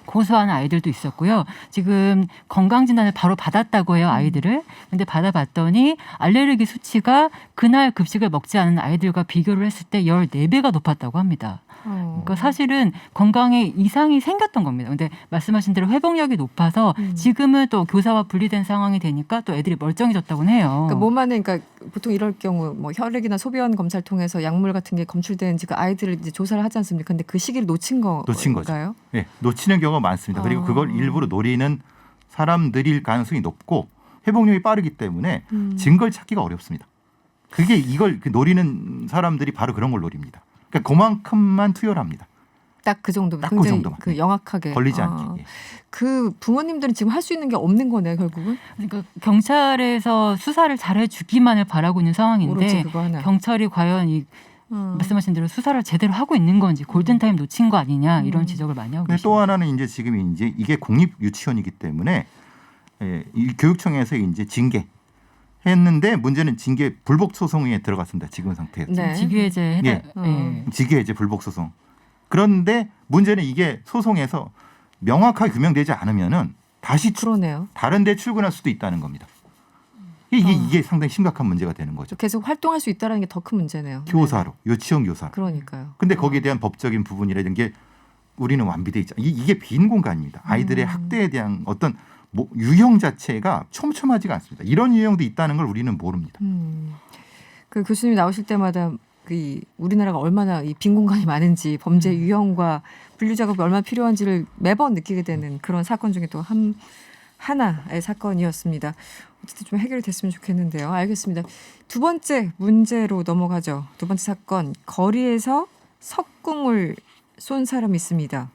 고소하는 아이들도 있었고요. 지금 건강진단을 바로 받았다고 해요, 아이들을. 근데 받아봤더니 알레르기 수치가 그날 급식을 먹지 않은 아이들과 비교를 했을 때 14배가 높았다고 합니다. 그러니까 사실은 건강에 이상이 생겼던 겁니다. 근데 말씀하신 대로 회복력이 높아서 지금은 또 교사와 분리된 상황이 되니까 또 애들이 멀쩡해졌다고는 해요. 그러니까 몸 안에 그러니까 보통 이럴 경우 뭐 혈액이나 소변 검사를 통해서 약물 같은 게 검출되는지 그 아이들을 이제 조사를 하지 않습니까? 근데 그 시기를 놓친 거죠. 네, 놓치는 경우가 많습니다. 그리고 그걸 일부러 노리는 사람들일 가능성이 높고 회복력이 빠르기 때문에 증거를 찾기가 어렵습니다. 그게 이걸 노리는 사람들이 바로 그런 걸 노립니다. 그러니까 그만큼만 투여합니다. 딱 그 정도, 딱 그 정도만. 그 영악하게 걸리지 않게. 예. 그 부모님들은 지금 할 수 있는 게 없는 거네요, 결국은. 그러니까 경찰에서 수사를 잘해주기만을 바라고 있는 상황인데 오로지 그거 하나. 경찰이 과연 이 말씀하신 대로 수사를 제대로 하고 있는 건지 골든타임 놓친 거 아니냐 이런 지적을 많이 하고 근데 계십니다. 또 하나는 이제 이게 공립 유치원이기 때문에 이 교육청에서 이제 징계했는데 문제는 징계 불복 소송에 들어갔습니다. 지금 상태에서. 네. 직위해제 직위해제 불복 소송. 그런데 문제는 이게 소송에서 명확하게 규명되지 않으면은 다시 그러네요. 다른 데 출근할 수도 있다는 겁니다. 이게 상당히 심각한 문제가 되는 거죠. 계속 활동할 수 있다는 게 더 큰 문제네요. 교사로, 유치원 교사로. 그러니까요. 근데 거기에 대한 법적인 부분이라는 게 우리는 완비돼 있죠. 이게 빈 공간입니다. 아이들의 학대에 대한 어떤 유형 자체가 촘촘하지가 않습니다. 이런 유형도 있다는 걸 우리는 모릅니다. 그 교수님 나오실 때마다 그 우리나라가 얼마나 이 빈 공간이 많은지 범죄 유형과 분류 작업이 얼마나 필요한지를 매번 느끼게 되는 그런 사건 중에 또 하나의 사건이었습니다. 어쨌든 좀 해결이 됐으면 좋겠는데요. 알겠습니다. 두 번째 문제로 넘어가죠. 두 번째 사건, 거리에서 석궁을 쏜 사람이 있습니다.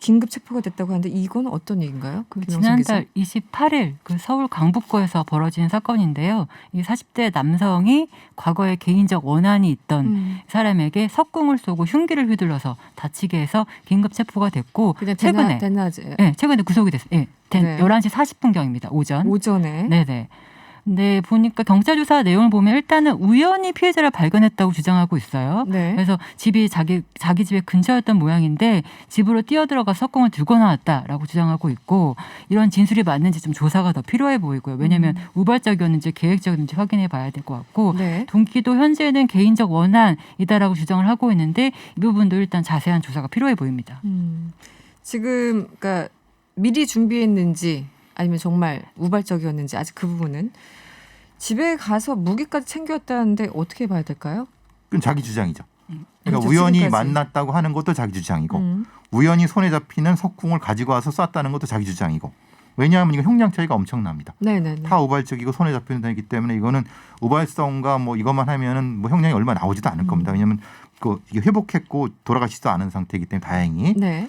긴급 체포가 됐다고 하는데 이건 어떤 얘기인가요? 지난달 28일 그 서울 강북구에서 벌어진 사건인데요. 이 40대 남성이 과거에 개인적 원한이 있던 사람에게 석궁을 쏘고 흉기를 휘둘러서 다치게 해서 긴급 체포가 됐고 최근에 최근에 구속이 됐어요. 11시 40분경입니다. 오전에. 네네. 네, 보니까 경찰 조사 내용을 보면 일단은 우연히 피해자를 발견했다고 주장하고 있어요. 네. 그래서 집이 자기 집의 근처였던 모양인데 집으로 뛰어들어가 석궁을 들고 나왔다라고 주장하고 있고 이런 진술이 맞는지 좀 조사가 더 필요해 보이고요. 왜냐하면 우발적이었는지 계획적이었는지 확인해 봐야 될 것 같고 동기도 현재는 개인적 원한이다라고 주장을 하고 있는데 이 부분도 일단 자세한 조사가 필요해 보입니다. 지금 그러니까 미리 준비했는지 아니면 정말 우발적이었는지 아직 그 부분은 집에 가서 무기까지 챙겼다는데 어떻게 봐야 될까요? 그건 자기 주장이죠. 그러니까 그렇죠, 우연히 지금까지. 만났다고 하는 것도 자기 주장이고 우연히 손에 잡히는 석궁을 가지고 와서 쐈다는 것도 자기 주장이고 왜냐하면 이거 형량 차이가 엄청납니다. 네네네. 다 우발적이고 손에 잡히는 다이기 때문에 이거는 우발성과 뭐 이것만 하면은 뭐 형량이 얼마 나오지도 않을 겁니다. 왜냐하면 이게 회복했고 돌아가시지도 않은 상태이기 때문에 다행히. 네.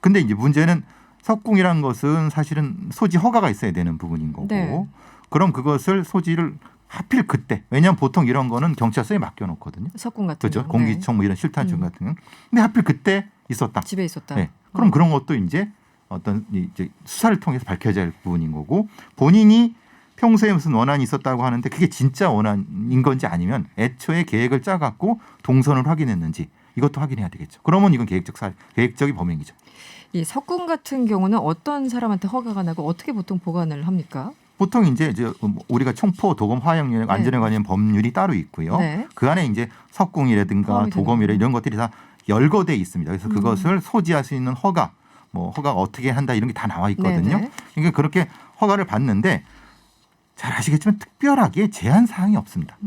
근데 이제 문제는 석궁이라는 것은 사실은 소지 허가가 있어야 되는 부분인 거고 네. 그럼 그것을 소지를 하필 그때 왜냐하면 보통 이런 거는 경찰서에 맡겨놓거든요. 석궁 같은 그렇죠. 거. 공기청 뭐 이런 실탄총 같은 거. 근데 하필 그때 있었다. 집에 있었다. 네. 그럼 그런 것도 이제 어떤 이제 수사를 통해서 밝혀져야 할 부분인 거고 본인이 평소에 무슨 원한이 있었다고 하는데 그게 진짜 원한인 건지 아니면 애초에 계획을 짜갖고 동선을 확인했는지 이것도 확인해야 되겠죠. 그러면 이건 계획적인 범행이죠. 이 석궁 같은 경우는 어떤 사람한테 허가가 나고 어떻게 보통 보관을 합니까? 보통 이제 우리가 총포, 도검, 화약용 안전에 관련 법률이 따로 있고요. 네. 그 안에 이제 석궁이라든가 도검이라 이런 것들이 다 열거돼 있습니다. 그래서 그것을 소지할 수 있는 허가, 뭐 허가가 어떻게 한다 이런 게 다 나와 있거든요. 네네. 그러니까 그렇게 허가를 받는데 잘 아시겠지만 특별하게 제한 사항이 없습니다.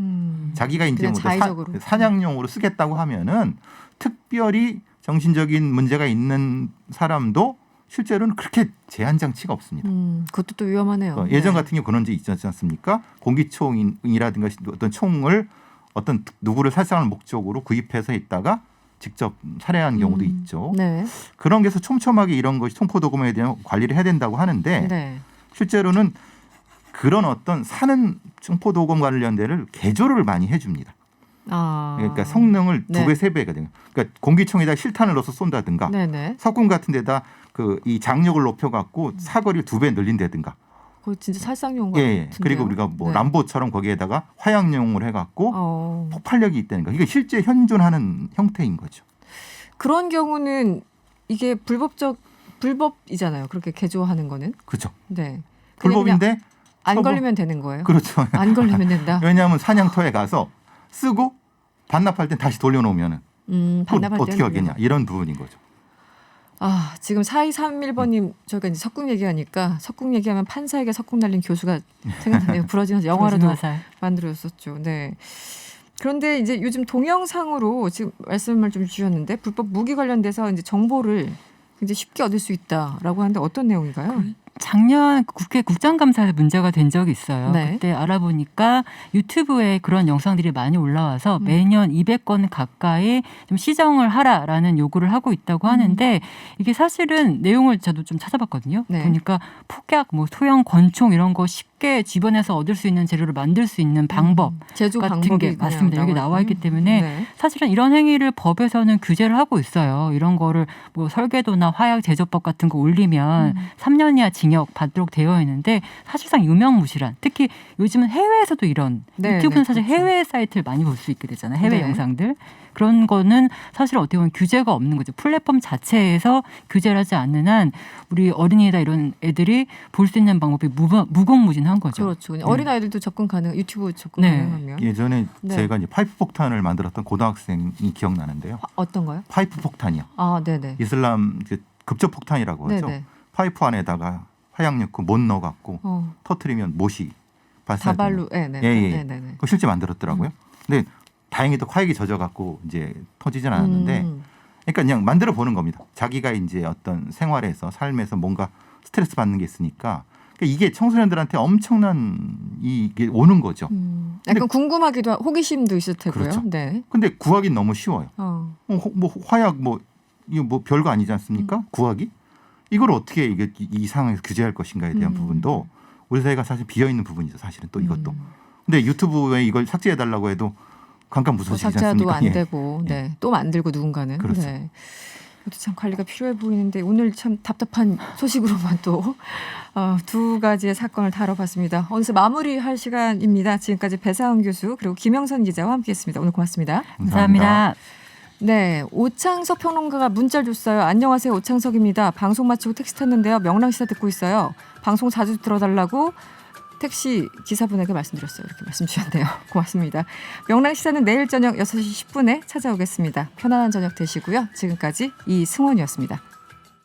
자기가 이제 뭐 사냥용으로 쓰겠다고 하면은 특별히 정신적인 문제가 있는 사람도 실제로는 그렇게 제한 장치가 없습니다. 그것도 또 위험하네요. 예전 같은 경우 그런 게 있지 않습니까? 공기총이라든가 어떤 총을 어떤 누구를 살상할 목적으로 구입해서 있다가 직접 살해한 경우도 있죠. 네. 그런 게서 촘촘하게 이런 것이 총포도검에 대한 관리를 해야 된다고 하는데 네. 실제로는 그런 어떤 사는 총포도검 관련대를 개조를 많이 해줍니다. 그러니까 성능을 네. 2배, 3배가 돼요. 그러니까 공기총에다 실탄을 넣어서 쏜다든가 네네. 석궁 같은 데다 이 장력을 높여갖고 사거리를 2배 늘린다든가. 그거 진짜 살상용 예. 같은데요. 그리고 우리가 뭐 네. 람보처럼 거기에다가 화약용을 해갖고 폭발력이 있다는 거. 이게 실제 현존하는 형태인 거죠. 그런 경우는 이게 불법이잖아요. 그렇게 개조하는 거는. 그렇죠. 네. 불법인데 안 걸리면 되는 거예요. 그렇죠. 안 걸리면 된다. 왜냐하면 사냥터에 가서 쓰고 반납할 땐 다시 돌려놓으면은 반납할 어떻게 하겠냐 이런 부분인 거죠. 아, 지금 4231번님 저희가 이제 석궁 얘기하니까 석궁 얘기하면 판사에게 석궁 날린 교수가 생각나네요. 부러진 화살 영화로도 만들어졌었죠. 네. 그런데 이제 요즘 동영상으로 지금 말씀을 좀 주셨는데 불법 무기 관련돼서 이제 정보를 굉장히 쉽게 얻을 수 있다라고 하는데 어떤 내용인가요? 작년 국회 국정감사에서 문제가 된 적이 있어요. 네. 그때 알아보니까 유튜브에 그런 영상들이 많이 올라와서 매년 200건 가까이 좀 시정을 하라라는 요구를 하고 있다고 하는데 이게 사실은 내용을 저도 좀 찾아봤거든요. 네. 보니까 폭약, 뭐 소형 권총 이런 거 쉽게 집안에서 얻을 수 있는 재료를 만들 수 있는 방법 제조 같은 방법이 게 맞습니다. 여기 나와 있기 때문에 네. 사실은 이런 행위를 법에서는 규제를 하고 있어요. 이런 거를 뭐 설계도나 화약 제조법 같은 거 올리면 3년 이하 징역 받도록 되어 있는데 사실상 유명무실한 특히 요즘은 해외에서도 이런 네, 유튜브는 네, 사실 그렇죠. 해외 사이트를 많이 볼 수 있게 되잖아요. 해외 네. 영상들. 그런 거는 사실 어떻게 보면 규제가 없는 거죠. 플랫폼 자체에서 규제를 하지 않는 한 우리 어린이다 이런 애들이 볼 수 있는 방법이 무궁무진한 거죠. 그렇죠. 어린아이들도 접근 가능, 유튜브 접근 네. 가능하면. 예전에 네. 제가 이제 파이프 폭탄을 만들었던 고등학생이 기억나는데요. 어떤 거요? 파이프 폭탄이요. 아, 네네. 이슬람 급적 폭탄이라고 하죠. 네네. 파이프 안에다가 화약 넣고 못 넣어갖고 터트리면 못이 발사되는. 다발로, 네네. 예. 네네. 그거 실제 만들었더라고요. 근데 다행히도 화약이 젖어갖고 이제 터지진 않았는데, 그러니까 그냥 만들어 보는 겁니다. 자기가 이제 어떤 생활에서 삶에서 뭔가 스트레스 받는 게 있으니까 그러니까 이게 청소년들한테 엄청난 이게 오는 거죠. 약간 궁금하기도 하고 호기심도 있을 테고요. 그렇죠. 네. 근데 구하기 너무 쉬워요. 뭐 화약 이거 뭐 별거 아니지 않습니까? 구하기? 이걸 어떻게 이게 이 상황에서 규제할 것인가에 대한 부분도 우리 사회가 사실 비어 있는 부분이죠. 사실은 또 이것도. 근데 유튜브에 이걸 삭제해 달라고 해도 깜깜무소식이지 않습니까? 삭제도 안 되고, 네. 또 만들고 누군가는. 그렇죠. 네. 이것도 참 관리가 필요해 보이는데 오늘 참 답답한 소식으로만 또 두 가지의 사건을 다뤄봤습니다. 어느새 마무리할 시간입니다. 지금까지 배사은 교수 그리고 김영선 기자와 함께했습니다. 오늘 고맙습니다. 감사합니다. 네, 오창석 평론가가 문자를 줬어요. 안녕하세요, 오창석입니다. 방송 마치고 택시 탔는데요. 명랑시사 듣고 있어요. 방송 자주 들어달라고 택시 기사분에게 말씀드렸어요. 이렇게 말씀 주셨네요. 고맙습니다. 명랑시사는 내일 저녁 6시 10분에 찾아오겠습니다. 편안한 저녁 되시고요. 지금까지 이승원이었습니다.